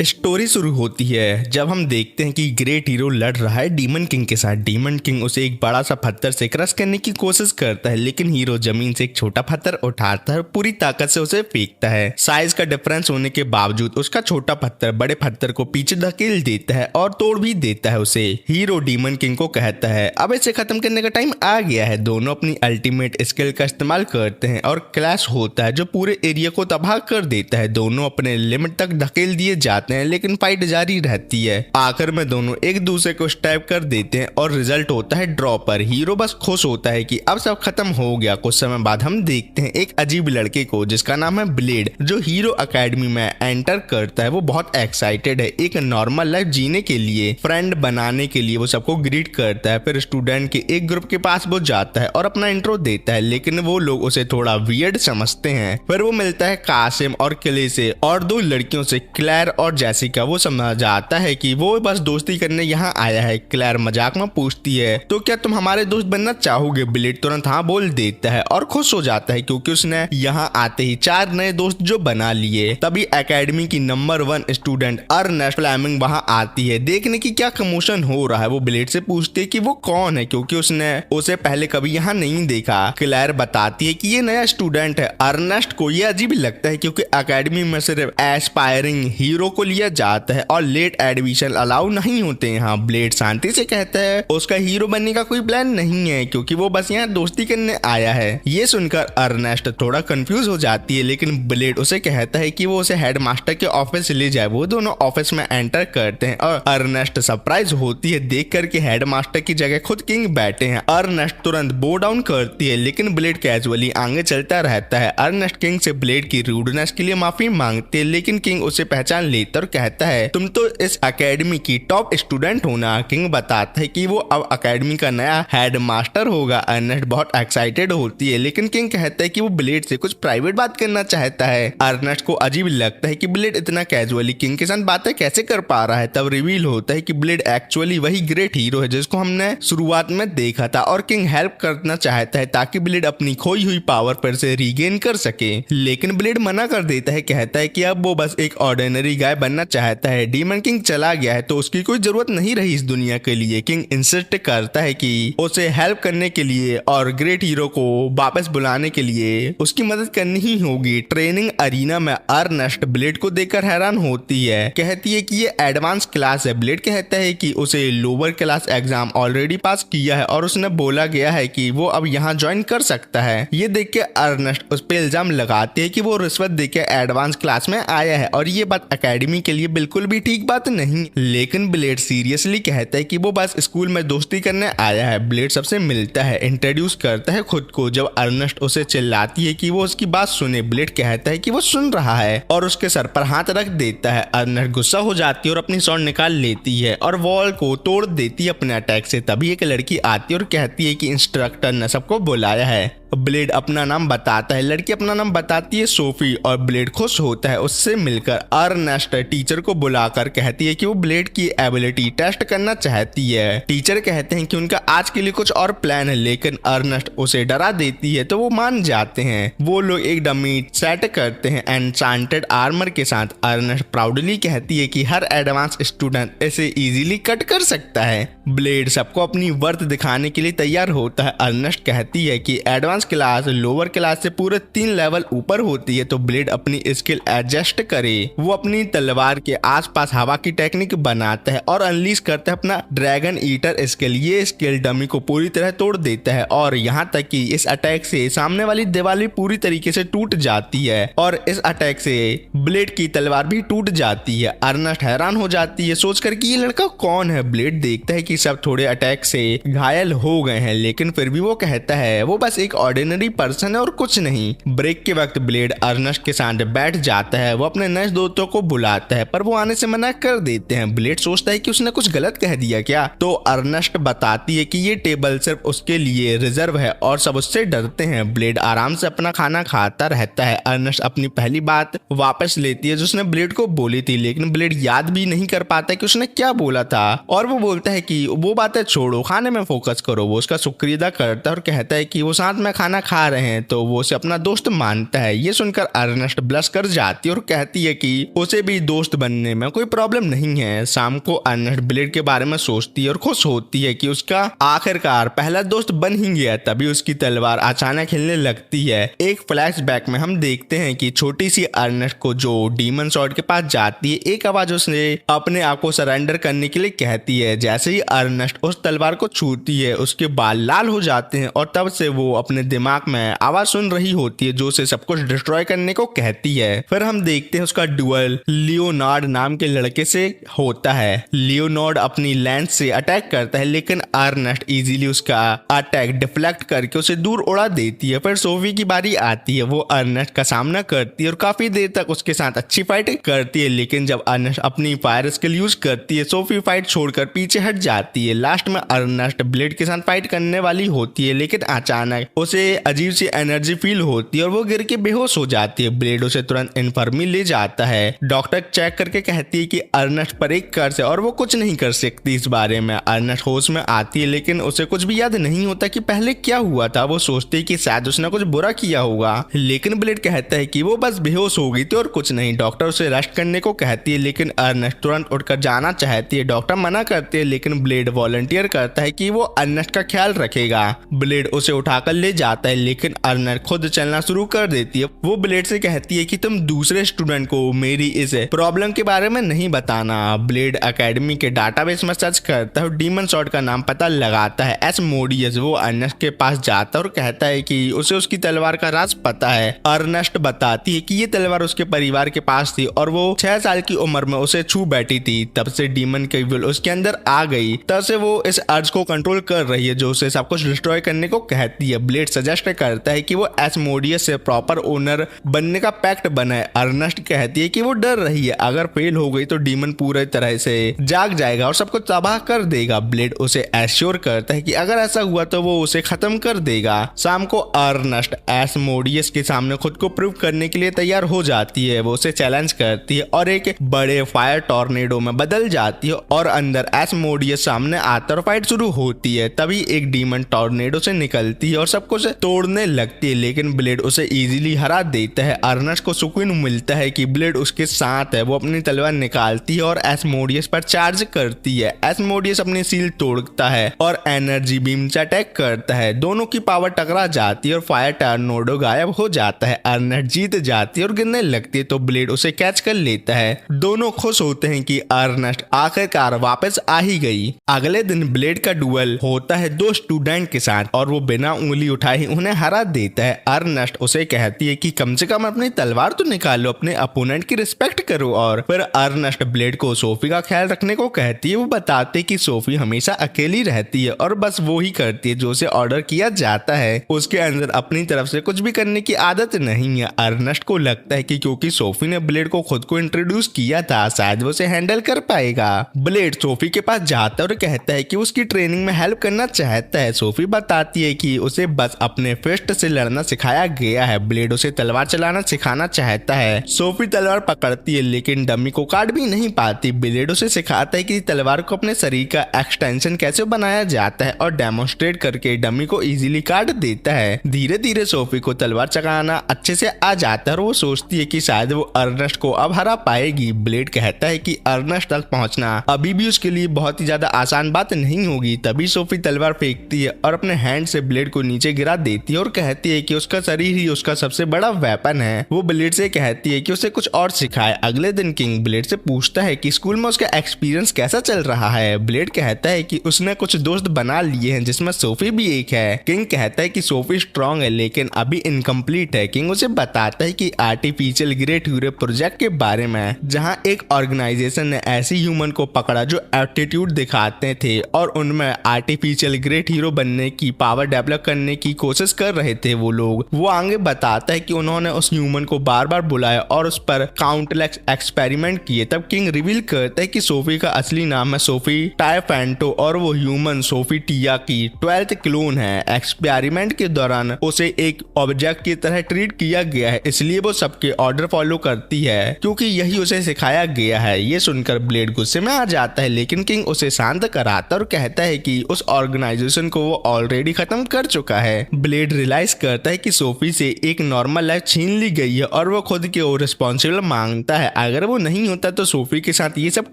Story शुरू होती है जब हम देखते हैं कि ग्रेट हीरो लड़ रहा है डीमन किंग के साथ। डीमन किंग उसे एक बड़ा सा पत्थर से क्रश करने की कोशिश करता है, लेकिन हीरो जमीन से एक छोटा पत्थर उठाता है और पूरी ताकत से उसे फेंकता है। साइज का डिफरेंस होने के बावजूद उसका छोटा पत्थर बड़े पत्थर को पीछे धकेल देता है और तोड़ भी देता है उसे। हीरो डीमन किंग को कहता है अब इसे खत्म करने का टाइम आ गया है। दोनों अपनी अल्टीमेट स्किल का इस्तेमाल करते हैं और क्लैश होता है जो पूरे एरिया को तबाह कर देता है। दोनों अपने लिमिट तक धकेल दिए जाते हैं, लेकिन फाइट जारी रहती है। आखिर में दोनों एक दूसरे को स्टैब कर देते हैं और रिजल्ट होता है ड्रॉ पर। हीरो बस खुश होता है कि अब सब खत्म हो गया। कुछ समय बाद हम देखते हैं एक अजीब लड़के को जिसका नाम है ब्लेड, जो हीरो अकेडमी में एंटर करता है। वो बहुत एक्साइटेड है एक नॉर्मल लाइफ जीने के लिए, फ्रेंड बनाने के लिए। वो सबको ग्रीट करता है। फिर स्टूडेंट के एक ग्रुप के पास वो जाता है और अपना इंट्रो देता है, लेकिन वो लोग उसे थोड़ा वियर्ड समझते हैं। फिर वो मिलता है कासिम और किले से और दो लड़कियों से, क्लैर और जैसिका। वो समझ आता है कि वो बस दोस्ती करने यहाँ आया है। क्लैर मजाक में पूछती है तो क्या तुम हमारे दोस्त बनना चाहोगे? ब्लेड तुरंत हाँ बोल देता है और खुश हो जाता है क्योंकि उसने यहाँ आते ही 4 नए दोस्त जो बना लिए। तभी एकेडमी की नंबर 1 स्टूडेंट अर्नेस्ट फ्लेमिंग वहाँ आती है देखने की क्या कमोशन हो रहा है। वो ब्लेड से पूछती है कि वो कौन है क्योंकि उसने उसे पहले कभी यहाँ नहीं देखा। क्लैर बताती है कि ये नया स्टूडेंट है। अर्नेस्ट को ये अजीब लगता है क्योंकि एकेडमी में सिर्फ एस्पायरिंग हीरो को लिया जाता है और लेट एडमिशन अलाउ नहीं होते यहाँ। ब्लेड शांति से कहता है उसका हीरो बनने का कोई प्लान नहीं है क्योंकि वो बस यहाँ दोस्ती करने आया है। ये सुनकर अर्नेस्ट थोड़ा कंफ्यूज हो जाती है, लेकिन ब्लेड उसे कहता है कि वो उसे हेडमास्टर के ऑफिस ले जाए। वो दोनों ऑफिस में एंटर करते हैं और अर्नेस्ट सरप्राइज होती है देख कर के हेडमास्टर की जगह खुद किंग बैठे हैं। अर्नेस्ट तुरंत बो डाउन करती है, लेकिन ब्लेड कैजुअली आगे चलता रहता है। अर्नेस्ट किंग से ब्लेड की रूडनेस के लिए माफी मांगते हैं, लेकिन किंग उसे पहचान लेता और कहता है तुम तो इस एकेडमी की टॉप स्टूडेंट हो ना। किंग बताता है कि वो अब एकेडमी का नया हेड मास्टर होगा। अर्नेस्ट बहुत एक्साइटेड होती है, लेकिन किंग कहता है कि वो ब्लेड से कुछ प्राइवेट बात करना चाहता है। अर्नेस्ट को अजीब लगता है कि ब्लेड इतना कैजुअली किंग के साथ बातें कैसे कर पा रहा है। तब रिवील होता है कि ब्लेड एक्चुअली वही ग्रेट हीरो है जिसको हमने शुरुआत में देखा था और किंग हेल्प करना चाहता है ताकि ब्लेड अपनी खोई हुई पावर फिर से रीगेन कर सके। लेकिन ब्लेड मना कर देता है, कहता है कि अब वो बस एक ऑर्डिनरी गाय बनना चाहता है। डीमन किंग चला गया है तो उसकी कोई जरूरत नहीं रही इस दुनिया के लिए। किंग इंसिस्ट करता है कि उसे हेल्प करने के लिए और ग्रेट हीरो को वापस बुलाने के लिए उसकी मदद करनी ही होगी। ट्रेनिंग अरीना में अर्नेस्ट ब्लेड को देखकर हैरान होती है, कहती है कि ये एडवांस क्लास है। ब्लेड कहता है कि उसे lower class exam already pass किया है और उसने बोला गया है कि वो अब यहाँ ज्वाइन कर सकता है। ये देख के अर्नेस्ट उस पे इल्जाम लगाते हैं कि वो रिश्वत देके एडवांस क्लास में आया है और ये बात एकेडमी के लिए बिल्कुल भी ठीक बात नहीं। लेकिन ब्लेड सीरियसली कहता है कि वो बस स्कूल में दोस्ती करने आया है। ब्लेड सबसे मिलता है, इंट्रोड्यूस करता है खुद को। जब अर्नेस्ट उसे चिल्लाती है कि वो उसकी बात सुने, ब्लेड कहता है कि वो सुन रहा है और उसके सर पर हाथ रख देता है। अर्नेस्ट गुस्सा हो जाती है और अपनी स्वॉर्ड निकाल लेती है और वॉल को तोड़ देती है अपने अटैक से। तभी एक लड़की आती है और कहती है कि इंस्ट्रक्टर ने सबको बुलाया है। ब्लेड अपना नाम बताता है, लड़की अपना नाम बताती है सोफी और ब्लेड खुश होता है उससे मिलकर। अर्नेस्ट टीचर को बुलाकर कहती है कि वो ब्लेड की एबिलिटी टेस्ट करना चाहती है। टीचर कहते हैं कि उनका आज के लिए कुछ और प्लान है, लेकिन अर्नेस्ट उसे डरा देती है तो वो मान जाते हैं। वो लोग एक डमी सेट करते हैं एन्चांटेड आर्मर के साथ। अर्नेस्ट प्राउडली कहती है कि हर एडवांस स्टूडेंट इसे इजीली कट कर सकता है। ब्लेड सबको अपनी वर्थ दिखाने के लिए तैयार होता है। अर्नेस्ट कहती है कि एडवांस क्लास लोअर क्लास से पूरे 3 लेवल ऊपर होती है तो ब्लेड अपनी स्किल एडजस्ट करे। वो अपनी तलवार के आसपास हवा की टेक्निक बनाता है और अनलीज करता है अपना ड्रैगन ईटर स्किल। ये स्किल डमी को पूरी तरह तोड़ देता है और यहाँ तक कि इस अटैक से सामने वाली दीवार भी पूरी तरीके से टूट जाती है और इस अटैक से ब्लेड की तलवार भी टूट जाती है। अर्नेस्ट हैरान हो जाती है सोचकर कि ये लड़का कौन है। ब्लेड देखता है कि सब थोड़े अटैक से घायल हो गए हैं, लेकिन फिर भी वो कहता है वो बस एक ऑर्डिनरी पर्सन है और कुछ नहीं। ब्रेक के वक्त ब्लेड अर्नेस्ट के साथ बैठ जाता है। वो अपने नए दोस्तों को बुलाता है पर वो आने से मना कर देते हैं। ब्लेड सोचता है कि उसने कुछ गलत कह दिया क्या, तो अर्नेस्ट बताती है कि ये टेबल सिर्फ उसके लिए रिजर्व है और सब उससे डरते हैं। ब्लेड आराम से अपना खाना खाता रहता है। अर्नेस्ट अपनी पहली बात वापस लेती है जो उसने ब्लेड को बोली थी, लेकिन ब्लेड याद भी नहीं कर पाता कि उसने क्या बोला था और वो बोलता है कि वो बातें छोड़ो, खाने में फोकस करो। वो उसका शुक्रिया अदा करता है और कहता है कि वो साथ में खाना खा रहे हैं तो वो उसे अपना दोस्त मानता है। ये सुनकर अर्नेस्ट ब्लश कर जाती है और कहती है कि उसे भी दोस्त बनने में कोई प्रॉब्लम नहीं है। शाम को अर्नेस्ट ब्लेड के बारे में सोचती है और खुश होती है कि उसका आखिरकार पहला दोस्त बन ही गया। तभी उसकी तलवार अचानक हिलने लगती है। एक फ्लैशबैक में हम देखते हैं कि छोटी सी अर्नेस्ट को जो डीमन सॉर्ड के पास जाती है, एक आवाज उसने अपने आप को सरेंडर करने के लिए कहती है। जैसे ही अर्नेस्ट उस तलवार को छूती है उसके बाल लाल हो जाते हैं और तब से वो अपने दिमाग में आवाज सुन रही होती है जो उसे सब कुछ डिस्ट्रॉय करने को कहती है। फिर हम देखते हैं उसका डुअल लियोनार्ड नाम के लड़के से होता है। लियोनार्ड अपनी लेंस से अटैक करता है लेकिन अर्नेस्ट इजीली उसका अटैक डिफ्लेक्ट करके उसे दूर उड़ा देती है। फिर सोफी की बारी आती है। वो अर्नेस्ट का सामना करती है और काफी देर तक उसके साथ अच्छी फाइट करती है, लेकिन जब अर्नेस्ट अपनी फायर स्किल यूज करती है सोफी फाइट छोड़कर पीछे हट जाती है। लास्ट में अर्नेस्ट ब्लेड के साथ फाइट करने वाली होती है लेकिन अचानक उसे अजीब सी एनर्जी फील होती है और वो गिर के बेहोश हो जाती है। ब्लेड उसे तुरंत इन्फर्मी ले जाता है। डॉक्टर चेक करके कहती है कि अर्नेस्ट पर एक कर्स है और वो कुछ नहीं कर सकती इस बारे में। अर्नेस्ट होश में आती है लेकिन उसे कुछ भी याद नहीं होता कि पहले क्या हुआ था। वो सोचती है कि शायद उसने कुछ बुरा किया होगा, लेकिन ब्लेड कहता है कि वो बस बेहोश हो गई थी और कुछ नहीं। डॉक्टर उसे रेस्ट करने को कहती है लेकिन अर्नेस्ट तुरंत उठकर जाना चाहती है। डॉक्टर मना करती है लेकिन ब्लेड वॉलंटियर करता है कि वो अर्नेस्ट का ख्याल रखेगा। ब्लेड उसे उठाकर ले जाता है लेकिन अर्नेस्ट खुद चलना शुरू कर देती है। वो ब्लेड से कहती है कि तुम दूसरे स्टूडेंट को मेरी इस प्रॉब्लम के बारे में नहीं बताना। ब्लेड एकेडमी के डाटाबेस में सर्च करता है और डीमन सॉर्ड का नाम पता लगाता है, एस्मोडियस। वो अर्नेस्ट के पास जाता है और कहता है कि उसे उसकी तलवार का राज पता है। अर्नेस्ट बताती है कि ये तलवार उसके परिवार के पास थी और वो 6 साल की उम्र में उसे छू बैठी थी। तब से डीमन की विल उसके अंदर आ गई। तब से वो इस अर्ज को कंट्रोल कर रही है जो उसे सब कुछ डिस्ट्रॉय करने को कहती है। ब्लेड सजेस्ट करता है कि वो एस्मोडियस से प्रॉपर ओनर बनने का पैक्ट बनाए। अर्नेस्ट कहती है कि वो डर रही है, अगर फेल हो गई तो डीमन पूरी तरह से जाग जाएगा और सबको तबाह कर देगा। ब्लेड उसे एश्योर करता है कि अगर ऐसा हुआ तो वो उसे खत्म कर देगा। शाम को अर्नेस्ट एस्मोडियस के सामने खुद को प्रूव करने के लिए तैयार हो जाती है। वो उसे चैलेंज करती है और एक बड़े फायर टॉर्नेडो में बदल जाती है और अंदर एस्मोडियस सामने आता और फाइट शुरू होती है। तभी एक डीमन टॉर्नेडो से निकलती है और सब कुछ तोड़ने लगती है लेकिन ब्लेड उसे इजीली हरा देता है। अर्नेस्ट को सुकून मिलता है कि ब्लेड उसके साथ है। वो अपनी तलवार निकालती है और एस्मोडियस पर चार्ज करती है। एस्मोडियस अपनी सील तोड़ता है और एनर्जी बीम से अटैक करता है। दोनों की पावर टकरा जाती है और फायर टॉर्नेडो गायब हो जाता है। अर्नेस्ट जीत जाती है और गिरने लगती है तो ब्लेड उसे कैच कर लेता है। दोनों खुश होते हैं कि अर्नेस्ट आखिरकार वापस आ ही गई। अगले दिन ब्लेड का डुअल होता है 2 स्टूडेंट के साथ और वो बिना उंगली उठाए ही उन्हें हरा देता है। अर्नेस्ट उसे कहती है कि कम से कम अपनी तलवार तो निकालो, अपने अपोनेंट की रिस्पेक्ट करो। और फिर अर्नेस्ट ब्लेड को सोफी का ख्याल रखने को कहती है। वो बताते कि सोफी हमेशा अकेली रहती है और बस वो ही करती है जो उसे ऑर्डर किया जाता है। उसके अंदर अपनी तरफ से कुछ भी करने की आदत नहीं है। अर्नेस्ट को लगता है कि क्योंकि सोफी ने ब्लेड को खुद को इंट्रोड्यूस किया था शायद वो उसे हैंडल कर पाएगा। ब्लेड सोफी के पास जाता है और कहता है कि उसकी ट्रेनिंग में हेल्प करना चाहता है। सोफी बताती है कि उसे बस अपने फिस्ट से लड़ना सिखाया गया है। ब्लेड उसे तलवार चलाना सिखाना चाहता है। सोफी तलवार पकड़ती है लेकिन डमी को काट भी नहीं पाती। ब्लेड उसे सिखाता है कि तलवार को अपने शरीर का एक्सटेंशन कैसे बनाया जाता है और डेमोन्स्ट्रेट करके डमी को इजीली काट देता है। धीरे धीरे सोफी को तलवार चलाना अच्छे से आ जाता है और वो सोचती है कि शायद वो अर्नेस्ट को अब हरा पाएगी। ब्लेड कहता है कि अर्नेस्ट तक पहुंचना अभी भी उसके लिए बहुत ही ज्यादा आसान बात नहीं होगी। तभी सोफी तलवार फेंकती है और अपने हैंड से ब्लेड को नीचे गिरा देती है और कहती है कि उसका शरीर ही उसका सबसे बड़ा वेपन है। वो ब्लेड से कहती है कि उसे कुछ और सिखाए। अगले दिन किंग ब्लेड से पूछता है कि स्कूल में उसका एक्सपीरियंस कैसा चल रहा है। ब्लेड कहता है कि उसने कुछ दोस्त बना लिए हैं जिसमें सोफी भी एक है। किंग कहता है कि सोफी स्ट्रांग है लेकिन अभी इनकम्प्लीट है। किंग उसे बताता है कि आर्टिफिशियल ग्रेट हीरो प्रोजेक्ट के बारे में, जहां एक ऑर्गेनाइजेशन ने ऐसी ह्यूमन को पकड़ा जो एप्टीट्यूड दिखाते थे और उनमें आर्टिफिशियल ग्रेट हीरो बनने की पावर डेवलप करने की कोशिश कर रहे थे वो लोग। वो आगे बताता है कि उन्होंने उस ह्यूमन को बार बार बुलाया और उस पर काउंटलेस एक्सपेरिमेंट किए। तब किंग रिवील करता है कि सोफी का असली नाम है सोफी टायफेंटो और वो ह्यूमन सोफी टिया की 12th क्लोन है। एक्सपेरिमेंट के दौरान उसे एक ऑब्जेक्ट की तरह ट्रीट किया गया है, इसलिए वो सबके ऑर्डर फॉलो करती है क्योंकि यही उसे सिखाया गया है। ये सुनकर ब्लेड गुस्से में आ जाता है, लेकिन किंग उसे शांत कराता और कहता है कि उस ऑर्गेनाइजेशन को वो ऑलरेडी खत्म कर चुका है। ब्लेड रियलाइज करता है कि सोफी से एक नॉर्मल लाइफ छीन ली गई है और वो खुद के ओर रिस्पॉन्सिबल मांगता है। अगर वो नहीं होता तो सोफी के साथ ये सब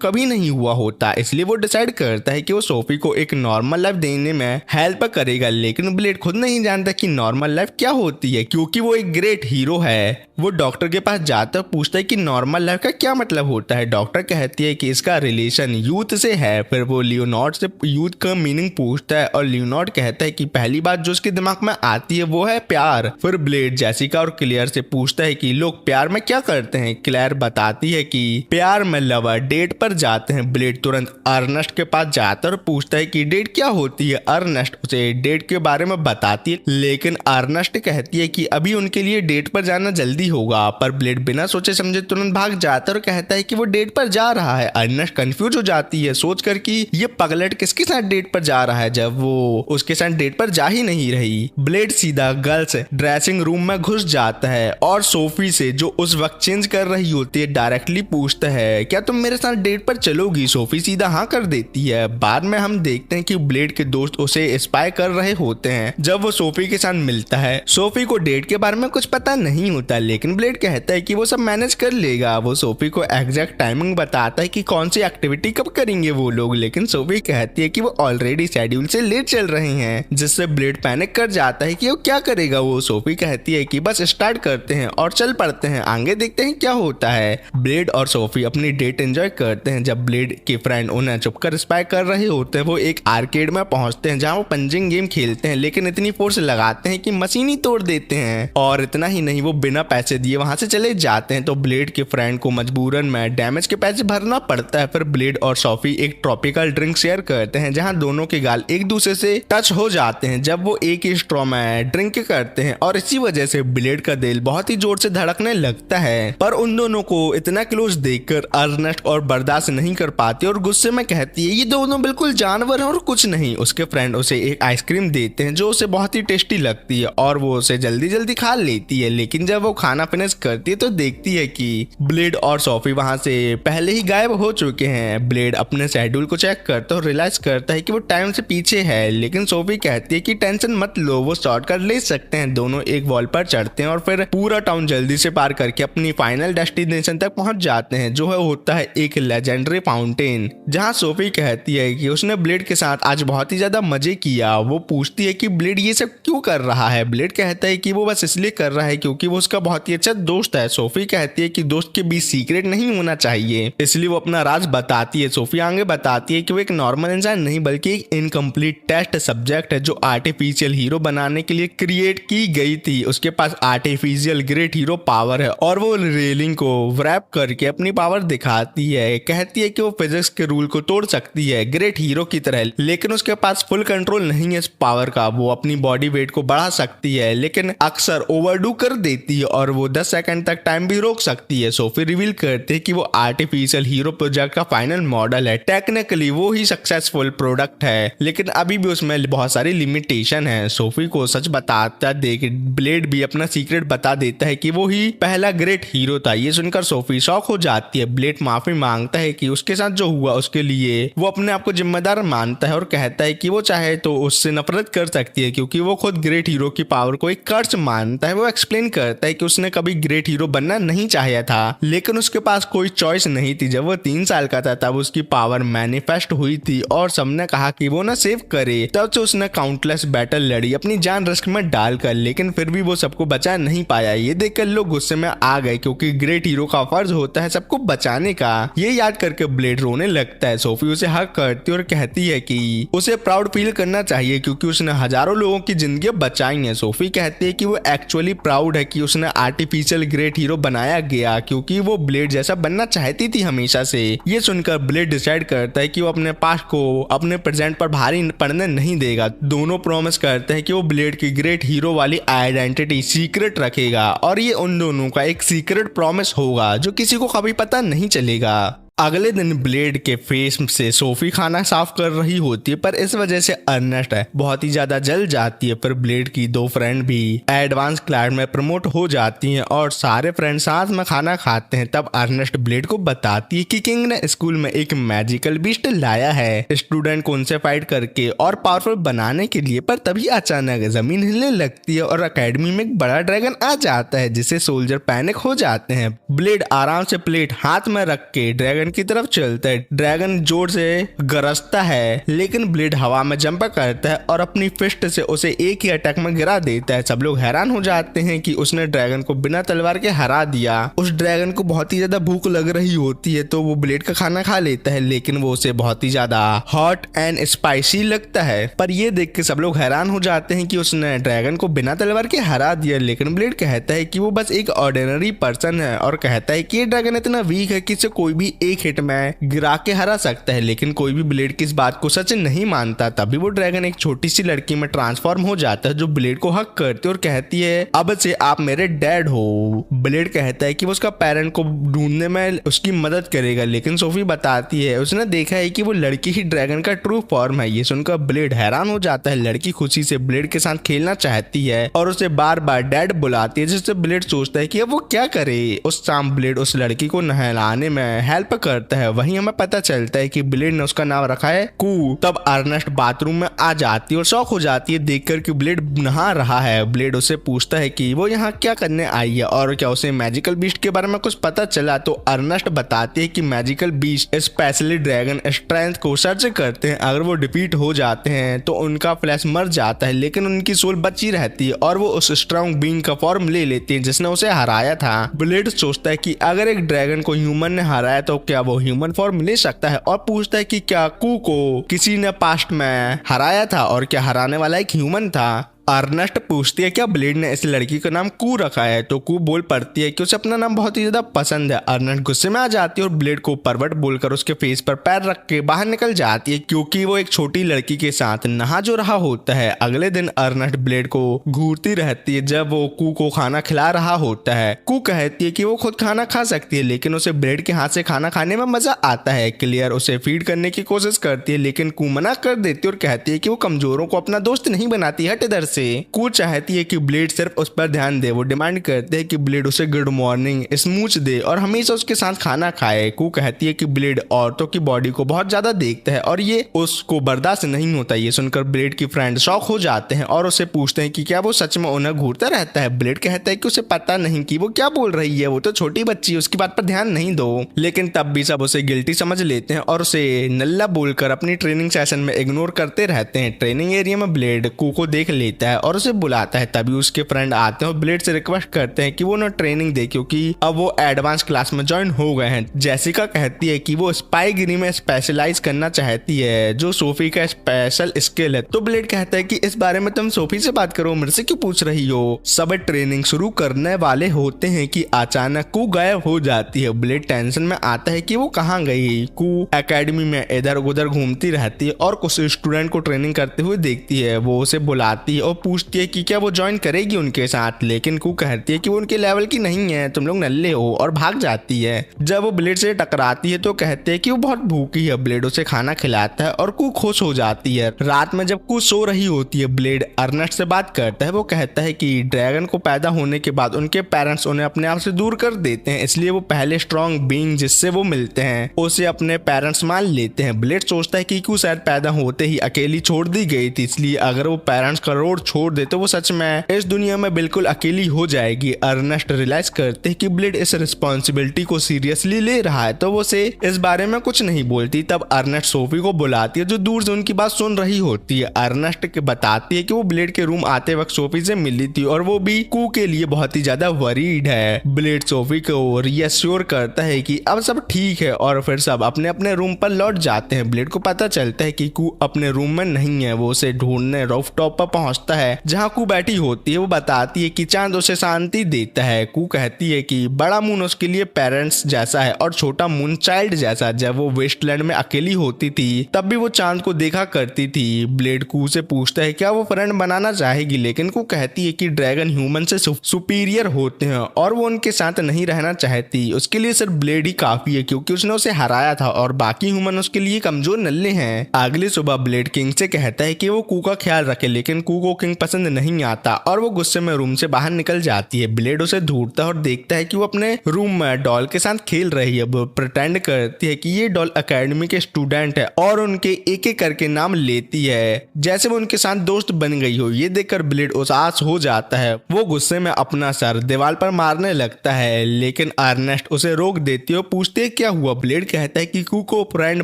कभी नहीं हुआ होता, इसलिए वो डिसाइड करता है कि वो सोफी को एक नॉर्मल लाइफ देने में हेल्प करेगा। लेकिन ब्लेड खुद नहीं जानता कि नॉर्मल लाइफ क्या होती है, क्योंकि वो एक ग्रेट हीरो है। वो डॉक्टर के पास जाता है, पूछता है कि नॉर्मल लाइफ का क्या मतलब होता है। डॉक्टर कहती है कि इसका रिलेशन यूथ से है। फिर वो लियोनार्ड से यूथ का मीनिंग पूछता है और लियोनार्ड कहता है कि पहली बात जो उसके दिमाग में आती है वो है प्यार। फिर ब्लेड जेसिका और क्लेयर से पूछता है कि लोग प्यार में क्या करते हैं। क्लेयर बताती है कि प्यार में लवर डेट पर जाते हैं। ब्लेड तुरंत अर्नेस्ट के पास जाता है और पूछता है कि डेट क्या होती है। अर्नेस्ट उसे डेट के बारे में बताती है, लेकिन अर्नेस्ट कहती है कि अभी उनके लिए डेट पर जाना जल्दी होगा। पर ब्लेड बिना सोचे समझे तुरंत भाग जाता है और कहता है कि वो डेट पर जा रहा है। अर्नेस्ट कंफ्यूज हो जाती है, सोचकर कि ये पगलेट किसके साथ डेट पर जा रहा है जब वो उसके साथ डेट पर जा ही नहीं रही। ब्लेड सीधा गर्ल्स ड्रेसिंग रूम में घुस जाता है और सोफी से, जो उस वक्त चेंज कर रही होती है, डायरेक्टली पूछता है क्या तुम मेरे साथ डेट पर चलोगी। सोफी सीधा हाँ कर देती है। बाद में हम देखते हैं कि ब्लेड के दोस्त उसे स्पाई कर रहे होते हैं। जब वो सोफी के साथ मिलता है, सोफी को डेट के बारे में कुछ पता नहीं होता, लेकिन ब्लेड कहता है कि वो सब मैनेज कर लेगा। वो सोफी को एग्जैक्ट टाइमिंग बताता है कि कौन सी एक्टिविटी कब करेंगे वो लोग, लेकिन सोफी कहती है कि वो ऑलरेडी शेड्यूल से लेट चल रहे हैं, जिससे ब्लेड पैनिक कर जाता है कि वो क्या करेगा। वो सोफी कहती है कि बस स्टार्ट करते हैं और चल पड़ते हैं, आगे देखते हैं क्या होता है। ब्लेड और सोफी अपनी डेट एंजॉय करते हैं। जब ब्लेड के फ्रेंड उन्हें चुपकर स्पाई कर रहे होते हैं, वो एक आर्केड में पहुंचते हैं जहां वो पंचिंग गेम खेलते हैं, लेकिन इतनी फोर्स लगाते हैं कि मशीन ही तोड़ देते हैं। और इतना ही नहीं, वो बिना पैसे दिए वहां से चले जाते हैं। तो ब्लेड के फ्रेंड को मजबूरन में डैमेज के पैसे भरना पड़ता है। फिर ब्लेड और सोफी एक ट्रॉपिकल ड्रिंक शेयर करते हैं जहां दोनों के गाल एक दूसरे से टच हो जाते हैं जब वो एक ही स्ट्रॉ में ड्रिंक करते हैं, और इसी वजह से ब्लेड का दिल बहुत ही जोर से धड़कने लगता है। पर उन दोनों को इतना क्लोज देखकर अर्नेस्ट और बर्दाश्त नहीं कर पाती और गुस्से में कहती है ये दोनों बिल्कुल जानवर हैं और कुछ नहीं। उसके फ्रेंड उसे एक आइसक्रीम देते हैं जो उसे बहुत ही टेस्टी लगती है और वो उसे जल्दी जल्दी खा लेती है, लेकिन जब वो खाना फिनिश करती है तो देखती है कि ब्लेड और सोफी वहां से पहले ही गायब हो चुके हैं। ब्लेड अपने शेड्यूल को चेक करता है और रियलाइज करता है कि वो टाइम से पीछे है, लेकिन सोफी कहती है कि टेंशन मत लो, वो शॉर्टकट ले सकते हैं। दोनों एक वॉल पर चढ़ते हैं और फिर पूरा टाउन जल्दी से पार करके अपनी फाइनल डेस्टिनेशन तक पहुंच जाते हैं, जो है होता है एक लेजेंडरी फाउंटेन, जहां सोफी कहती है कि उसने ब्लेड के साथ आज बहुत ही ज्यादा मजे किया। वो पूछती है कि ब्लेड ये सब क्यों कर रहा है। ब्लेड कहता है कि वो बस इसलिए कर रहा है क्योंकि वो उसका बहुत ही अच्छा दोस्त है। सोफी कहती है कि दोस्त के बीच सीक्रेट नहीं होना चाहिए, इसलिए वो अपना राज बताती है। सोफी आगे बताती है कि वो एक नॉर्मल इंसान नहीं बल्कि एक इनकम्प्लीट टेस्ट सब्जेक्ट है जो आर्टिफिशियल हीरो बनाने के लिए क्रिएट की गई थी। उसके पास आर्टिफिशियल ग्रेट हीरो पावर है और वो रेलिंग को रैप करके अपनी पावर दिखाती है। कहती है कि वो फिजिक्स के रूल को तोड़ सकती है ग्रेट हीरो की तरह, लेकिन उसके पास फुल कंट्रोल नहीं है इस पावर का। वो अपनी बॉडी वेट को बढ़ा सकती है, लेकिन अक्सर ओवरडू कर देती है और वो 10 सेकंड तक टाइम भी रोक सकती है। सोफी रिवील करती है कि वो आर्टिफिशियल हीरो प्रोजेक्ट का फाइनल मॉडल है। टेक्निकली वो ही सक्सेसफुल प्रोडक्ट है, लेकिन अभी भी उसमें बहुत सारी लिमिटेशन है। सोफी को सच बताता देख ब्लेड भी अपना सीक्रेट बता देता है कि वो ही पहला ग्रेट हीरो था। ये सुनकर सोफी शॉक हो जाती है। ब्लेड माफी मांगता है कि उसके साथ जो हुआ उसके लिए वो अपने आप को जिम्मेदार मानता है और कहता है कि वो चाहे तो उससे नफरत कर सकती है क्योंकि वो खुद ग्रेट हीरो की पावर को एक कर्ज मानता है। वो एक्सप्लेन करता है कि उसने कभी ग्रेट हीरो बनना नहीं चाहा था, लेकिन उसके पास कोई चॉइस नहीं थी। जब वो 3 साल का था तब उसकी पावर मैनिफेस्ट हुई थी और सबने कहा कि वो ना सेव करे। तब से उसने काउंटलेस बैटल लड़ी अपनी जान रिस्क में डालकर, लेकिन फिर भी वो सबको बचा नहीं पाया। ये देखकर लोग गुस्से में आ गए क्योंकि ग्रेट हीरो का फर्ज होता है सबको बचाने का। ये याद करके ब्लेड रोने लगता है। सोफी उसे हक करती और कहती है कि उसे प्राउड फील करना चाहिए क्योंकि उसने हजारों लोगों की जिंदगी बचाई है। सोफी कहती है कि वो एक्चुअली प्राउड है कि उसने आर्टिफिशियल ग्रेट हीरो बनाया गया क्योंकि वो ब्लेड जैसा बनना चाहती थी हमेशा से। ये सुनकर ब्लेड डिसाइड करता है कि वो अपने पास्ट को अपने प्रेजेंट पर भारी पड़ने नहीं देगा। दोनों प्रॉमिस करते हैं कि वो ब्लेड की ग्रेट हीरो वाली आइडेंटिटी सीक्रेट रखेगा और ये उन दोनों का एक सीक्रेट प्रॉमिस होगा जो किसी को कभी पता नहीं चलेगा। अगले दिन ब्लेड के फेस से सोफी खाना साफ कर रही होती है, पर इस वजह से अर्नेस्ट बहुत ही ज्यादा जल जाती है। पर ब्लेड की दो फ्रेंड भी एडवांस क्लास में प्रमोट हो जाती हैं और सारे फ्रेंड साथ में खाना खाते हैं। तब अर्नेस्ट ब्लेड को बताती है कि किंग ने स्कूल में एक मैजिकल बीस्ट लाया है स्टूडेंट को उनसे फाइट करके और पावरफुल बनाने के लिए। पर तभी अचानक जमीन हिलने लगती है और एकेडमी में एक बड़ा ड्रैगन आ जाता है, जिससे सोल्जर पैनिक हो जाते हैं। ब्लेड आराम से प्लेट हाथ में रख के ड्रैगन की तरफ चलता है। ड्रैगन जोर से गरजता है, लेकिन ब्लेड हवा में जंप करता है और अपनी फिस्ट से उसे एक ही अटैक में गिरा देता है। सब लोग हैरान हो जाते हैं कि उसने ड्रैगन को बिना तलवार के हरा दिया। उस ड्रैगन को बहुत ही ज्यादा भूख लग रही होती है, तो वो ब्लेड का खाना खा लेता है, लेकिन वो उसे बहुत ही ज्यादा हॉट एंड स्पाइसी लगता है। पर ये देख के सब लोग हैरान हो जाते हैं कि उसने ड्रैगन को बिना तलवार के हरा दिया। लेकिन ब्लेड कहता है कि वो बस एक ऑर्डिनरी पर्सन है और कहता है कि ये ड्रैगन इतना वीक है कि इसे कोई भी एक हिट में गिरा के हरा सकता है। लेकिन कोई भी ब्लेड की इस बात को सच नहीं मानता। तभी वो ड्रैगन एक छोटी सी लड़की में ट्रांसफॉर्म हो जाता है, जो ब्लेड को हक करती है और कहती है अब से आप मेरे डैड हो। ब्लेड कहता है कि वो उसका पेरेंट को ढूंढने में उसकी मदद करेगा, लेकिन सोफी बताती है उसने देखा है कि वो लड़की ही ड्रैगन का ट्रू फॉर्म है। ये सुनकर ब्लेड हैरान हो जाता है। लड़की खुशी से ब्लेड के साथ खेलना चाहती है और उसे बार बार डैड बुलाती है, जिससे ब्लेड सोचता है कि अब वो क्या करे। उस शाम ब्लेड उस लड़की को नहलाने में हेल्प करता है। वहीं हमें पता चलता है कि ब्लेड ने उसका नाम रखा है कू। तब अर्नेस्ट बाथरूम में आ जाती है और शॉक हो जाती है देखकर कि ब्लेड नहा रहा है। ब्लेड उससे पूछता है कि वो यहाँ क्या करने आई है और क्या उसे मैजिकल बीस्ट के बारे में कुछ पता चला। तो अर्नेस्ट बताती है कि magical beast specially dragon strength को सर्च करते हैं। अगर वो डिफीट हो जाते हैं तो उनका फ्लैश मर जाता है, लेकिन उनकी सोल बची रहती है और वो उस स्ट्रॉन्ग बीइंग का फॉर्म ले लेती है जिसने उसे हराया था। ब्लेड सोचता है कि अगर एक ड्रैगन को ह्यूमन ने हराया तो क्या वो ह्यूमन फॉर्म ले सकता है और पूछता है कि क्या कू को किसी ने पास्ट में हराया था और क्या हराने वाला एक ह्यूमन था। अर्नेस्ट पूछती है क्या ब्लेड ने इस लड़की का नाम कू रखा है, तो कू बोल पड़ती है कि उसे अपना नाम बहुत ही ज्यादा पसंद है। अर्नेस्ट गुस्से में आ जाती है और ब्लेड को परवट बोलकर उसके फेस पर पैर रख के बाहर निकल जाती है, क्योंकि वो एक छोटी लड़की के साथ नहा जो रहा होता है। अगले दिन अर्नेस्ट ब्लेड को घूरती रहती है जब वो कू को खाना खिला रहा होता है। कू कहती है कि वो खुद खाना खा सकती है, लेकिन उसे ब्लेड के हाथ से खाना खाने में मजा आता है। क्लियर उसे फीड करने की कोशिश करती है, लेकिन कू मना कर देती है और कहती है कि वो कमजोरों को अपना दोस्त नहीं बनाती, हट इधर से। कू चाहती है कि ब्लेड सिर्फ उस पर ध्यान दे। वो डिमांड करते हैं कि ब्लेड उसे गुड मॉर्निंग स्मूच दे और हमेशा उसके साथ खाना खाए। कू कहती है कि ब्लेड औरतों की बॉडी को बहुत ज्यादा देखता है और ये उसको बर्दाश्त नहीं होता। ये सुनकर ब्लेड की फ्रेंड शॉक हो जाते हैं और उसे पूछते हैं कि क्या वो सच में उन्हें घूरता रहता है। ब्लेड कहता है कि उसे पता नहीं कि वो क्या बोल रही है, वो तो छोटी बच्ची है, उसकी बात पर ध्यान नहीं दो। लेकिन तब भी सब उसे गिल्टी समझ लेते हैं और उसे नल्ला बोलकर अपनी ट्रेनिंग सेशन में इग्नोर करते रहते हैं। ट्रेनिंग एरिया में ब्लेड कू को देख लेता है और उसे बुलाता है। तभी उसके फ्रेंड आते हैं और ब्लेड से रिक्वेस्ट करते हैं कि वो उन्हें ट्रेनिंग दे, क्योंकि अब वो एडवांस क्लास में ज्वाइन हो गए हैं। जेसिका कहती है कि वो स्पाईगिरी में स्पेशलाइज करना चाहती है, जो सोफी का स्पेशल स्किल है। तो ब्लेड कहता है कि इस बारे में तुम सोफी से बात करो, मेरे से क्यों पूछ रही हो। सब ट्रेनिंग शुरू करने वाले होते हैं कि अचानक कू गायब हो जाती है। ब्लेड टेंशन में आता है कि वो कहाँ गई। कू एकेडमी में इधर उधर घूमती रहती है और कुछ स्टूडेंट को ट्रेनिंग करते हुए देखती है। वो उसे बुलाती है और पूछती है कि क्या वो ज्वाइन करेगी उनके साथ, लेकिन कू कहती है कि वो उनके लेवल की नहीं है, तुम लोग नल्ले हो, और भाग जाती है। जब वो ब्लेड से टकराती है तो कहते हैं कि वो बहुत भूखी है। ब्लेड उसे खाना खिलाता है और कू खुश हो जाती है। रात में जब कू सो रही होती है, ब्लेड अर्नेस्ट से बात करता है। वो कहता है कि ड्रैगन को पैदा होने के बाद उनके पेरेंट्स उन्हें अपने आप से दूर कर देते हैं, इसलिए वो पहले स्ट्रॉन्ग बीइंग जिससे वो मिलते हैं उसे अपने पेरेंट्स मान लेते हैं। ब्लेड सोचता है कि कू शायद पैदा होते ही अकेली छोड़ दी गई थी, इसलिए अगर वो पेरेंट्स का रोड छोड़ दे तो वो सच में इस दुनिया में बिल्कुल अकेली हो जाएगी। अर्नेस्ट रियलाइज करते हैं कि ब्लेड इस रिस्पॉन्सिबिलिटी को सीरियसली ले रहा है, तो वो उसे इस बारे में कुछ नहीं बोलती। तब अर्नेस्ट सोफी को बुलाती है, जो दूर से उनकी बात सुन रही होती है। अर्नेस्ट के बताती है कि वो ब्लेड के रूम आते वक्त सोफी से मिली थी और वो भी कू के लिए बहुत ही ज्यादा वरीड है। ब्लेड सोफी को रीअश्योर करता है कि अब सब ठीक है और फिर सब अपने अपने रूम पर लौट जाते हैं। ब्लेड को पता चलता है कि कू अपने रूम में नहीं है। वो उसे ढूंढने रूफ टॉप पर पहुंचता होता है जहाँ कू बैठी होती है। वो बताती है कि चांद उसे शांति देता है। कू कहती है कि बड़ा मून उसके लिए पेरेंट्स जैसा है और छोटा मून चाइल्ड जैसा। जब वो वेस्टलैंड में अकेली होती थी तब भी वो चांद को देखा करती थी। ब्लेड कू से पूछता है क्या वो फ्रेंड बनाना चाहेगी, लेकिन कू कहती है कि ड्रैगन ह्यूमन से सुपीरियर होते हैं और वो उनके साथ नहीं रहना चाहती। उसके लिए सिर्फ ब्लेड ही काफी है क्योंकि उसने उसे हराया था और बाकी ह्यूमन उसके लिए कमजोर नल्ले हैं। अगली सुबह ब्लेड किंग से कहता है कि वो कू का ख्याल रखे, लेकिन कू को किंग पसंद नहीं आता और वो गुस्से में रूम से बाहर निकल जाती है। ब्लेड उसे ढूंढता है और देखता है कि वो अपने रूम में डॉल के साथ खेल रही है। वो प्रिटेंड करती है कि ये डॉल एकेडमी के स्टूडेंट है और उनके एक एक करके नाम लेती है जैसे वो उनके साथ दोस्त बन गई हो। ये देखकर ब्लेड उदास हो जाता है। वो गुस्से में अपना सर दीवार पर मारने लगता है, लेकिन अर्नेस्ट उसे रोक देती है और पूछते है क्या हुआ। ब्लेड कहता है कि कू को फ्रेंड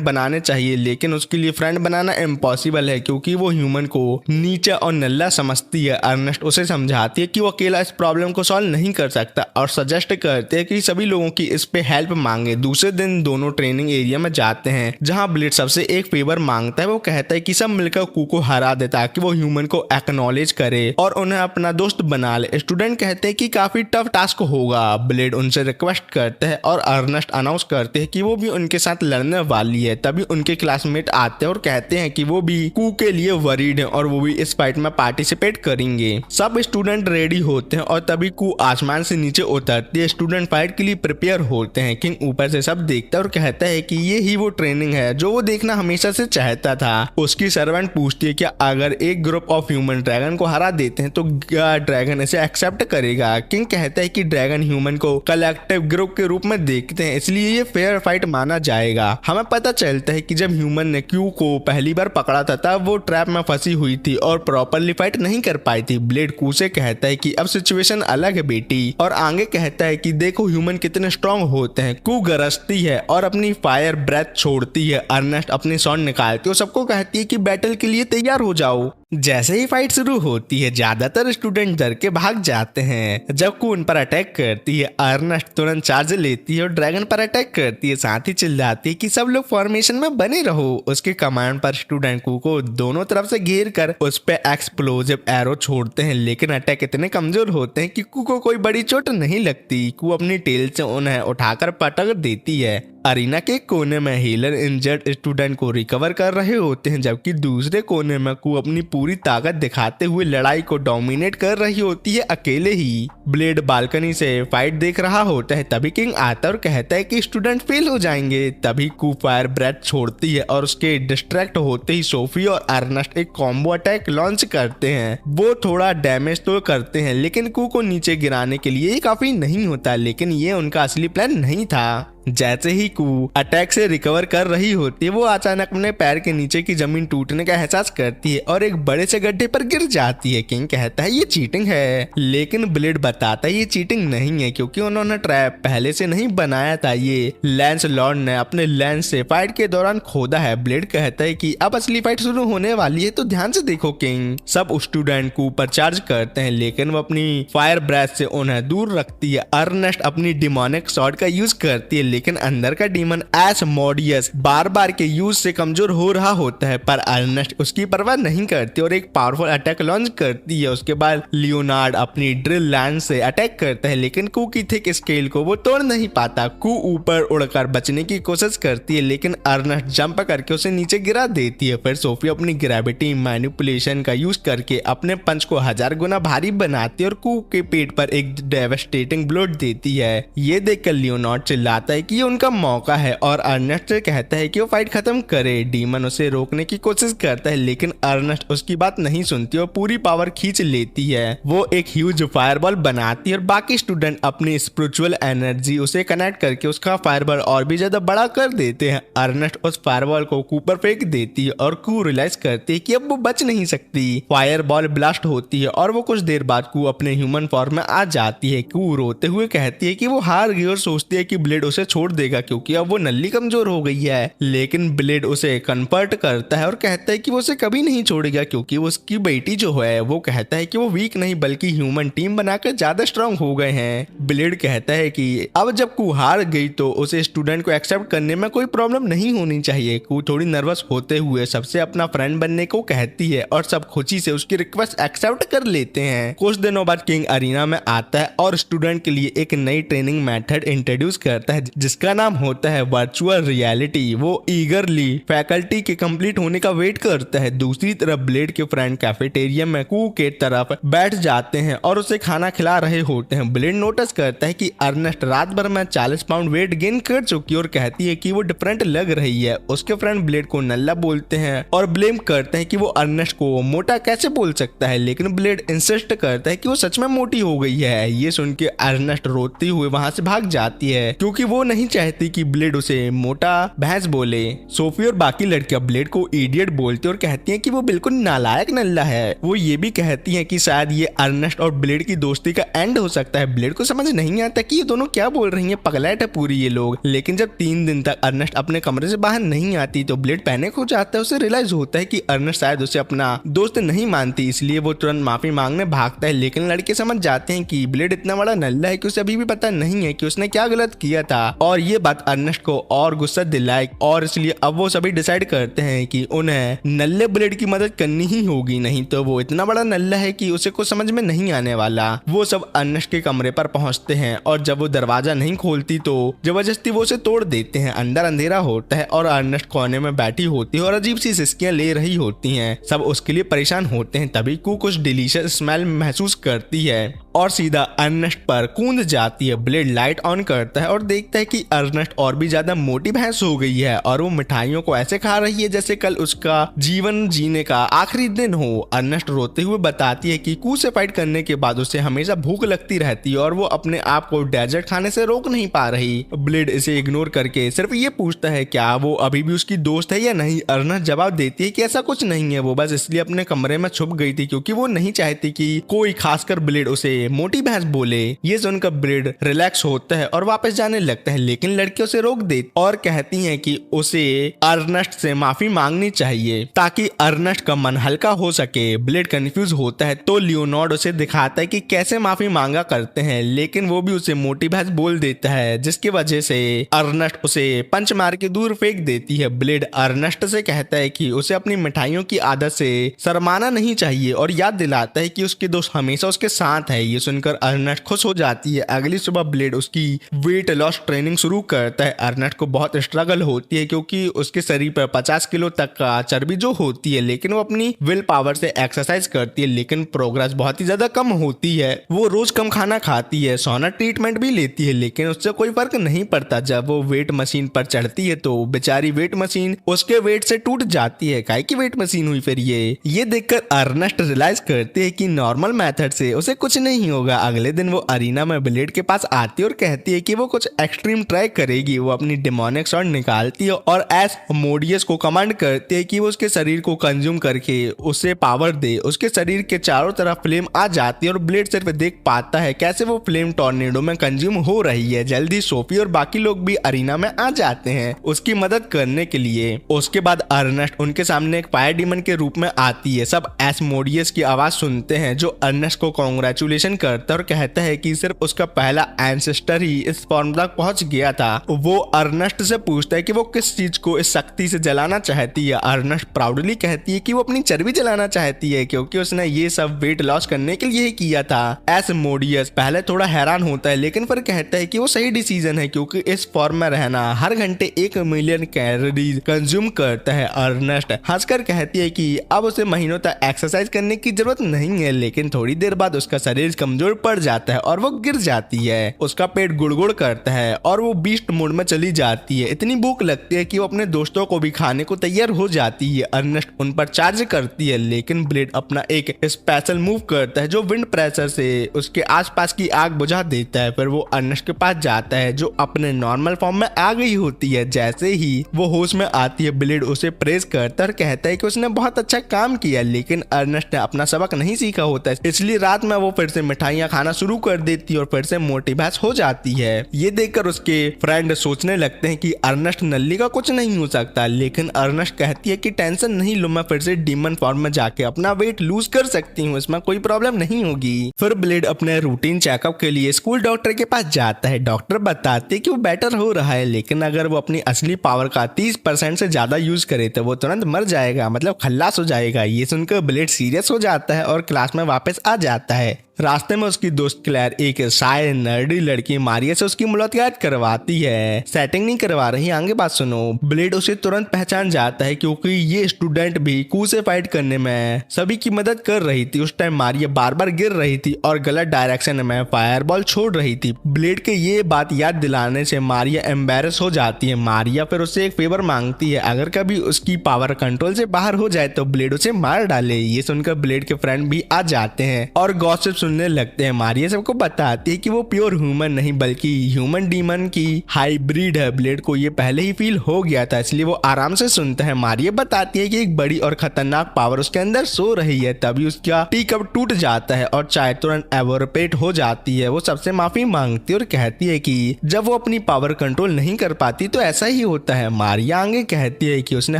बनाने चाहिए, लेकिन उसके लिए फ्रेंड बनाना इम्पॉसिबल है क्योंकि वो ह्यूमन को नीचा और नल्ला समझती है। अर्नेस्ट उसे समझाती है कि वो अकेला इस प्रॉब्लम को सॉल्व नहीं कर सकता और सजेस्ट करते हैं कि सभी लोगों की इस पे हेल्प मांगे। दूसरे दिन दोनों ट्रेनिंग एरिया में जाते हैं जहां ब्लेड सबसे एक फेवर मांगता है। वो कहता है कि सब मिलकर कू को हरा दे ताकि वो ह्यूमन को एक्नॉलेज करे और उन्हें अपना दोस्त बना ले। स्टूडेंट कहते हैं कि काफी टफ टास्क होगा। ब्लेड उनसे रिक्वेस्ट करते हैं और अर्नेस्ट अनाउंस करते हैं कि वो भी उनके साथ लड़ने वाली है। तभी उनके क्लासमेट आते हैं और कहते हैं कि वो भी कू के लिए वरीड है और वो भी इस फाइट में पार्टिसिपेट करेंगे। सब स्टूडेंट रेडी होते हैं और तभी कू आसमान से नीचे उतरती है। स्टूडेंट फाइट के लिए प्रिपेयर होते हैं। किंग ऊपर से सब देखता है और कहता है कि ये ही वो ट्रेनिंग है जो वो देखना हमेशा से चाहता था। उसकी सर्वेंट पूछती है कि अगर एक ग्रुप ऑफ ह्यूमन ड्रैगन को हरा देते हैं तो क्या ड्रैगन इसे एक्सेप्ट करेगा। किंग कहता है कि ड्रैगन ह्यूमन को कलेक्टिव ग्रुप के रूप में देखते हैं, इसलिए ये फेयर फाइट माना जाएगा। हमें पता चलता है कि जब ह्यूमन ने क्यू को पहली बार पकड़ा था तब वो ट्रैप में फंसी हुई थी और प्रॉपरली फाइट नहीं कर पाई थी। ब्लेड कू से कहता है कि अब सिचुएशन अलग है बेटी, और आगे कहता है कि देखो ह्यूमन कितने स्ट्रांग होते हैं। कू गरजती है और अपनी फायर ब्रेथ छोड़ती है। अर्नेस्ट अपनी सॉन्ड निकालती है और सबको कहती है कि बैटल के लिए तैयार हो जाओ। जैसे ही फाइट शुरू होती है ज्यादातर स्टूडेंट डर के भाग जाते हैं। जब कू उन पर अटैक करती है अर्नेस्ट तुरंत चार्ज लेती है और ड्रैगन पर अटैक करती है। साथ ही चिल्लाती है कि सब लोग फॉर्मेशन में बने रहो। उसके कमांड पर स्टूडेंट कू को दोनों तरफ से घेर कर उस पे एक्सप्लोजिव एरो छोड़ते हैं, लेकिन अटैक इतने कमजोर होते हैं कि कू को कोई बड़ी चोट नहीं लगती। कू अपनी टेल से उन्हें उठाकर पटक देती है। अरीना के कोने में हीलर इंजर्ड स्टूडेंट को रिकवर कर रहे होते हैं, जबकि दूसरे कोने में कू अपनी पूरी ताकत दिखाते हुए लड़ाई को डोमिनेट कर रही होती है अकेले ही। ब्लेड बालकनी से फाइट देख रहा होता है। तभी किंग आता है और कहता है कि स्टूडेंट फेल हो जाएंगे। तभी कू फायर ब्रेथ छोड़ती है और उसके डिस्ट्रैक्ट होते ही सोफी और अर्नेस्ट एक कॉम्बो अटैक लॉन्च करते हैं। वो थोड़ा डैमेज तो करते हैं, लेकिन कू को नीचे गिराने के लिए काफी नहीं होता, लेकिन ये उनका असली प्लान नहीं था। जैसे ही कू अटैक से रिकवर कर रही होती है वो अचानक अपने पैर के नीचे की जमीन टूटने का एहसास करती है और एक बड़े से गड्ढे पर गिर जाती है। किंग कहता है ये चीटिंग है, लेकिन ब्लेड बताता है ये चीटिंग नहीं है क्योंकि उन्होंने ट्रैप पहले से नहीं बनाया था, ये लैंस लॉर्ड ने अपने लेंस से फाइट के दौरान खोदा है। ब्लेड कहता है कि अब असली फाइट शुरू होने वाली है तो ध्यान से देखो किंग। सब स्टूडेंट कू पर चार्ज करते हैं, लेकिन वो अपनी फायर ब्रेथ से उन्हें दूर रखती है। अर्नेस्ट अपनी डिमोनिक शॉट का यूज करती है, लेकिन अंदर का डीमन एसमोडियस बार बार के यूज से कमजोर हो रहा होता है, पर अर्नेस्ट उसकी परवाह नहीं करती और एक पावरफुल अटैक लॉन्च करती है। उसके बाद लियोनार्ड अपनी ड्रिल लैंड से अटैक करता है, लेकिन कू की थिक स्केल को वो तोड़ नहीं पाता। कू ऊपर उड़कर बचने की कोशिश करती है, लेकिन अर्नेस्ट जंप करके उसे नीचे गिरा देती है। फिर सोफी अपनी ग्रेविटी मैनिपुलेशन का यूज करके अपने पंच को 1000 गुना भारी बनाती है और कू के पेट पर एक डेवास्टेटिंग ब्लो देती है। ये देखकर लियोनार्ड चिल्लाता है कि ये उनका मौका है और अर्नेस्ट से कहता है कि वो फाइट खत्म करे। डीमन उसे रोकने की कोशिश करता है, लेकिन अर्नेस्ट उसकी बात नहीं सुनती और पूरी पावर खींच लेती है। वो एक ह्यूज फायरबॉल बनाती है और बाकी स्टूडेंट अपनी स्पिरिचुअल एनर्जी उसे कनेक्ट करके उसका फायरबॉल और भी ज्यादा बड़ा कर देते हैं। अर्नेस्ट उस फायरबॉल को कू पर फेंक देती है और कू रियलाइज करती है कि अब वो बच नहीं सकती। फायरबॉल ब्लास्ट होती है और वो कुछ देर बाद कू अपने ह्यूमन फॉर्म में आ जाती है। कू रोते हुए कहती है कि वो हार गई और सोचती है कि ब्लेड उसे छोड़ देगा क्योंकि अब वो नल्ली कमजोर हो गई है। लेकिन ब्लेड उसे कन्वर्ट करता है और कहता है कि वो उसे कभी नहीं छोड़ेगा क्योंकि उसकी बेटी जो है वो कहता है कि वो वीक नहीं बल्कि ह्यूमन टीम बनाकर ज्यादा स्ट्रांग हो गए हैं। ब्लेड कहता है कि अब जब कू हार गई तो उसे स्टूडेंट को एक्सेप्ट करने में कोई प्रॉब्लम नहीं होनी चाहिए। कू थोड़ी नर्वस होते हुए सबसे अपना फ्रेंड बनने को कहती है और सब खुशी से उसकी रिक्वेस्ट एक्सेप्ट कर लेते हैं। कुछ दिनों बाद किंग अरीना में आता है और स्टूडेंट के लिए एक नई ट्रेनिंग मेथड इंट्रोड्यूस करता है जिसका नाम होता है वर्चुअल रियलिटी। वो ईगरली फैकल्टी के कंप्लीट होने का वेट करता है। दूसरी तरफ ब्लेड के फ्रेंड कैफेटेरिया में कू के तरफ बैठ जाते हैं और उसे खाना खिला रहे होते हैं। ब्लेड नोटिस करता है कि अर्नेस्ट रात भर में 40 पाउंड वेट गेन कर चुकी है और कहती है कि वो डिफरेंट लग रही है। उसके फ्रेंड ब्लेड को नल्ला बोलते हैं और ब्लेम करते हैं कि वो अर्नेस्ट को मोटा कैसे बोल सकता है, लेकिन ब्लेड इंसिस्ट करता है कि वो सच में मोटी हो गई है। ये सुन के अर्नेस्ट रोती हुए वहां से भाग जाती है क्योंकि वो नहीं चाहती कि ब्लेड उसे मोटा भैंस बोले। सोफी और बाकी लड़कियां ब्लेड को इडियट बोलती और कहती हैं कि वो बिल्कुल नालायक नल्ला है। वो ये भी कहती हैं कि शायद ये अर्नेस्ट और ब्लेड की दोस्ती का एंड हो सकता है। ब्लेड को समझ नहीं आता कि ये दोनों क्या बोल रही हैं, पगलैट है पूरी ये लोग। लेकिन जब 3 दिन तक अर्नेस्ट अपने कमरे से बाहर नहीं आती तो ब्लेड पैनिक हो जाता है। उसे रियलाइज होता है कि अर्नेस्ट शायद उसे अपना दोस्त नहीं मानती, इसलिए वो तुरंत माफी मांगने भागता है। लेकिन लड़के समझ जाते हैं कि ब्लेड इतना बड़ा नल्ला है कि उसे अभी भी पता नहीं है कि उसने क्या गलत किया था और ये बात अर्नेस्ट को और गुस्सा दिलाए और इसलिए अब वो सभी डिसाइड करते हैं कि उन्हें नल्ले ब्लेड की मदद करनी ही होगी, नहीं तो वो इतना बड़ा नल्ला है कि उसे कुछ समझ में नहीं आने वाला। वो सब अर्नेस्ट के कमरे पर पहुंचते हैं और जब वो दरवाजा नहीं खोलती तो जबरदस्ती वो उसे तोड़ देते हैं। अंदर अंधेरा होता है और अर्नेस्ट कोने में बैठी होती है और अजीब सी सिसकियां ले रही होती हैं। सब उसके लिए परेशान होते हैं। तभी कू कुछ डिलीशियस स्मेल महसूस करती है और सीधा अर्नेस्ट पर कूद जाती है। ब्लेड लाइट ऑन करता है और देखता है कि अर्नेस्ट और भी ज्यादा मोटी भैंस हो गई है और वो मिठाइयों को ऐसे खा रही है जैसे कल उसका जीवन जीने का आखिरी दिन हो। अर्नेस्ट रोते हुए बताती है कि कू से फाइट करने के बाद उसे हमेशा भूख लगती रहती है और वो अपने आप को डेजर्ट खाने से रोक नहीं पा रही। ब्लेड इसे इग्नोर करके सिर्फ ये पूछता है क्या वो अभी भी उसकी दोस्त है या नहीं। अर्नेस्ट जवाब देती है कि ऐसा कुछ नहीं है, वो बस इसलिए अपने कमरे में छुप गई थी क्योंकि वो नहीं चाहती कि कोई खासकर ब्लेड उसे मोटी भैंस बोले। ये सुनकर ब्लेड रिलैक्स होता है और वापस जाने लगता है, लेकिन लड़की उसे रोक देती और कहती है कि उसे अर्नेस्ट से माफी मांगनी चाहिए ताकि अर्नेस्ट का मन हल्का हो सके। ब्लेड कंफ्यूज होता है तो लियोनार्ड उसे दिखाता है कि कैसे माफी मांगा करते हैं, लेकिन वो भी उसे मोटी भैंस बोल देता है जिसकी वजह से अर्नेस्ट उसे पंच मार के दूर फेंक देती है। ब्लेड अर्नेस्ट से कहता है कि उसे अपनी मिठाइयों की आदत से शर्माना नहीं चाहिए और याद दिलाता है कि उसके दोस्त हमेशा उसके साथ है। ये सुनकर अर्नेस्ट खुश हो जाती है। अगली सुबह ब्लेड उसकी वेट लॉस ट्रेनिंग शुरू करता है। अर्नेस्ट को बहुत स्ट्रगल होती है क्योंकि उसके शरीर पर 50 किलो तक का चर्बी जो होती है, लेकिन वो अपनी विल पावर से एक्सरसाइज करती है, लेकिन प्रोग्रेस बहुत ही ज्यादा कम होती है। वो रोज कम खाना खाती है, सोना ट्रीटमेंट भी लेती है, लेकिन उससे कोई फर्क नहीं पड़ता। जब वो वेट मशीन पर चढ़ती है तो बेचारी वेट मशीन उसके वेट से टूट जाती है। काहे की वेट मशीन हुई फिर ये देखकर अर्नेस्ट रियलाइज करते है कि नॉर्मल मेथड से उसे कुछ नहीं होगा। अगले दिन वो अरीना में ब्लेड के पास आती है और कहती है कि वो कुछ एक्सट्रीम ट्राई करेगी। वो अपनी डेमोनिक शॉट निकालती है और एसमोडियस को कमांड करती है कि वो उसके शरीर को कंज्यूम करके उसे पावर दे। उसके शरीर के चारों तरफ फ्लेम आ जाती है और ब्लेड सिर्फ देख पाता है कैसे वो फ्लेम टॉर्नेडो में कंज्यूम हो रही है। जल्दी सोफी और बाकी लोग भी अरीना में आ जाते हैं उसकी मदद करने के लिए। उसके बाद अर्नेस्ट उनके सामने एक फायर डीमन के रूप में आती है। सब एसमोडियस की आवाज सुनते हैं जो अर्नेस्ट को कांग्रेचुलेशन करता है और कहता है कि सिर्फ उसका पहला एंसेस्टर ही इस फॉर्म तक पहुंच गया था। वो अर्नेस्ट से पूछता है कि वो किस चीज को इस शक्ति से जलाना चाहती है। अर्नेस्ट प्राउडली कहती है कि वो अपनी चर्बी जलाना चाहती है क्योंकि उसने ये सब वेट लॉस करने के लिए ही किया था। एसमोडियस पहले थोड़ा हैरान होता है लेकिन फिर कहता है कि वो सही डिसीजन है क्योंकि इस फॉर्म में रहना हर घंटे 1 मिलियन कैलोरीज कंज्यूम करता है। अर्नेस्ट हंसकर कहती है कि अब उसे महीनों तक एक्सरसाइज करने की जरूरत नहीं है, लेकिन थोड़ी देर बाद उसका शरीर कमजोर पड़ जाता है और वो गिर जाती है। उसका पेट गुड़गुड़ करता है और वो बीस्ट मोड में चली जाती है। इतनी भूख लगती है कि वो अपने दोस्तों को भी खाने को तैयार हो जाती है। अर्नेस्ट उन पर चार्ज करती है, लेकिन ब्लेड अपना एक स्पेशल मूव करता है जो विंड प्रेशर से उसके आसपास की आग बुझा देता है। फिर वो अर्नेस्ट के पास जाता है जो अपने नॉर्मल फॉर्म में आ गई होती है। जैसे ही वो होश में आती है ब्लेड उसे प्रेस करता है और कहता है कि उसने बहुत अच्छा काम किया, लेकिन अर्नेस्ट ने अपना सबक नहीं सीखा होता है, इसलिए रात में वो फिर से मिठाइयाँ खाना शुरू कर देती है और फिर से मोटी भैंस हो जाती है। ये देखकर उसके फ्रेंड सोचने लगते हैं कि अर्नेस्ट नल्ली का कुछ नहीं हो सकता, लेकिन अर्नेस्ट कहती है कि टेंशन नहीं लो, मैं फिर से डीमन फॉर्म में जाके अपना वेट लूज कर सकती हूँ, इसमें कोई प्रॉब्लम नहीं होगी। फिर ब्लेड अपने रूटीन चेकअप के लिए स्कूल डॉक्टर के पास जाता है। डॉक्टर बताते हैं कि वो बेटर हो रहा है, लेकिन अगर वो अपनी असली पावर का 30% से ज्यादा यूज करे तो वो तुरंत मर जाएगा, मतलब खल्लास हो जाएगा। ये सुनकर ब्लेड सीरियस हो जाता है और क्लास में वापस आ जाता है। रास्ते में उसकी दोस्त क्लेयर एक शाय नर्डी लड़की मारिया से उसकी मुलाकात करवाती है। सेटिंग नहीं करवा रही, आगे बात सुनो। ब्लेड उसे तुरंत पहचान जाता है क्योंकि ये स्टूडेंट भी कू से फाइट करने में सभी की मदद कर रही थी। उस टाइम मारिया बार बार गिर रही थी और गलत डायरेक्शन में फायरबॉल छोड़ रही थी। ब्लेड के ये बात याद दिलाने से मारिया एम्बेरस हो जाती है। मारिया फिर उससे एक फेवर मांगती है, अगर कभी उसकी पावर कंट्रोल से बाहर हो जाए तो ब्लेड उसे मार डाले। ये सुनकर ब्लेड के फ्रेंड भी आ जाते हैं और गॉसिप सुनने लगते हैं। मारिया सबको बताती है कि वो प्योर ह्यूमन नहीं बल्कि ह्यूमन डीमन की हाइब्रिड है। ब्लेड को ये पहले ही फील हो गया था, इसलिए वो आराम से सुनता है। मारिया बताती है कि एक बड़ी और खतरनाक पावर उसके अंदर सो रही है। तभी उसका टी कप टूट जाता है और चाय तुरंत एवोरपेट हो जाती है। वो सबसे माफी मांगती है और कहती है कि जब वो अपनी पावर कंट्रोल नहीं कर पाती तो ऐसा ही होता है। मारिया आगे कहती है कि उसने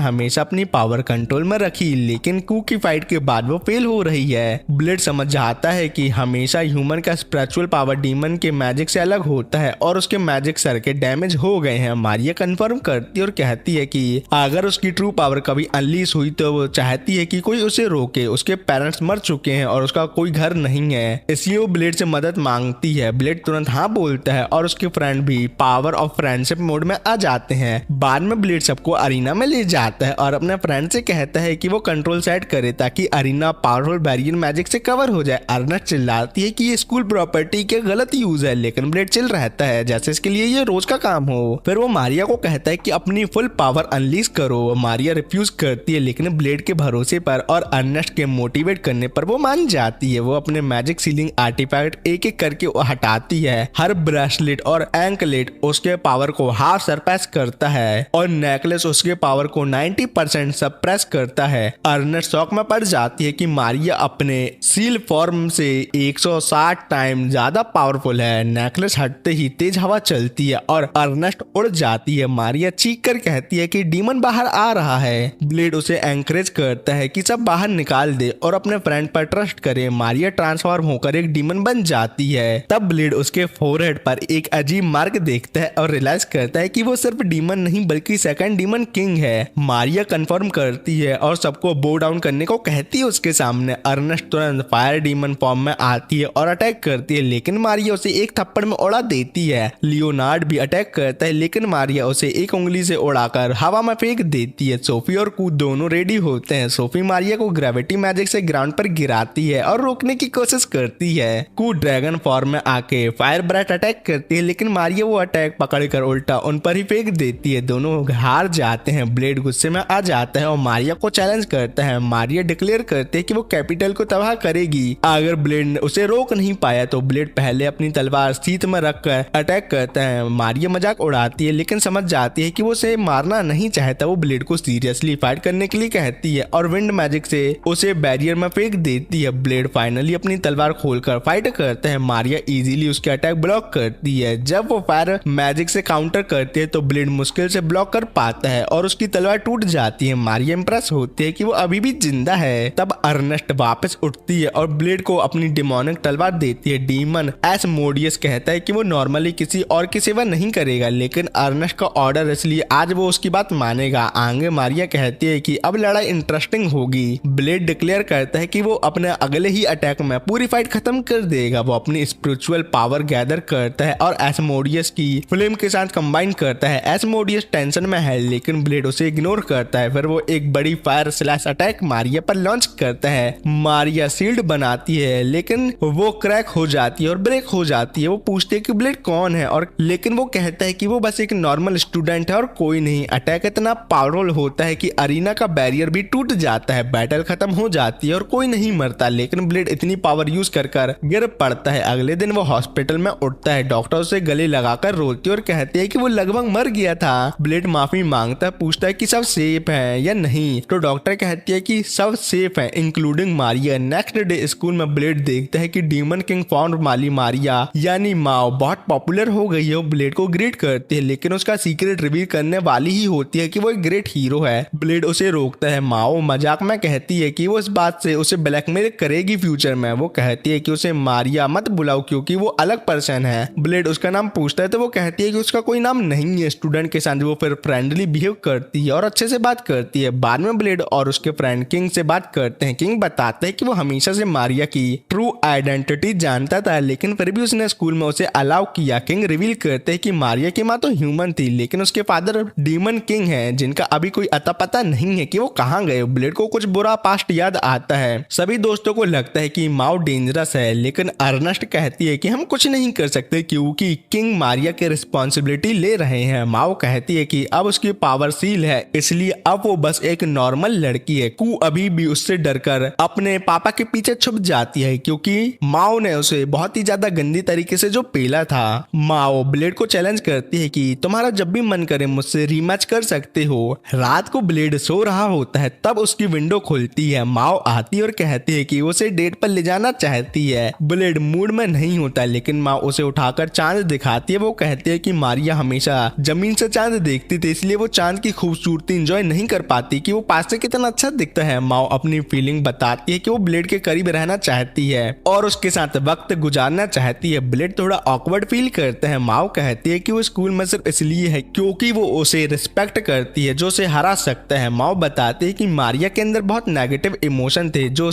हमेशा अपनी पावर कंट्रोल में रखी, लेकिन कू की फाइट के बाद वो फेल हो रही है। ब्लेड समझ जाता है कि हमेशा ह्यूमन का स्पिरिचुअल पावर डीमन के मैजिक से अलग होता है और उसके मैजिक सर्किट डैमेज हो गए हैं। मारिया कंफर्म करती है और कहती है कि अगर उसकी ट्रू पावर कभी अनलीज हुई तो वो चाहती है कि कोई उसे रोके। उसके पेरेंट्स मर चुके हैं और उसका कोई घर नहीं है, इसलिए वो ब्लेड से मदद मांगती है। ब्लेड तुरंत हाँ बोलता है और उसके फ्रेंड भी पावर ऑफ फ्रेंडशिप मोड में आ जाते हैं। बाद में ब्लेड सबको अरीना में ले जाता है और अपने फ्रेंड से कहता है कि वो कंट्रोल सेट करे ताकि अरीना पावरफुल बैरियर मैजिक से कवर हो जाए। अर्नेस्ट चिल्लाती है कि ये स्कूल प्रॉपर्टी के गलत यूज है, लेकिन ब्लेड चिल रहता है जैसे इसके लिए ये रोज का काम हो। फिर वो मारिया को कहता है कि अपनी फुल पावर अनलीज करो। मारिया रिफ्यूज करती है, लेकिन ब्लेड के भरोसे पर और अर्नेस्ट के मोटिवेट करने पर वो मान जाती है। वो अपने मैजिक सीलिंग आर्टिफैक्ट एक एक करके हटाती है। हर ब्रेसलेट और एंकलेट उसके पावर को हाफ सरपास करता है और नेकलेस उसके पावर को 90% सप्रेस करता है। अर्नेस्ट शॉक में पड़ जाती है कि मारिया अपने सील फॉर्म से 160 टाइम ज्यादा पावरफुल है। नेकलेस हटते ही तेज हवा चलती है और अर्नेस्ट उड़ जाती है। मारिया चीख कर कहती है कि डीमन बाहर आ रहा है। ब्लेड उसे एंकरेज करता है कि सब बाहर निकाल दे और अपने फ्रेंड पर ट्रस्ट करे। मारिया ट्रांसफॉर्म होकर एक डीमन बन जाती है। तब ब्लेड उसके फोरहेड पर एक अजीब मार्क देखता है और रियलाइज करता है कि वो सिर्फ डीमन नहीं बल्कि सेकंड डीमन किंग है। मारिया कंफर्म करती है और सबको बो डाउन करने को कहती है उसके सामने। अर्नेस्ट तुरंत फायर डीमन फॉर्म में आती है और अटैक करती है, लेकिन मारिया उसे एक थप्पड़ में उड़ा देती है। लियोनार्ड भी अटैक करता है, लेकिन मारिया उसे एक उंगली से उड़ाकर हवा में फेंक देती है। सोफी और कू दोनों रेडी होते हैं। सोफी मारिया को ग्रेविटी मैजिक से ग्राउंड पर गिराती है और रोकने की कोशिश करती है। कू ड्रैगन फॉर्म में आके फायर ब्रेथ अटैक करती है, लेकिन मारिया वो अटैक पकड़कर उल्टा उन पर ही फेंक देती है। दोनों हार जाते हैं। ब्लेड गुस्से में आ जाता है और मारिया को चैलेंज करता है। मारिया डिक्लेयर करते है कि वो कैपिटल को तबाह करेगी। अगर ब्लेड उसे रोक नहीं पाया तो ब्लेड पहले अपनी तलवार सीत में रखकर अटैक करता है। मारिया मजाक उड़ाती है, लेकिन समझ जाती है कि वो उसे मारना नहीं चाहता। वो ब्लेड को सीरियसली फाइट करने के लिए कहती है और विंड मैजिक से उसे बैरियर में फेंक देती है। ब्लेड फाइनली अपनी तलवार खोलकर फाइट करता है। मारिया इजीली उसके अटैक ब्लॉक करती है। जब वो फायर मैजिक से काउंटर करती है तो ब्लेड मुश्किल से ब्लॉक कर पाता है और उसकी तलवार टूट जाती है। मारिया इंप्रेस होती है कि वो अभी भी जिंदा है। तब अर्नेस्ट वापस उठती है और ब्लेड को अपनी डिमोनिक तलवार देती है। डीमन एसमोडियस कहता है कि वो नॉर्मली किसी और की सेवा नहीं करेगा, लेकिन अर्नेस्ट का ऑर्डर इसलिए आज वो उसकी बात मानेगा। आगे मारिया कहती है कि अब लड़ाई इंटरेस्टिंग होगी। ब्लेड डिक्लेयर करता है कि वो अपने अगले ही अटैक में पूरी फाइट खत्म कर देगा। वो अपनी स्पिरिचुअल पावर गैदर करता है और एसमोडियस की फ्लेम के साथ कंबाइन करता है। एसमोडियस टेंशन में है, लेकिन ब्लेड उसे इग्नोर करता है। फिर वो एक बड़ी फायर स्लैश अटैक मारिया पर लॉन्च करता है। मारिया शील्ड बनाती है, लेकिन वो क्रैक हो जाती है और ब्रेक हो जाती है। वो पूछती है कि ब्लेड कौन है, और लेकिन वो कहता है कि वो बस एक नॉर्मल स्टूडेंट है और कोई नहीं। अटैक इतना पावरफुल होता है कि अरीना का बैरियर भी टूट जाता है। बैटल खत्म हो जाती है और कोई नहीं मरता, लेकिन ब्लेड इतनी पावर यूज कर गिर पड़ता है। अगले दिन वो हॉस्पिटल में उठता है। डॉक्टर उसे गले लगाकर रोती है और कहती है कि वो लगभग मर गया था। ब्लेड माफी मांगता है, पूछता है कि सब सेफ है या नहीं, तो डॉक्टर कहती है कि सब सेफ है including Maria. Next day school में ब्लेड देखता है कि डीमन किंग फॉर्म वाली मारिया यानी माओ बहुत पॉपुलर हो गई है। वो ब्लेड को ग्रेट करती है, लेकिन उसका सीक्रेट रिवील करने वाली ही होती है कि वो एक ग्रेट हीरो है। ब्लेड उसे रोकता है। माओ मजाक में कहती है कि वो इस बात से उसे ब्लैकमेल करेगी फ्यूचर में। वो कहती है कि उसे मारिया मत बुलाओ क्योंकि वो अलग पर्सन है। ब्लेड उसका नाम पूछता है तो वो कहती है कि उसका कोई नाम नहीं है। स्टूडेंट के साथ वो फिर फ्रेंडली बिहेव करती है और अच्छे से बात करती है। बाद में ब्लेड और उसके फ्रेंड किंग से बात करते हैं। किंग बताते हैं कि वो हमेशा से मारिया की ट्रू आइडेंटिटी जानता था, लेकिन फिर भी उसने स्कूल में उसे अलाउ किया। किंग रिवील करते हैं कि मारिया की माँ तो ह्यूमन थी, लेकिन उसके फादर डीमन किंग हैं, जिनका अभी कोई अता पता नहीं है कि वो कहाँ गए। ब्लेड को कुछ बुरा पास्ट याद आता है। सभी दोस्तों को लगता है कि माओ डेंजरस है, लेकिन अर्नेस्ट कहती है कि हम कुछ नहीं कर सकते क्योंकि किंग मारिया की रिस्पॉन्सिबिलिटी ले रहे हैं। माओ कहती है कि अब उसकी पावर सील है, इसलिए अब वो बस एक नॉर्मल लड़की है। कू अभी भी उससे डरकर अपने पापा के पीछे छुप जाती है क्योंकि माओ ने उसे बहुत ही ज्यादा गंदी तरीके से जो पेला था। माओ ब्लेड को चैलेंज करती है कि तुम्हारा जब भी मन करे मुझसे रीमैच कर सकते हो। रात को ब्लेड सो रहा होता है, तब उसकी विंडो खुलती है। माओ आती है और कहती है कि उसे डेट पर ले जाना चाहती है। ब्लेड मूड में नहीं होता, लेकिन माओ उसे उठाकर चांद दिखाती है। वो कहती है कि मारिया हमेशा जमीन से चांद देखती थी, इसलिए वो चांद की खूबसूरती एंजॉय नहीं कर पाती कि वो पास से कितना अच्छा दिखता है। माओ अपनी फीलिंग बताती है कि वो ब्लेड के करीब रहना चाहती है और उसके साथ वक्त गुजारना चाहती है। ब्लेड थोड़ा ऑकवर्ड फील करता है। माओ कहती है कि वो स्कूल में सिर्फ इसलिए है क्योंकि वो उसे रिस्पेक्ट करती है जो उसे हरा सकता है। माओ बताते हैं कि मारिया के अंदर बहुत नेगेटिव इमोशन थे जो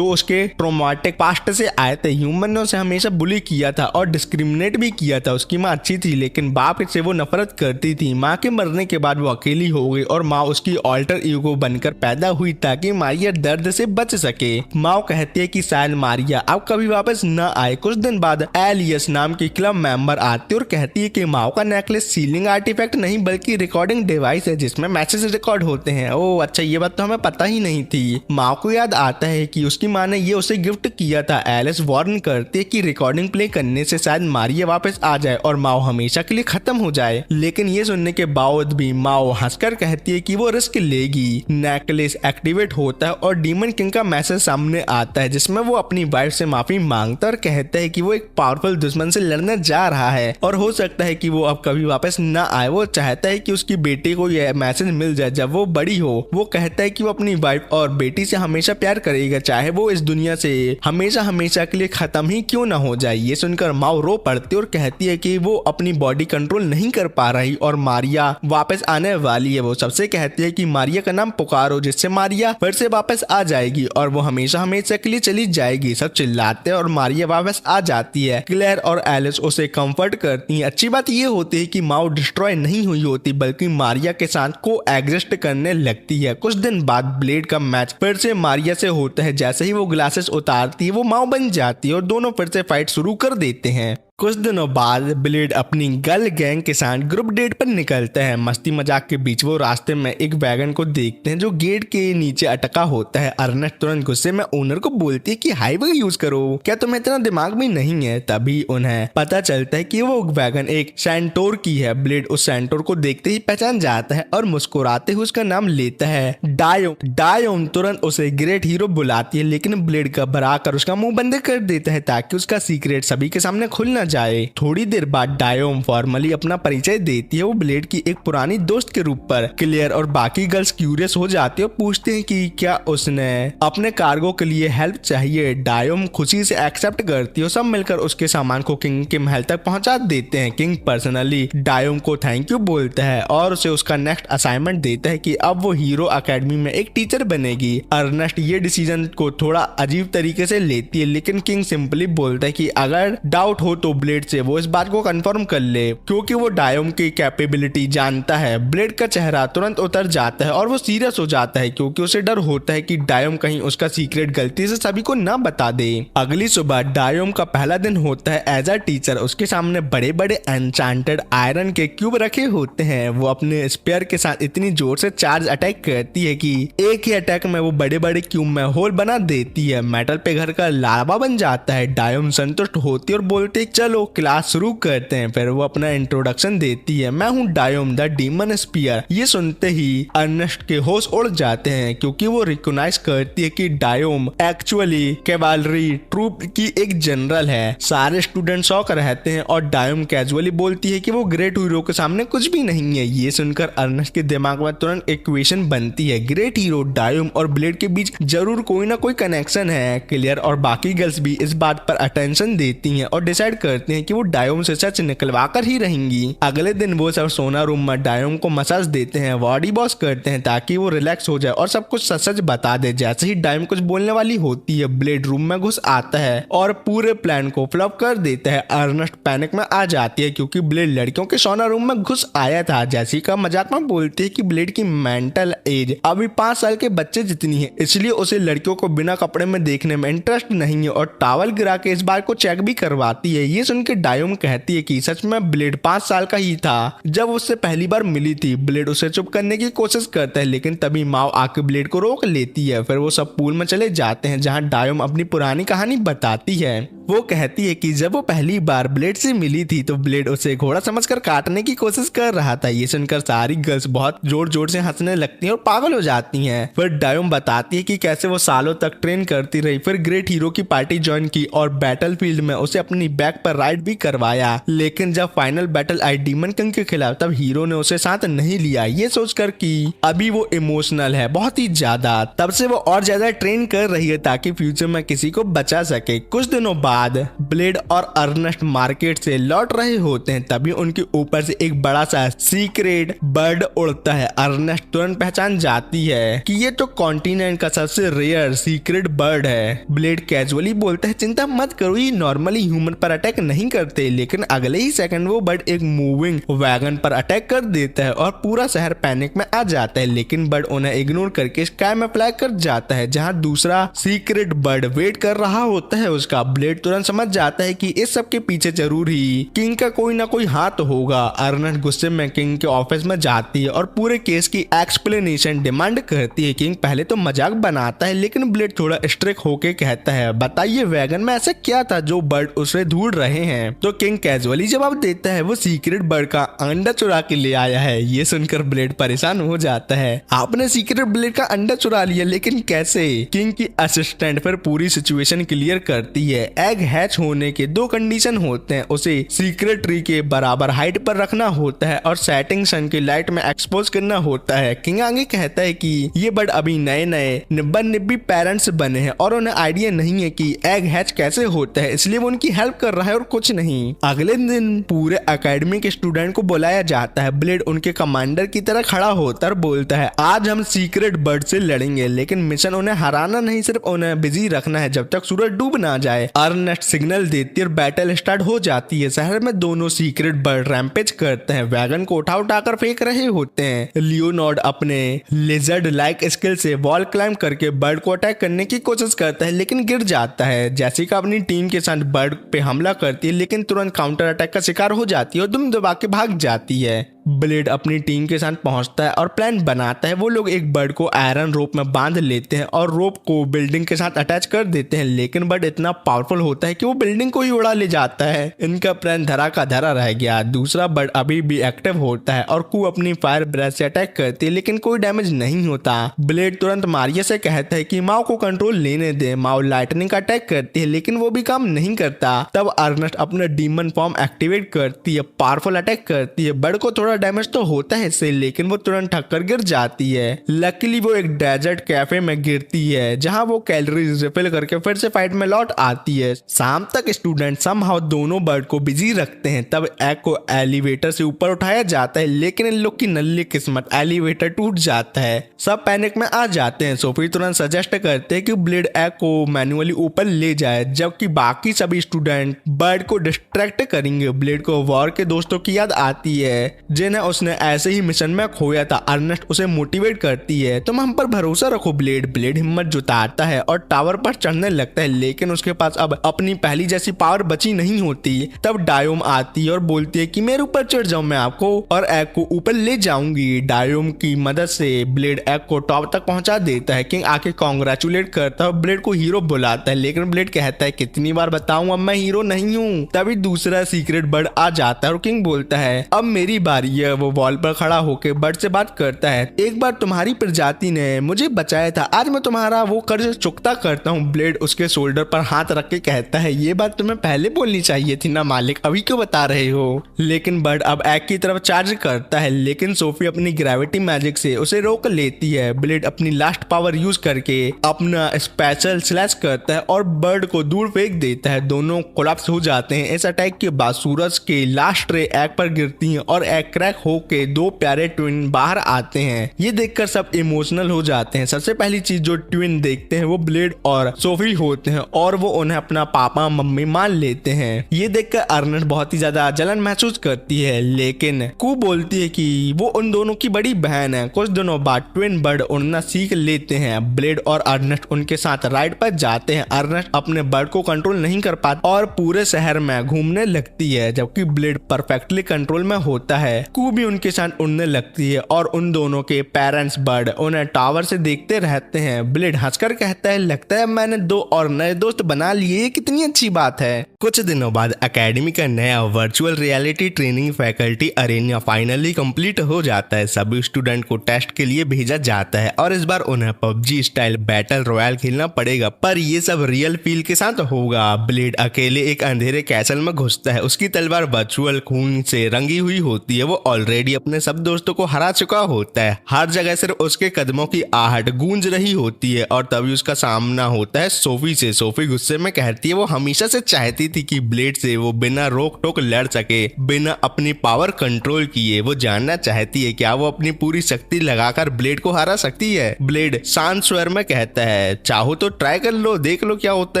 उसके ट्रॉमेटिक पास्ट से आए थे। ह्यूमन ने उसे हमेशा बुली किया था और डिस्क्रिमिनेट भी किया था। उसकी माँ अच्छी थी, लेकिन बाप से वो नफरत करती थी। माँ के मरने के बाद वो अकेली हो गई और माँ उसकी ऑल्टर ईगो बनकर पैदा हुई ताकि मारिया दर्द से बच सके। माओ कहती है कि शायद मारिया अब कभी वापस न आए। कुछ दिन बाद एलियस नाम की क्लब मेंबर आती है और कहती है कि माओ का नेकलेस सीलिंग आर्टिफैक्ट नहीं बल्कि रिकॉर्डिंग डिवाइस है जिसमें मैसेज रिकॉर्ड होते हैं। ओह अच्छा, ये बात तो हमें पता ही नहीं थी। माओ को याद आता है कि उसकी माँ ने ये उसे गिफ्ट किया था। एलिस वार्न करती है कि रिकॉर्डिंग प्ले करने से शायद मारिया वापस आ जाए और माओ हमेशा के लिए खत्म हो जाए, लेकिन ये सुनने के बाद भी माओ हंसकर कहती है कि वो रिस्क लेगी। नेकलेस एक्टिवेट होता है और डीमन किंग का मैसेज सामने आता है जिसमें वो अपनी वाइफ से माफी मांगता है और कहता है कि वो एक पावरफुल दुश्मन से लड़ने जा रहा है और हो सकता है कि वो अब कभी वापस न आए। वो चाहता है कि उसकी बेटी को यह मैसेज मिल जाए जब वो बड़ी हो। वो कहता है कि वो अपनी वाइफ और बेटी से हमेशा प्यार करेगा, चाहे वो इस दुनिया से हमेशा हमेशा के लिए खत्म ही क्यों ना हो जाए। ये सुनकर माओ रो पड़ती है और कहती है कि वो अपनी बॉडी कंट्रोल नहीं कर पा रही और मारिया वापस आने वाली है। वो सबसे कहती है कि मारिया का नाम पुकारो जिससे मारिया फिर से वापस आ जाएगी और वो हमेशा हमेशा के लिए चली जाएगी। सब चिल्लाते हैं और मारिया वापस आ जाती है। क्लेयर और एलिस उसे कंफर्ट करती हैं। अच्छी बात ये होती है कि माओ डिस्ट्रॉय नहीं हुई होती बल्कि मारिया के साथ को एग्जिस्ट करने लगती है। कुछ दिन बाद ब्लेड का मैच फिर से मारिया से होता है। जैसे ही वो ग्लासेस उतारती है वो माओ बन जाती है और दोनों फिर से फाइट शुरू कर देते हैं। कुछ दिनों बाद ब्लेड अपनी गर्ल गैंग के साथ ग्रुप डेट पर निकलता है। मस्ती मजाक के बीच वो रास्ते में एक वैगन को देखते हैं जो गेट के नीचे अटका होता है। अर्नेस्ट तुरंत गुस्से में ओनर को बोलती है कि हाईवे यूज करो, क्या तुम्हें इतना दिमाग भी नहीं है। तभी उन्हें पता चलता है कि वो वैगन एक सैंटोर की है। ब्लेड उस सैंटोर को देखते ही पहचान जाता है और मुस्कुराते हुए उसका नाम लेता है डायोम तुरंत उसे ग्रेट हीरो बुलाती है, लेकिन ब्लेड घबरा कर उसका मुंह बंद कर देता है ताकि उसका सीक्रेट सभी के सामने खुल न जाए। थोड़ी देर बाद डायोम फॉर्मली अपना परिचय देती है। वो ब्लेड की एक पुरानी दोस्त के रूप पर। क्लेयर और बाकी गर्ल्स क्यूरियस हो जाती है और पूछते हैं कि क्या उसने अपने कार्गो के लिए हेल्प चाहिए। डायोम खुशी से एक्सेप्ट करती है। सब मिलकर उसके सामान को किंग के महल तक पहुंचा देते हैं। किंग पर्सनली डायोम को थैंक यू बोलता है और उसे उसका नेक्स्ट असाइनमेंट देता है कि अब वो हीरो अकेडमी में एक टीचर बनेगी। अर्नेस्ट ये डिसीजन को थोड़ा अजीब तरीके से लेती है, लेकिन किंग सिंपली बोलता है कि अगर डाउट हो तो ब्लेड से वो इस बात को कंफर्म कर ले क्योंकि वो डायोम की कैपेबिलिटी जानता है। ब्लेड का चेहरा तुरंत उतर जाता है और वो सीरियस हो जाता है क्योंकि उसे डर होता है कि डायोम कहीं उसका सीक्रेट गलती से सभी को ना बता दे। अगली सुबह डायोम का पहला दिन होता है एज अ टीचर। उसके सामने बड़े बड़े एन्चांटेड आयरन के क्यूब रखे होते हैं। वो अपने स्पेयर के साथ इतनी जोर से चार्ज अटैक करती है कि एक ही अटैक में वो बड़े बड़े क्यूब में होल बना देती है। मेटल पे घर का लावा बन जाता है। डायोम संतुष्ट होती है और बोलती है चलो क्लास शुरू करते हैं। फिर वो अपना इंट्रोडक्शन देती है, मैं हूँ डायोम द डीमन स्पीयर। ये सुनते ही अर्नेस्ट के होश उड़ जाते हैं क्योंकि वो रिकॉग्नाइज करती है कि डायोम एक्चुअली कैवालरी ट्रूप की एक जनरल है। सारे स्टूडेंट शॉक रहते हैं और डायोम कैजुअली बोलती है कि वो ग्रेट हीरो के सामने कुछ भी नहीं है। ये सुनकर अर्नेस्ट के दिमाग में तुरंत इक्वेशन बनती है, ग्रेट हीरो, डायोम और ब्लेड के बीच जरूर कोई ना कोई कनेक्शन है। क्लियर और बाकी गर्ल्स भी इस बात पर अटेंशन देती हैं और डिसाइड करते हैं कि वो डायोम से सच निकलवा कर ही रहेंगी। अगले दिन वो सब सोना रूम में डायोम को मसाज देते हैं, बॉडी वॉश करते हैं ताकि वो रिलैक्स हो जाए और सब कुछ सच सच बता दे। जैसे ही डायोम कुछ बोलने वाली होती है, ब्लेड रूम में घुस आता है और पूरे प्लान को फ्लॉप कर देता है। अर्नेस्ट पैनिक में आ जाती है क्योंकि ब्लेड लड़कियों के सोना रूम में घुस आया था। जेसिका मजाक में बोलती है कि ब्लेड की मेंटल एज अभी 5 साल के बच्चे जितनी है, इसलिए उसे लड़कियों को बिना कपड़े में देखने में इंटरेस्ट नहीं है और टॉवल गिरा के इस बार को चेक भी करवाती है। ये सुनकर डायोम कहती है कि सच में ब्लेड 5 साल का ही था जब उससे पहली बार मिली थी। ब्लेड उसे चुप करने की कोशिश करता है लेकिन तभी माओ आके ब्लेड को रोक लेती है। फिर वो सब पूल में चले जाते हैं जहाँ डायोम अपनी पुरानी कहानी बताती है। वो कहती है कि जब वो पहली बार ब्लेड से मिली थी तो ब्लेड उसे घोड़ा समझकर काटने की कोशिश कर रहा था। ये सुनकर सारी गर्ल्स बहुत जोर जोर से हंसने लगती हैं और पागल हो जाती हैं। फिर डायोम बताती है कि कैसे वो सालों तक ट्रेन करती रही, फिर ग्रेट हीरो की पार्टी ज्वाइन की और बैटलफील्ड में उसे अपनी बैक पर राइड भी करवाया। लेकिन जब final battle I demon king के खिलाफ तब हीरो ने उसे साथ नहीं लिया, ये सोचकर कि अभी वो इमोशनल है बहुत ही ज्यादा। तब से वो और ज्यादा ट्रेन कर रही है ताकि फ्यूचर में किसी को बचा सके। कुछ दिनों बाद ब्लेड और अर्नेस्ट मार्केट से लौट रहे होते हैं, तभी उनके ऊपर से एक बड़ा सा सीक्रेट बर्ड उड़ता है। अर्नेस्ट तुरंत पहचान जाती है कि ये तो कॉन्टिनेंट का सबसे रेयर सीक्रेट बर्ड है। ब्लेड कैजुअली बोलता है, चिंता मत करो, ये नॉर्मली ह्यूमन पर अटैक नहीं करते। लेकिन अगले ही सेकंड वो बर्ड एक मूविंग वैगन पर अटैक कर देता है और पूरा शहर पैनिक में आ जाता है। लेकिन बर्ड उन्हें इग्नोर करके स्काई में फ्लाई कर जाता है जहाँ दूसरा सीक्रेट बर्ड वेट कर रहा होता है उसका। ब्लेड तुरंत समझ जाता है कि इस सब के पीछे जरूर ही किंग का कोई ना कोई हाथ होगा। अर्नेस्ट गुस्से में किंग के ऑफिस में जाती है और पूरे केस की एक्सप्लेनेशन डिमांड करती है। किंग पहले तो मजाक बनाता है लेकिन ब्लेड थोड़ा स्ट्रिक्ट होके कहता है, बताइए वैगन में ऐसा क्या था जो बर्ड उसे ढूंढ रहे हैं। तो किंग कैजुअली जवाब देता है, वो सीक्रेट बर्ड का अंडा चुरा के ले आया है। ये सुनकर ब्लेड परेशान हो जाता है, आपने सीक्रेट ब्लेड का अंडा चुरा लिया, लेकिन कैसे? किंग की असिस्टेंट फिर पूरी सिचुएशन क्लियर करती है। एग हैच होने के 2 कंडीशन होते हैं, उसे सीक्रेट ट्री के बराबर हाइट पर रखना होता है और सेटिंग सन की लाइट में एक्सपोज करना होता है। किंग आगे कहता है कि ये बर्ड अभी नए नए निब्बा निब्बी पेरेंट्स बने हैं और उन्हें आइडिया नहीं है कि एग हैच कैसे होता है, इसलिए वो उनकी हेल्प कर रहा है और कुछ नहीं। अगले दिन पूरे एकेडमी के स्टूडेंट को बुलाया जाता है। ब्लेड उनके कमांडर की तरह खड़ा होता और बोलता है, आज हम सीक्रेट बर्ड से लड़ेंगे, लेकिन मिशन उन्हें हराना नहीं, सिर्फ उन्हें बिजी रखना है जब तक सूरज डूब ना जाए। अर्नेस्ट सिग्नल देती है और बैटल स्टार्ट हो जाती है। शहर में दोनों सीक्रेट बर्ड रैम्पेज करते हैं, वैगन को उठा उठाकर फेंक रहे होते हैं। लियोनार्ड अपने लिजर्ड लाइक स्किल से वॉल क्लाइंब करके बर्ड को अटैक करने की कोशिश करता है लेकिन गिर जाता है। जेसिका अपनी टीम के साथ बर्ड पे हमला करती है लेकिन तुरंत काउंटर अटैक का शिकार हो जाती है और दुम दबा के भाग जाती है। ब्लेड अपनी टीम के साथ पहुंचता है और प्लान बनाता है। वो लोग एक बर्ड को आयरन रोप में बांध लेते हैं और रोप को बिल्डिंग के साथ अटैच कर देते हैं, लेकिन बर्ड इतना पावरफुल होता है कि वो बिल्डिंग को ही उड़ा ले जाता है। इनका प्लान धरा का धरा रह गया। दूसरा बर्ड अभी भी एक्टिव होता है और कू अपनी फायर ब्रेथ से अटैक करती है लेकिन कोई डैमेज नहीं होता। ब्लेड तुरंत मारिया से कहता है कि माओ को कंट्रोल लेने दे। माओ लाइटनिंग का अटैक करती है लेकिन वो भी काम नहीं करता। तब अर्नेस्ट अपना डीमन फॉर्म एक्टिवेट करती है, पावरफुल अटैक करती है। बर्ड को थोड़ा डैमेज तो होता है इससे, लेकिन वो तुरंत ठक्कर गिर जाती है। लकीली वो एक डेजर्ट कैफे में गिरती है जहां वो कैलोरीज रिफिल करके फिर से फाइट में लौट आती है। शाम तक स्टूडेंट समहाउ दोनों बर्ड को बिजी रखते हैं। तब एग को एलिवेटर से ऊपर उठाया जाता है लेकिन इन लोग की नल्ली किस्मत, एलिवेटर टूट जाता है। सब पैनिक में आ जाते हैं। सोफी तुरंत सजेस्ट करते हैं कि ब्लेड एग को मैन्युअली ऊपर ले जाए, जबकि बाकी सभी स्टूडेंट बर्ड को डिस्ट्रैक्ट करेंगे। ब्लेड को वॉर के दोस्तों की याद आती है एजेंट है उसने ऐसे ही मिशन में खोया था। अर्नेस्ट उसे मोटिवेट करती है, तुम हम पर भरोसा रखो ब्लेड। ब्लेड हिम्मत जुटाता है और टावर पर चढ़ने लगता है, लेकिन उसके पास अब अपनी पहली जैसी पावर बची नहीं होती। तब डायोम आती है और बोलती है कि मेरे ऊपर चढ़ जाओ, मैं आपको और एग को ऊपर ले जाऊंगी। डायोम की मदद से ब्लेड एग को टॉप तक पहुंचा देता है। किंग आके कांग्रेचुलेट करता है और ब्लेड को हीरो बुलाता है, लेकिन ब्लेड कहता है कितनी बार बताऊं, अब मैं हीरो नहीं हूँ। तभी दूसरा सीक्रेट बर्ड आ जाता है और किंग बोलता है अब मेरी बारी है। वो वॉल पर खड़ा होकर बर्ड से बात करता है, एक बार तुम्हारी प्रजाति ने मुझे बचाया था, आज मैं तुम्हारा वो कर्ज चुकता करता हूँ। ब्लेड उसके शोल्डर पर हाथ रख के कहता है ये बात तुम्हें पहले बोलनी चाहिए थी ना मालिक, अभी क्यों बता रहे हो। लेकिन बर्ड अब एग की तरफ चार्ज करता है, लेकिन सोफी अपनी ग्रेविटी मैजिक से उसे रोक लेती है। ब्लेड अपनी लास्ट पावर यूज करके अपना स्पेशल स्लैश करता है और बर्ड को दूर फेंक देता है। दोनों कोलैप्स हो जाते हैं। इस अटैक के बाद सूरज के लास्ट रे एग पर गिरती हैं और एग क्रैक होके दो प्यारे ट्विन बाहर आते हैं। ये देखकर सब इमोशनल हो जाते हैं। सबसे पहली चीज जो ट्विन देखते हैं वो ब्लेड और सोफी होते हैं और वो उन्हें अपना पापा मम्मी मान लेते हैं। ये देखकर अर्नेस्ट बहुत ही ज्यादा जलन महसूस करती है, लेकिन कू बोलती है कि वो उन दोनों की बड़ी बहन है। कुछ दिनों बाद ट्विन बर्ड उड़ना सीख लेते हैं। ब्लेड और अर्नेस्ट उनके साथ राइड पर जाते हैं। अर्नेस्ट अपने बर्ड को कंट्रोल नहीं कर पाता और पूरे शहर में घूमने लगती है, जबकि ब्लेड परफेक्टली कंट्रोल में होता है। कू भी उनके साथ उड़ने लगती है और उन दोनों के पेरेंट्स बर्ड उन्हें टावर से देखते रहते हैं। ब्लेड हंसकर कहता है लगता है मैंने दो और नए दोस्त बना लिए, ये कितनी अच्छी बात है। कुछ दिनों बाद एकेडमी का नया virtual reality training faculty Arena finally complete हो जाता है। सभी स्टूडेंट को टेस्ट के लिए भेजा जाता है और इस बार उन्हें पबजी स्टाइल बैटल रॉयल खेलना पड़ेगा, पर ये सब रियल फील के साथ होगा। ब्लेड अकेले एक अंधेरे कैसल में घुसता है। उसकी तलवार वर्चुअल खून से रंगी हुई होती है। वो ऑलरेडी अपने सब दोस्तों को हरा चुका होता है। हर जगह सिर्फ उसके कदमों की आहट गूंज रही होती है और तभी उसका सामना होता है सोफी से। सोफी गुस्से में कहती है वो हमेशा से चाहती थी कि ब्लेड से वो बिना रोक टोक लड़ सके, बिना अपनी पावर कंट्रोल किए। वो जानना चाहती है क्या वो अपनी पूरी शक्ति लगाकर ब्लेड को हरा सकती है। ब्लेड शांत स्वर में कहता है चाहो तो ट्राई कर लो, देख लो क्या होता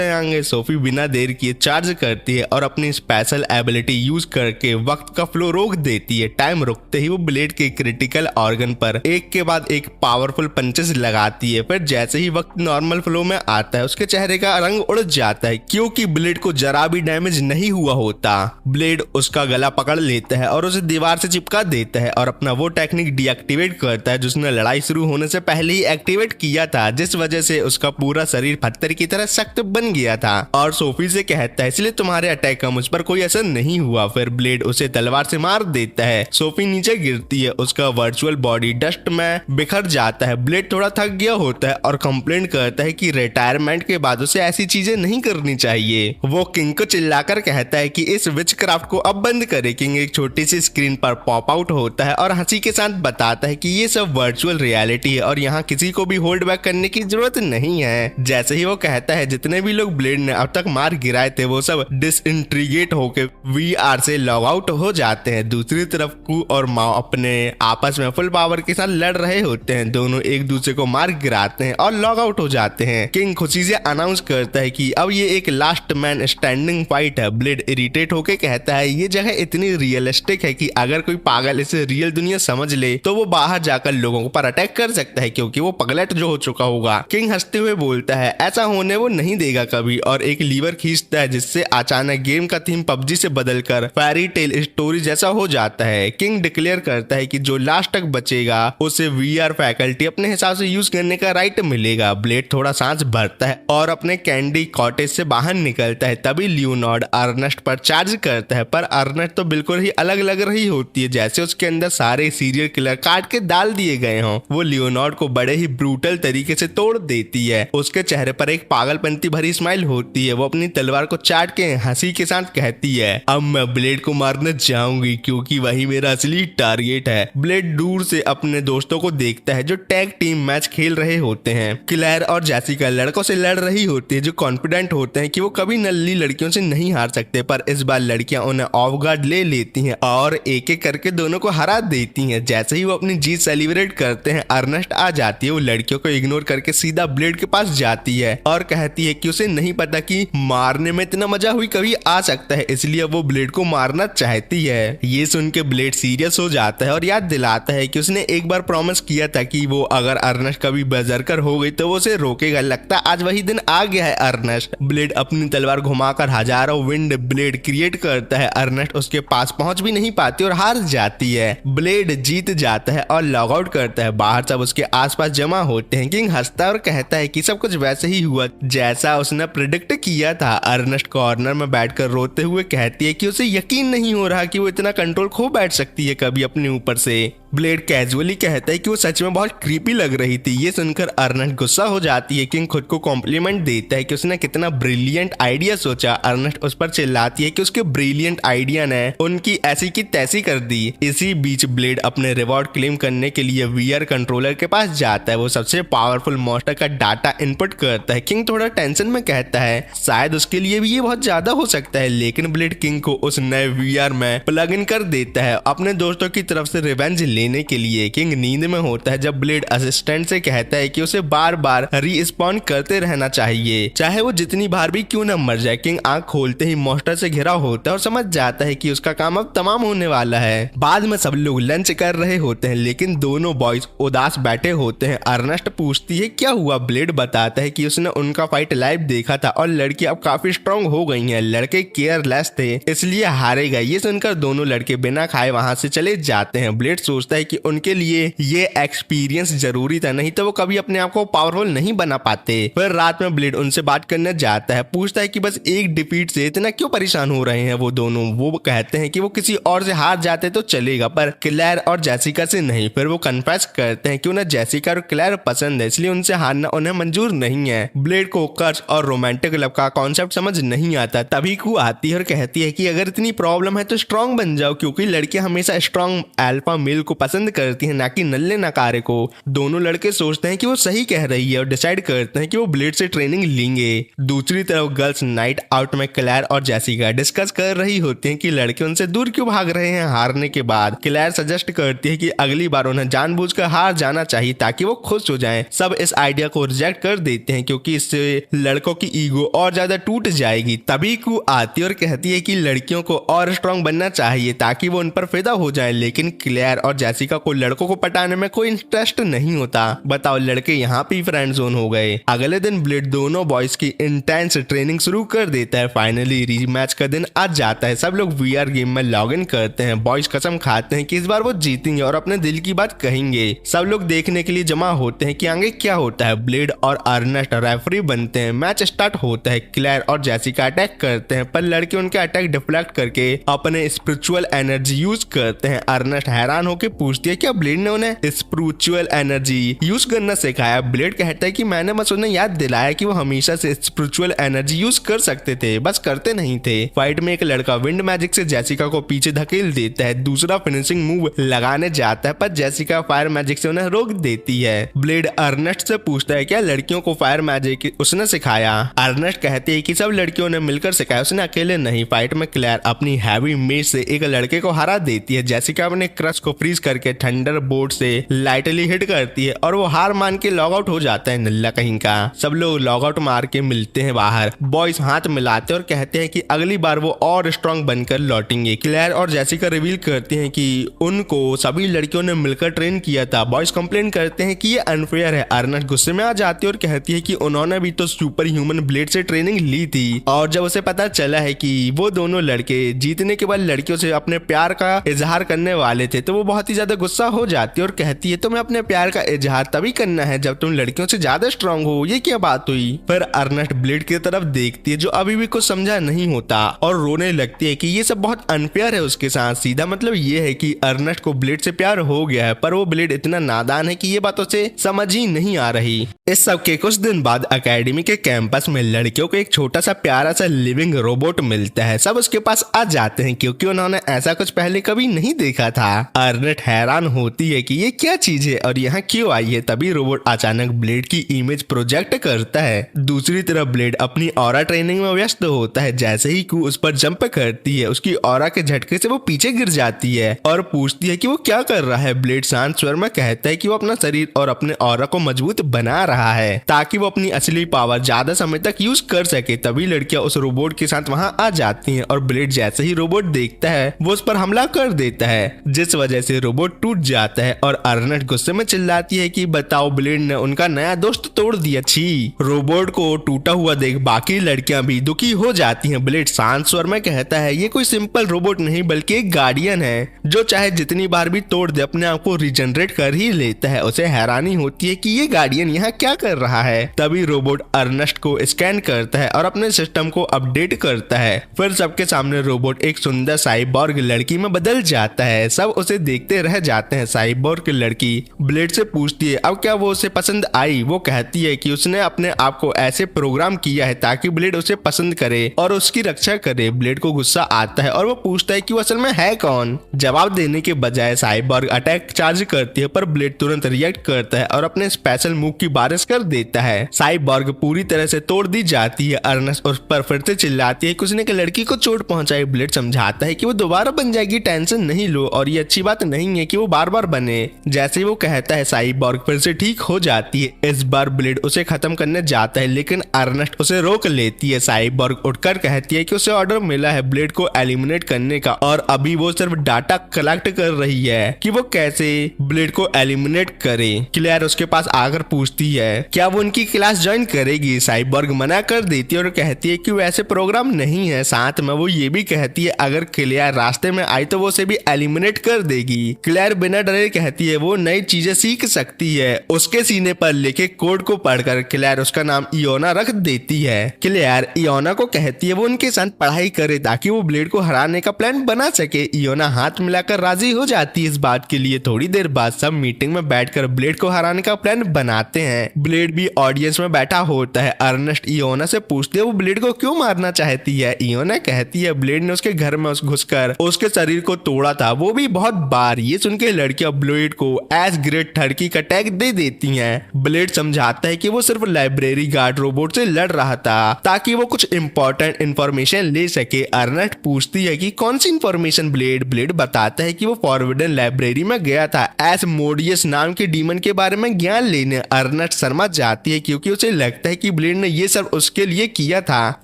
है आगे। सोफी बिना देर किए चार्ज करती है और अपनी स्पेशल एबिलिटी यूज करके वक्त का फ्लो रोक देती है। टाइम रुकते ही वो ब्लेड के क्रिटिकल ऑर्गन पर एक के बाद एक पावरफुल पंचेस लगाती है। फिर जैसे ही वक्त नॉर्मल फ्लो में आता है उसके चेहरे का रंग उड़ जाता है, क्योंकि ब्लेड को जरा भी डैमेज नहीं हुआ होता। ब्लेड उसका गला पकड़ लेता है और उसे दीवार से चिपका देता है और अपना वो टेक्निक डीएक्टिवेट करता है जिसने लड़ाई शुरू होने से पहले ही एक्टिवेट किया था, जिस वजह से उसका पूरा शरीर पत्थर की तरह सख्त बन गया था। और सोफी से कहता है इसलिए तुम्हारे अटैक का मुझ पर कोई असर नहीं हुआ। फिर ब्लेड उसे तलवार से मार देता है। सोफी नीचे गिरती है, उसका वर्चुअल बॉडी डस्ट में बिखर जाता है। ब्लेड थोड़ा थक गया होता है और कंप्लेंट करता है कि रिटायरमेंट के बाद उसे ऐसी चीजें नहीं करनी चाहिए। वो किंग को चिल्लाकर कहता है कि इस विचक्राफ्ट को अब बंद करे। किंग एक छोटी सी स्क्रीन पर पॉप आउट होता है और हंसी के साथ बताता है कि ये सब वर्चुअल रियलिटी है और यहाँ किसी को भी होल्ड बैक करने की जरूरत नहीं है। जैसे ही वो कहता है जितने भी लोग ब्लेड ने अब तक मार गिराए थे वो सब डिसइंट्रीगेट होकर वीआर से लॉग आउट हो जाते हैं। दूसरी तरफ कू और माओ अपने आपस में फुल पावर के साथ लड़ रहे होते हैं। दोनों एक दूसरे को मार गिराते हैं और लॉग आउट हो जाते हैं। किंग खुशी से अनाउंस करता है कि अब ये एक लास्ट मैन स्टैंडिंग फाइट है। ब्लेड इरिटेट होकर कहता है ये जगह इतनी रियलिस्टिक है कि अगर कोई पागल इसे रियल दुनिया समझ ले तो वो बाहर जाकर लोगों पर अटैक कर सकता है, क्योंकि वो पगलेट जो हो चुका होगा। किंग हंसते हुए बोलता है ऐसा होने वो नहीं देगा कभी, और एक लीवर खींचता है जिससे अचानक गेम का थीम पबजी से बदलकर फेरी टेल स्टोरी जैसा हो जाता है। किंग डिक्लेयर करता है कि जो लास्ट तक बचेगा उसे वीआर फैकल्टी अपने हिसाब से यूज करने का राइट मिलेगा। ब्लेड थोड़ा सांस भरता है और अपने कैंडी कॉटेज से बाहर निकलता है। तभी लियोनार्ड अर्नेस्ट पर चार्ज करता है, पर अर्नेस्ट तो बिल्कुल ही अलग लग रही होती है, जैसे उसके अंदर सारे सीरियल किलर काट के डाल दिए गए हों। वो लियोनार्ड को बड़े ही ब्रूटल तरीके से तोड़ देती है। उसके चेहरे पर एक पागलपंती भरी स्माइल होती है। वो अपनी तलवार को चाट के हंसी के साथ कहती है अब मैं ब्लेड को मारने जाऊंगी क्योंकि वही मेरा असली टारगेट है। ब्लेड दूर से अपने दोस्तों को देखता है जो टैग टीम मैच खेल रहे होते हैं। क्लेयर और जैसिका लड़कों से लड़ रही होती है जो कॉन्फिडेंट होते हैं कि वो कभी नल्ली लड़कियों से उसे नहीं हार सकते, पर इस बार लड़कियां उन्हें ऑफ गार्ड ले लेती हैं और एक एक करके दोनों को हरा देती हैं। जैसे ही वो अपनी जीत सेलिब्रेट करते हैं, अर्नेस्ट आ जाती है। वो लड़कियों को इग्नोर करके सीधा ब्लेड के पास जाती है और कहती है कि उसे नहीं पता कि मारने में इतना मजा हुई कभी आ सकता है, इसलिए वो ब्लेड को मारना चाहती है। ये सुन के ब्लेड सीरियस हो जाता है और याद दिलाता है कि उसने एक बार प्रॉमिस किया था कि वो अगर अर्नेस्ट कभी बर्जरकर हो गई तो वो उसे रोकेगा। लगता आज वही दिन आ गया है। अर्नेस्ट ब्लेड अपनी तलवार घुमाकर हजारों विंड ब्लेड क्रिएट करता है। अर्नेस्ट उसके पास पहुंच भी नहीं पाती और हार जाती है। ब्लेड जीत जाता है और लॉग आउट करता है। बाहर सब उसके आसपास जमा होते हैं। किंग हंसता है और कहता है कि सब कुछ वैसे ही हुआ जैसा उसने प्रेडिक्ट किया था। अर्नेस्ट कॉर्नर में बैठकर रोते हुए कहती है कि उसे यकीन नहीं हो रहा कि वो इतना कंट्रोल खो बैठ सकती है कभी अपने ऊपर से। ब्लेड कैजुअली कहता है कि वो सच में बहुत क्रीपी लग रही थी। ये सुनकर अर्नेस्ट गुस्सा हो जाती है। किंग खुद को कॉम्प्लीमेंट देता है कि उसने कितना ब्रिलियंट आइडिया सोचा। अर्नेस्ट उस पर चिल्लाती है कि उसके ब्रिलियंट आइडिया ने उनकी ऐसी की तैसी कर दी। इसी बीच ब्लेड अपने रिवॉर्ड क्लेम करने के लिए वीआर कंट्रोलर के पास जाता है। वो सबसे पावरफुल मॉन्स्टर का डाटा इनपुट करता है। किंग थोड़ा टेंशन में कहता है शायद उसके लिए भी ये बहुत ज्यादा हो सकता है, लेकिन ब्लेड किंग को उस नए वीआर में प्लग इन कर देता है अपने दोस्तों की तरफ से रिवेंज लेने के लिए। किंग नींद में होता है जब ब्लेड असिस्टेंट से कहता है कि उसे बार बार रीस्पॉन करते रहना चाहिए, चाहे वो जितनी बार भी क्यों न मर जाए। किंग आंख खोलते ही मॉन्स्टर से घिरा होता है और समझ जाता है कि उसका काम अब तमाम होने वाला है। बाद में सब लोग लंच कर रहे होते हैं, लेकिन दोनों बॉयज उदास बैठे होते हैं। अर्नेस्ट पूछती है क्या हुआ। ब्लेड बताता है कि उसने उनका फाइट लाइव देखा था और लड़की अब काफी स्ट्रांग हो गई हैं। लड़के केयरलेस थे इसलिए हारे गए। ये सुनकर दोनों लड़के बिना खाए वहां से चले जाते हैं। ब्लेड सोचता है कि उनके लिए ये एक्सपीरियंस जरूरी था, नहीं तो वो कभी अपने आप को पावरफुल नहीं बना पाते। फिर रात में ब्लेड उनसे बात करने जाता है। पूछता है कि बस एक डिफीट से इतना क्यों परेशान हो रहे हैं वो दोनों। वो कहते हैं कि वो किसी और से हार जाते तो चलेगा, पर क्लेयर और जेसिका से नहीं। फिर वो कन्फेस करते हैं कि उन्हें जेसिका और क्लेयर पसंद है, इसलिए उनसे हारना उन्हें मंजूर नहीं है। ब्लेड को कर्ज और रोमांटिक लव का कॉन्सेप्ट समझ नहीं आता। तभी कू आती है और कहती है कि अगर इतनी प्रॉब्लम है तो स्ट्रांग बन जाओ, क्योंकि लड़कियां हमेशा स्ट्रांग अल्फा मेल को पसंद करती हैं, ना कि नल्ले नकारे को। दोनों लड़के सोचते हैं कि वो सही कह रही है और डिसाइड करते हैं कि वो ब्लेड से ट्रेनिंग लेंगे। दूसरी तरफ गर्ल्स नाइट आउट में क्लेयर और जेसिका डिस्कस कर रही होती हैं कि लड़के उनसे दूर क्यों भाग रहे हैं हारने के बाद। क्लेयर सजेस्ट करती है कि अगली बार उन्हें जानबूझकर हार जाना चाहिए ताकि वो खुश हो जाएं। सब इस आइडिया को रिजेक्ट कर देते हैं क्योंकि इससे लड़कों की ईगो और ज्यादा टूट जाएगी। तभी कू आती है और कहती है कि लड़कियों को और स्ट्रांग बनना चाहिए ताकि वो उन पर फिदा हो जाए, लेकिन क्लेयर और जेसिका को लड़कों को पटाने में कोई इंटरेस्ट नहीं होता। बताओ लड़के यहाँ पे फ्रेंड जोन हो गए। अगले दिन ब्लेड दोनों बॉयज की इंटेंस ट्रेनिंग शुरू कर देता है। फाइनली रीमैच का दिन आ जाता है। सब लोग वीआर गेम में लॉग इन करते हैं। बॉयज कसम खाते हैं कि इस बार वो जीतेंगे और अपने दिल की बात कहेंगे। सब लोग देखने के लिए जमा होते हैं कि आगे क्या होता है। ब्लेड और अर्नेस्ट रेफरी बनते हैं। मैच स्टार्ट होता है। क्लेयर और जेसिका अटैक करते हैं, पर लड़के उनके अटैक डिफ्लेक्ट करके अपने स्पिरिचुअल एनर्जी यूज करते हैं। अर्नेस्ट हैरान होकर पूछती है क्या ब्लेड ने उन्हें स्पिरिचुअल एनर्जी यूज करना सिखाया। ब्लेड कहता है कि मैंने बस उन्हें याद दिलाया कि वो हमेशा से स्पिरिचुअल एनर्जी यूज कर सकते थे, बस करते नहीं थे। फाइट में एक लड़का विंड मैजिक से जेसिका को पीछे धकेल देता है। दूसरा फिनिशिंग मूव लगाने जाता है, पर जेसिका फायर मैजिक से उन्हें रोक देती है। ब्लेड अर्नेस्ट से पूछता है क्या लड़कियों को फायर मैजिक उसने सिखाया। अर्नेस्ट कहती है कि सब लड़कियों ने मिलकर सिखाया, उसने अकेले नहीं। फाइट में क्लेयर अपनी हैवी मेज से एक लड़के को हरा देती है। जेसिका अपने क्रश को फ्रीज करके थंडर बोर्ड से लाइटली हिट करती है और वो हार मान के लॉग आउट हो जाता है। नल्ला कहीं का। सब लोग लॉग आउट मार के मिलते हैं बाहर। बॉयज हाथ मिलाते हैं और कहते हैं कि अगली बार वो और स्ट्रांग बनकर लौटेंगे। क्लेयर और जेसिका रिवील करती हैं कि उनको सभी लड़कियों ने मिलकर ट्रेन किया था। बॉयज कंप्लेन करते हैं कि ये अनफेयर है। अर्नेस्ट गुस्से में आ जाती है और कहती है कि उन्होंने भी तो सुपर ह्यूमन ब्लेड से ट्रेनिंग ली थी, और जब उसे पता चला है कि वो दोनों लड़के जीतने के बाद लड़कियों से अपने प्यार का इजहार करने वाले थे तो वो बहुत ही ज्यादा गुस्सा हो जाती है और कहती है तुम्हें अपने प्यार का इजहार तभी करना है जब तुम लड़कियों से ज्यादा स्ट्रांग हो। ये क्या बात हुई। फिर अर्नेस्ट ब्लेड की तरफ देखती है जो अभी भी कुछ समझा नहीं होता और रोने लगती है कि ये सब बहुत अनफेयर है उसके साथ। सीधा मतलब ये है कि अर्नेस्ट को ब्लेड से प्यार हो गया है, पर वो ब्लेड इतना नादान है कि ये बात उसे समझ ही नहीं आ रही। इस सब के कुछ दिन बाद अकेडमी के कैंपस में लड़कियों को एक छोटा सा प्यारा सा लिविंग रोबोट मिलता है। सब उसके पास आ जाते हैं क्योंकि उन्होंने ऐसा कुछ पहले कभी नहीं देखा था। अर्नेस्ट हैरान होती है कि ये क्या चीज है और यहाँ क्यों आई है। तभी रोबोट अचानक ब्लेड की इमेज प्रोजेक्ट करता है। दूसरी तरफ ब्लेड अपनी ऑरा ट्रेनिंग में व्यस्त होता है। जैसे ही क्यू उस पर जंप करती है, उसकी ऑरा के झटके से वो पीछे गिर जाती है और पूछती है कि वो क्या कर रहा है। ब्लेड शांत स्वर में कहता है कि वो अपना शरीर और अपने ऑरा को मजबूत बना रहा है ताकि वो अपनी असली पावर ज्यादा समय तक यूज कर सके। तभी लड़कियां उस रोबोट के साथ वहां आ जाती हैं और ब्लेड जैसे ही रोबोट देखता है वो उस पर हमला कर देता है, जिस वजह से रोबोट टूट जाता है और अर्नेट गुस्से में चिल्लाती है कि बताओ, ब्लेड ने उनका नया दोस्त तोड़ दिया। छी। रोबोट को टूटा हुआ देख बाकी लड़कियां भी दुखी हो जाती हैं। ब्लेड शांत स्वर में कहता है ये कोई सिंपल रोबोट नहीं बल्कि एक गार्डियन है जो चाहे जितनी बार भी तोड़ दे अपने आप को रिजनरेट कर ही लेता है। उसे हैरानी होती है कि ये गार्डियन यहाँ क्या कर रहा है। तभी रोबोट अर्नेस्ट को स्कैन करता है और अपने सिस्टम को अपडेट करता है। फिर सबके सामने रोबोट एक सुंदर साइबॉर्ग लड़की में बदल जाता है। सब उसे देखते रह जाते हैं। साइबॉर्ग लड़की ब्लेड से पूछती है अब क्या वो उसे पसंद आई। वो कहती है कि उसने अपने आप को ऐसे प्रोग्राम किया है ताकि ब्लेड उसे पसंद करे और उसकी रक्षा करे। ब्लेड को गुस्सा आता है और वो पूछता है कि वो असल में है कौन। जवाब देने के बजाय साइबॉर्ग अटैक चार्ज करती है पर ब्लेड तुरंत रिएक्ट करता है और अपने स्पेशल मूव की बारिश कर देता है। साइबॉर्ग पूरी तरह से तोड़ दी जाती है। अर्नेस्ट उस पर फिर से चिल्लाती है कि उसने लड़की को चोट पहुंचाई। ब्लेड समझाता है कि वो दोबारा बन जाएगी, टेंशन नहीं लो, और ये अच्छी बात नहीं है कि वो बार बार बने। जैसे वो कहता है साइबॉर्ग फिर से ठीक हो जाती है। इस बार ब्लेड उसे खत्म करने जाता है लेकिन अर्नेस्ट उसे रोक लेती है। साइबॉर्ग उठकर कहती है कि उसे ऑर्डर मिला है ब्लेड को एलिमिनेट करने का और अभी वो सिर्फ डाटा कलेक्ट कर रही है कि वो कैसे ब्लेड को एलिमिनेट करे। क्लेयर उसके पास आकर पूछती है क्या वो उनकी क्लास ज्वाइन करेगी। साइबॉर्ग मना कर देती है और कहती है कि वो ऐसे प्रोग्राम नहीं है। साथ में वो ये भी कहती है अगर क्लेयर रास्ते में आई तो वो उसे भी एलिमिनेट कर देगी। क्लेयर बिना डरे कहती है वो नई चीजें सीख सकती है। उसके सीने पर लिखे कोड को पढ़कर क्लेयर उसका नाम इयोना रख देती है। क्लेयर इयोना को कहती है वो उनके साथ पढ़ाई करे ताकि वो ब्लेड को हराने का प्लान बना सके। इयोना हाथ मिलाकर राजी हो जाती है इस बात के लिए। थोड़ी देर बाद सब मीटिंग में बैठकर ब्लेड को हराने का प्लान बनाते हैं। ब्लेड भी ऑडियंस में बैठा होता है। अर्नेस्ट इयोना से पूछते है वो ब्लेड को क्यों मारना चाहती है। इयोना कहती है ब्लेड ने उसके घर में घुसकर उसके शरीर को तोड़ा था, वो भी बहुत बार। ये सुनकर लड़कियां ब्लेड को एज ग्रेट थर्ड का टैग दे देती हैं। ब्लेड समझाता है कि वो सिर्फ लाइब्रेरी गार्ड रोबोट से लड़ रहा था ताकि वो कुछ इंपॉर्टेंट इंफॉर्मेशन ले सके। अर्नेस्ट पूछती है कि कौन सी इंफॉर्मेशन। ब्लेड बताता है कि वो फॉरबिडन लाइब्रेरी में गया था एसमोडियस नाम के डीमन के बारे में ज्ञान लेने। अर्नेस्ट शर्मा जाती है क्योंकि उसे लगता है कि ब्लेड ने ये सब उसके लिए किया था,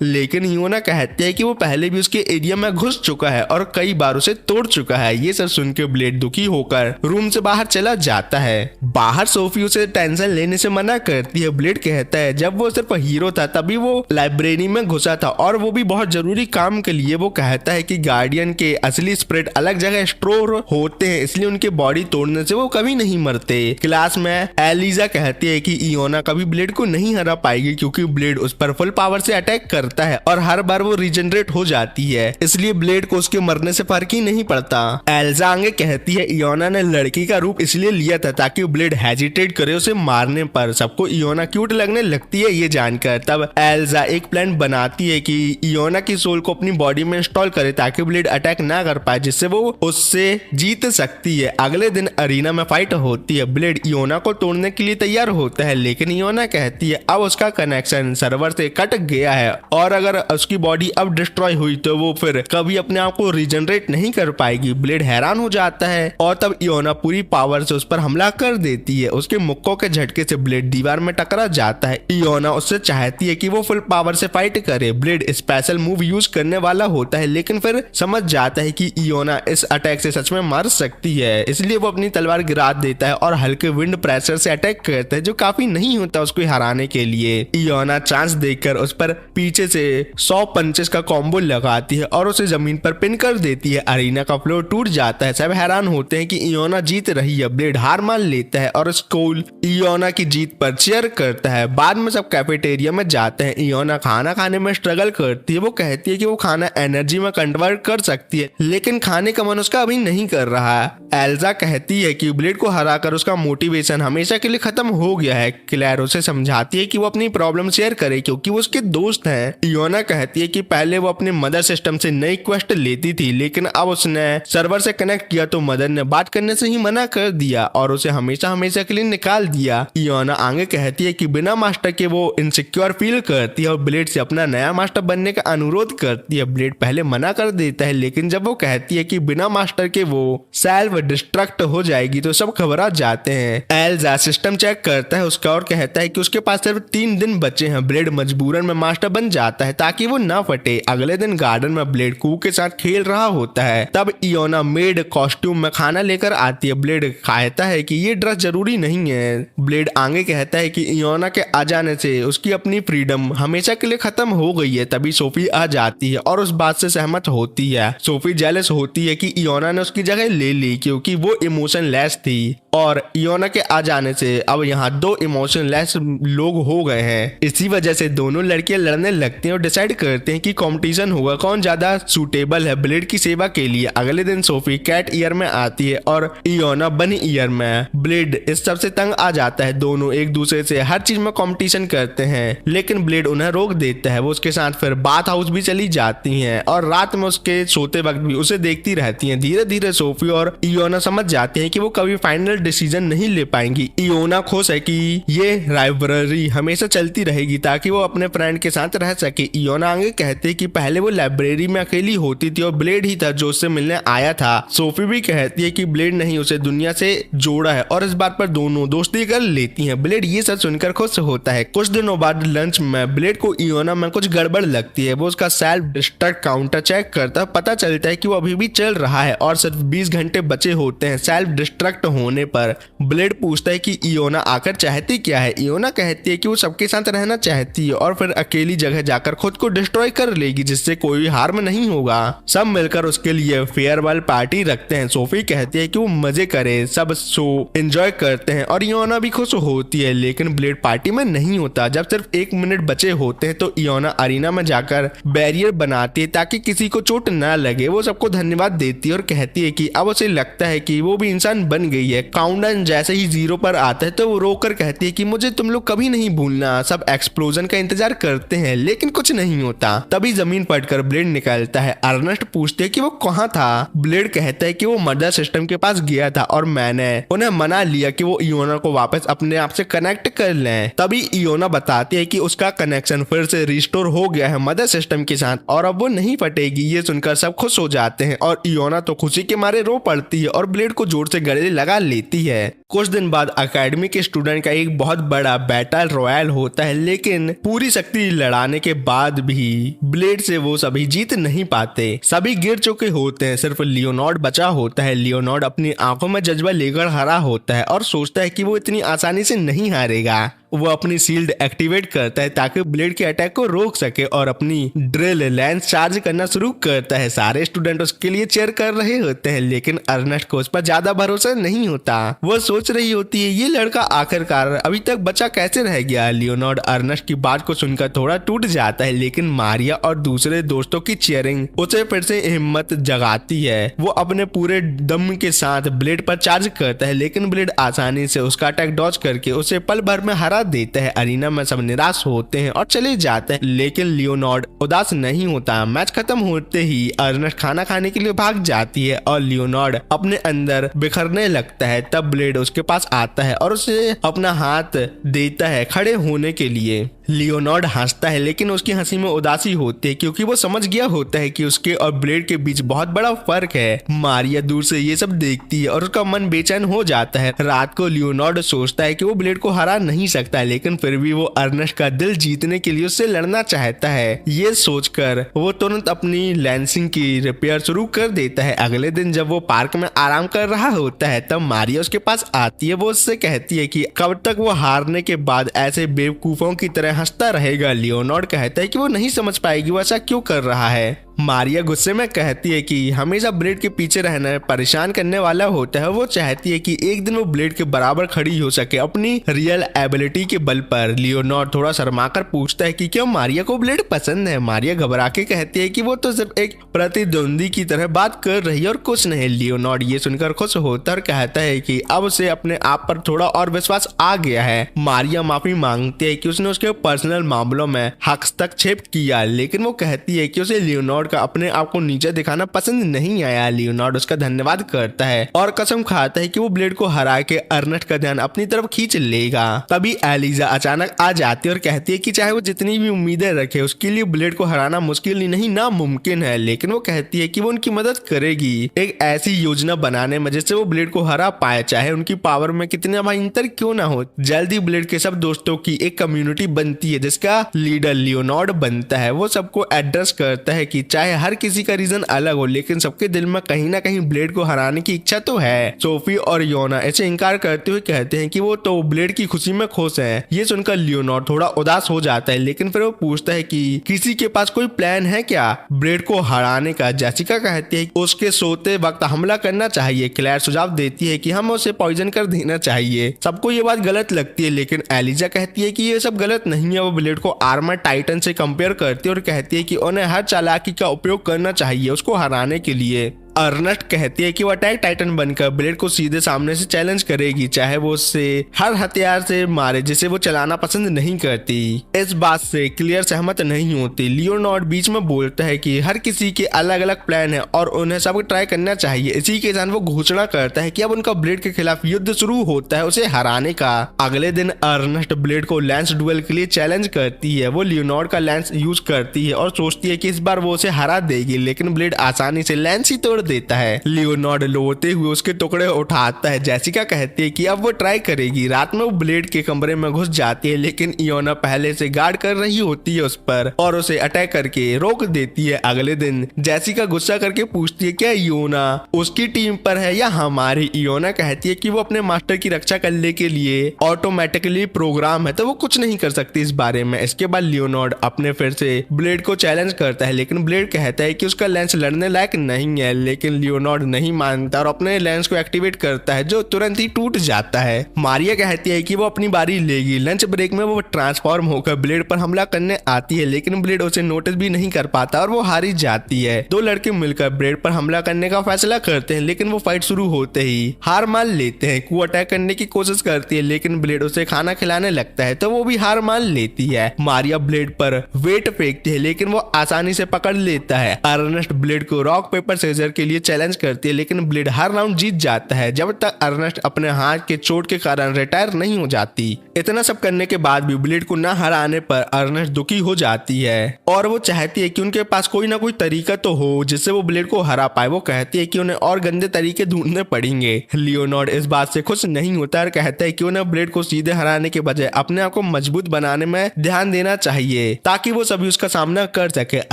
लेकिन इयोना कहती है कि वो पहले भी उसके एरिया में घुस चुका है और कई बार उसे तोड़ चुका है। ये सब सुनकर ब्लेड दुखी होकर रूम से बाहर चला जाता है। बाहर सोफी उसे टेंशन लेने से मना करती है। ब्लेड कहता है जब वो सिर्फ हीरो था तभी वो लाइब्रेरी में घुसा था और वो भी बहुत जरूरी काम के लिए। वो कहता है कि गार्डियन के असली स्पिरिट अलग जगह स्टोर होते हैं इसलिए उनके बॉडी तोड़ने से वो कभी नहीं मरते। क्लास में एलिजा कहती है कि इयोना कभी ब्लेड को नहीं हरा पाएगी क्योंकि ब्लेड उस पर फुल पावर से अटैक करता है और हर बार वो रिजनरेट हो जाती है, इसलिए ब्लेड को उसके मरने से फर्क ही नहीं पड़ता। एल्जा आगे कहती है इयोना ने लड़की का रूप इसलिए लिया था ताकि ब्लेड हेजिटेट करे उसे मारने पर। सबको इयोना क्यूट लगने लगती है ये जानकर। तब एल्जा एक प्लान बनाती है कि इयोना की सोल को अपनी बॉडी में इंस्टॉल करे ताकि ब्लेड अटैक ना कर पाए, जिससे वो उससे जीत सकती है। अगले दिन अरीना में फाइट होती है। ब्लेड इयोना को तोड़ने के लिए तैयार होता है लेकिन इयोना कहती है अब उसका कनेक्शन सर्वर से कट गया है और अगर उसकी बॉडी अब डिस्ट्रॉय हुई तो वो फिर कभी अपने आप को रिजनरेट नहीं कर पाएगी। ब्लेड हैरान हो जाता है और तब इयोना पूरी पावर से उस पर हमला कर देती है। उसके मुक्कों के झटके से ब्लेड दीवार में टकरा जाता है। इयोना उससे चाहती है कि वो फुल पावर से फाइट करे। ब्लेड स्पेशल मूव यूज करने वाला होता है लेकिन फिर समझ जाता है कि इयोना इस अटैक से सच में मार सकती है, इसलिए वो अपनी तलवार गिरा देता है और हल्के विंड प्रेशर से अटैक करता है जो काफी नहीं होता उसको हराने के लिए। इयोना चांस देखकर उस पर पीछे से 100 पंचेस का कॉम्बो लगाती है और उसे जमीन पर पिन कर देती है। अरीना का फ्लोर टूट जाता है। सब हैरान होते हैं कि इयोना जीत रही है। ब्लेड हार मान लेता है और स्कूल इयोना की जीत पर चीयर करता है। बाद में सब कैफेटेरिया में जाते हैं। इयोना खाना खाने में स्ट्रगल करती है। वो कहती है कि वो खाना एनर्जी में कन्वर्ट कर सकती है लेकिन खाने का मन उसका अभी नहीं कर रहा है। एल्जा कहती है कि ब्लेड को हराकर उसका मोटिवेशन हमेशा के लिए खत्म हो गया है। क्लेयर उसे समझाती है कि वो अपनी प्रॉब्लम शेयर करे क्योंकि वो उसके दोस्त हैं। इयोना कहती है कि पहले वो अपने मदर सिस्टम से नई क्वेस्ट लेती थी लेकिन अब उसने सर्वर से कनेक्ट किया तो मदर मदर ने बात करने से ही मना कर दिया और उसे हमेशा हमेशा के लिए निकाल दिया। इयोना आगे कहती है कि बिना मास्टर के वो इनसिक्योर फील करती है और ब्लेड से अपना नया मास्टर बनने का अनुरोध करती है। ब्लेड पहले मना कर देता है, लेकिन जब वो कहती है कि बिना मास्टर के वो सेल्फ डिस्ट्रक्ट हो जाएगी तो सब घबरा जाते हैं। एल्जा सिस्टम चेक करता है उसका और कहता है कि उसके पास सिर्फ 3 दिन बचे हैं। ब्लेड मजबूरन में मास्टर बन जाता है ताकि वो ना फटे। अगले दिन गार्डन में ब्लेड कू के साथ खेल रहा होता है, तब इयोना मेड कॉस्ट्यूम में खाना लेकर आती है। ब्लेड कहता है कि ये ड्रेस जरूरी नहीं है। ब्लेड आगे कहता है कि इयोना के आ जाने से उसकी अपनी फ्रीडम हमेशा के लिए खत्म हो गई है। तभी सोफी आ जाती है और उस बात से सहमत होती है। सोफी जेलस होती है कि इयोना ने उसकी जगह ले ली क्योंकि वो इमोशनलेस थी और इयोना के आ जाने से अब यहाँ 2 इमोशनलेस लोग हो गए हैं। इसी वजह से दोनों लड़कियां लड़ने लगती हैं और डिसाइड करते हैं कि कंपटीशन होगा कौन ज्यादा सूटेबल है ब्लेड की सेवा के लिए। अगले दिन सोफी कैट ईयर में आती है और इयोना बनी ईयर में। ब्लेड इस सब से तंग आ जाता है। दोनों एक दूसरे से हर चीज में कंपटीशन करते हैं, लेकिन ब्लेड उन्हें रोक देता है। वो उसके साथ फिर बाथ हाउस भी चली जाती हैं और रात में उसके सोते वक्त भी उसे देखती रहती हैं। धीरे धीरे सोफी और इयोना समझ जाती हैं कि वो कभी फाइनल डिसीजन नहीं ले पाएंगी। इयोना खुश है कि ये राइवलरी हमेशा चलती रहेगी ताकि वो अपने फ्रेंड के साथ रह सके। इयोना आगे कहते हैं कि पहले वो लाइब्रेरी में अकेली होती थी और ब्लेड ही था जो उससे मिलने आया था। सोफी भी कहती है कि ब्लेड नहीं उसे दुनिया से जोड़ा है और इस बात पर दोनों दोस्ती कर लेती हैं। ब्लेड ये सब सुनकर खुश होता है। कुछ दिनों बाद लंच में ब्लेड को इयोना में कुछ गड़बड़ लगती है। वो उसका सेल्फ डिस्ट्रक्ट काउंटर चेक करता है। पता चलता है कि वो अभी भी चल रहा है और सिर्फ 20 घंटे बचे होते हैं सेल्फ डिस्ट्रक्ट होने पर। ब्लेड पूछता है कि इयोना आकर चाहती क्या है। इयोना कहती है कि वो सबके साथ रहना चाहती है और फिर अकेली जगह जाकर खुद को डिस्ट्रॉय कर लेगी जिससे कोई हार्म नहीं होगा। सब मिलकर उसके लिए फेयरवेल पार्टी रखते हैं। सोफी कहती है कि वो मजे करे, सब शो एंजॉय करते हैं और इयोना भी खुश होती है, लेकिन ब्लेड पार्टी में नहीं होता। जब सिर्फ 1 मिनट बचे होते हैं तो इयोना अरीना में जाकर बैरियर बनाती है ताकि किसी को चोट ना लगे। वो सबको धन्यवाद देती है और कहती है कि अब उसे लगता है कि वो भी इंसान बन गई है। काउंटडाउन जैसे ही 0 पर आता है तो वो रोकर कहती है कि मुझे तुम लोग कभी नहीं भूलना। सब एक्सप्लोजन का इंतजार करते हैं लेकिन कुछ नहीं होता। तभी जमीन पटकर ब्लेड निकलता है। अर्नेस्ट पूछते है कि वो कहाँ था। ब्लेड कहता है कि वो मदर सिस्टम के पास गया था और मैंने उन्हें मना लिया कि वो इयोना को वापस अपने आप से कनेक्ट कर लें। तभी इयोना बताती है कि उसका कनेक्शन फिर से रिस्टोर हो गया है मदर सिस्टम के साथ और अब वो नहीं फटेगी। ये सुनकर सब खुश हो जाते हैं और इयोना तो खुशी के मारे रो पड़ती है और ब्लेड को जोर से गले लगा लेती है। कुछ दिन बाद अकेडमी के स्टूडेंट का एक बहुत बड़ा बैटल रॉयल होता है, लेकिन पूरी शक्ति लड़ाने के बाद भी ब्लेड से वो सभी जीत नहीं पाते। सभी गिर चुके होते हैं, सिर्फ लियोनार्ड बचा होता है। लियोनार्ड अपनी आंखों में जज्बा लेकर हरा होता है और सोचता है कि वो इतनी आसानी से नहीं हारेगा। वो अपनी शील्ड एक्टिवेट करता है ताकि ब्लेड के अटैक को रोक सके और अपनी ड्रिल लेंस चार्ज करना शुरू करता है। सारे स्टूडेंट उसके लिए चीयर कर रहे होते हैं, लेकिन अर्नेस्ट को उस पर ज्यादा भरोसा नहीं होता। वो सोच रही होती है ये लड़का आखिरकार अभी तक बचा कैसे रह गया। लियोनार्ड अर्नेस्ट की बात को सुनकर थोड़ा टूट जाता है, लेकिन मारिया और दूसरे दोस्तों की चीयरिंग उसे फिर से हिम्मत जगाती है। वो अपने पूरे दम के साथ ब्लेड पर चार्ज करता है, लेकिन ब्लेड आसानी से उसका अटैक डॉज करके उसे पल भर में हरा देता है। अरीना में सब निराश होते हैं और चले जाते हैं, लेकिन लियोनार्ड उदास नहीं होता। मैच खत्म होते ही अर्नेस्ट खाना खाने के लिए भाग जाती है और लियोनार्ड अपने अंदर बिखरने लगता है। तब ब्लेड उसके पास आता है और उसे अपना हाथ देता है खड़े होने के लिए। लियोनार्ड हंसता है, लेकिन उसकी हंसी में उदासी होती है क्योंकि वो समझ गया होता है कि उसके और ब्लेड के बीच बहुत बड़ा फर्क है। मारिया दूर से ये सब देखती है और उसका मन बेचैन हो जाता है। रात को लियोनार्ड सोचता है कि वो ब्लेड को हरा नहीं सकता, लेकिन फिर भी वो अर्नेस्ट का दिल जीतने के लिए उससे लड़ना चाहता है। ये सोचकर वो तुरंत अपनी लेंसिंग की रिपेयर शुरू कर देता है। अगले दिन जब वो पार्क में आराम कर रहा होता है तब मारिया उसके पास आती है। वो उससे कहती है कि कब तक वो हारने के बाद ऐसे बेवकूफों की तरह हंसता रहेगा। लियोनार्ड कहता है कि वो नहीं समझ पाएगी वो ऐसा क्यों कर रहा है। मारिया गुस्से में कहती है कि हमेशा ब्लेड के पीछे रहना परेशान करने वाला होता है। वो चाहती है कि एक दिन वो ब्लेड के बराबर खड़ी हो सके अपनी रियल एबिलिटी के बल पर। लियोनार्ड थोड़ा शर्माकर पूछता है कि क्या मारिया को ब्लेड पसंद है। मारिया घबरा के कहती है कि वो तो सिर्फ एक प्रतिद्वंदी की तरह बात कर रही है और कुछ नहीं। लियोनार्ड ये सुनकर खुश होता है और कहता है कि अब उसे अपने आप पर थोड़ा और विश्वास आ गया है। मारिया माफी मांगती है कि उसने उसके पर्सनल मामलों में हस्तक्षेप किया, लेकिन वो कहती है कि उसे लियोनार्ड लियोनार्ड का अपने आप को नीचे दिखाना पसंद नहीं आया। लियोनार्ड उसका धन्यवाद करता है और कसम खाता है कि वो ब्लेड को हरा के अर्नेस्ट का ध्यान अपनी तरफ खींच लेगा। तभी एलिजा अचानक आ जाती है और कहती है कि चाहे वो जितनी भी उम्मीदें रखे उसके लिए ब्लेड को हराना मुश्किल ही नहीं नामुमकिन है, लेकिन वो कहती है कि वो उनकी मदद करेगी एक ऐसी योजना बनाने में जिससे वो ब्लेड को हरा पाए, चाहे उनकी पावर में कितना भयंकर क्यों ना हो। जल्दी ब्लेड के सब दोस्तों की एक कम्युनिटी बनती है जिसका लीडर लियोनार्ड बनता है। वो सबको एड्रेस करता है कि चाहे हर किसी का रीजन अलग हो लेकिन सबके दिल में कहीं ना कहीं ब्लेड को हराने की इच्छा तो है। सोफी और योना ऐसे इनकार करते हुए कहते हैं कि वो तो ब्लेड की खुशी में खुश है। ये सुनकर लियोनार्ड थोड़ा उदास हो जाता है, लेकिन फिर वो पूछता है कि किसी के पास कोई प्लान है क्या ब्लेड को हराने का। जेसिका कहती है कि उसके सोते वक्त हमला करना चाहिए। क्लेयर सुझाव देती है कि हम उसे पॉइजन कर देना चाहिए। सबको ये बात गलत लगती है, लेकिन एलिजा कहती है कि ये सब गलत नहीं है। वो ब्लेड को आर्मर टाइटन से कंपेयर करती है और कहती है कि उन्हें हर चालाकी का उपयोग करना चाहिए उसको हराने के लिए। अर्नेस्ट कहती है कि वो अटैक टाइटन बनकर ब्लेड को सीधे सामने से चैलेंज करेगी, चाहे वो उससे हर हथियार से मारे जिसे वो चलाना पसंद नहीं करती। इस बात से क्लियर सहमत नहीं होती। लियोनार्ड बीच में बोलता है कि हर किसी के अलग अलग प्लान है और उन्हें सब ट्राई करना चाहिए। इसी के साथ वो घोषणा करता है कि अब उनका ब्लेड के खिलाफ युद्ध शुरू होता है उसे हराने का। अगले दिन अर्नेस्ट ब्लेड को लैंस डुएल के लिए चैलेंज करती है। वो लियोनार्ड का लैंस यूज करती है और सोचती है कि इस बार वो उसे हरा देगी, लेकिन ब्लेड आसानी से लैंस ही तोड़ देता है। लियोनार्ड रोते हुए उसके टुकड़े उठाता है। जेसिका कहती है कि अब वो ट्राई करेगी। रात में वो ब्लेड के कमरे में घुस जाती है, लेकिन इयोना पहले से गार्ड कर रही होती है उस पर और उसे अटैक करके रोक देती है। अगले दिन जेसिका गुस्सा करके पूछती है क्या इयोना उसकी टीम पर है या हमारी। इयोना कहती है कि वो अपने मास्टर की रक्षा करने के लिए ऑटोमेटिकली प्रोग्राम है, तो वो कुछ नहीं कर सकती इस बारे में। इसके बाद लियोनार्ड अपने फिर से ब्लेड को चैलेंज करता है, लेकिन ब्लेड कहता है कि उसका लेंस लड़ने लायक नहीं है। लेकिन लियोनार्ड नहीं मानता और अपने लेंस को एक्टिवेट करता है जो तुरंत ही टूट जाता है। मारिया कहती है कि वो अपनी बारी लेगी। लंच ब्रेक में वो ट्रांसफॉर्म होकर ब्लेड पर हमला करने आती है, लेकिन ब्लेड उसे नोटिस भी नहीं कर पाता और वो हारी जाती है। दो लड़के मिलकर ब्लेड पर हमला करने का फैसला करते हैं, लेकिन वो फाइट शुरू होते ही हार मान लेते हैं। वो अटैक करने की कोशिश करती है, लेकिन ब्लेड उसे खाना खिलाने लगता है तो वो भी हार मान लेती है। मारिया ब्लेड पर वेट फेंकती है, लेकिन वो आसानी से पकड़ लेता है। अर्नेस्ट ब्लेड को रॉक पेपर सीजर के लिए चैलेंज करती है, लेकिन ब्लेड हर राउंड जीत जाता है जब तक अर्नेस्ट अपने हाथ के चोट के कारण रिटायर नहीं हो जाती। इतना सब करने के बाद भी ब्लेड को न हराने पर अर्नेस्ट दुखी हो जाती है और वो चाहती है कि उनके पास कोई ना कोई तरीका तो हो जिससे वो ब्लेड को हरा पाए। वो कहती है कि उन्हें और गंदे तरीके ढूंढने पड़ेंगे। लियोनार्ड इस बात से खुश नहीं होता और कहता है कि उन्हें ब्लेड को सीधे हराने के बजाय अपने आप को मजबूत बनाने में ध्यान देना चाहिए ताकि वो सभी उसका सामना कर सके।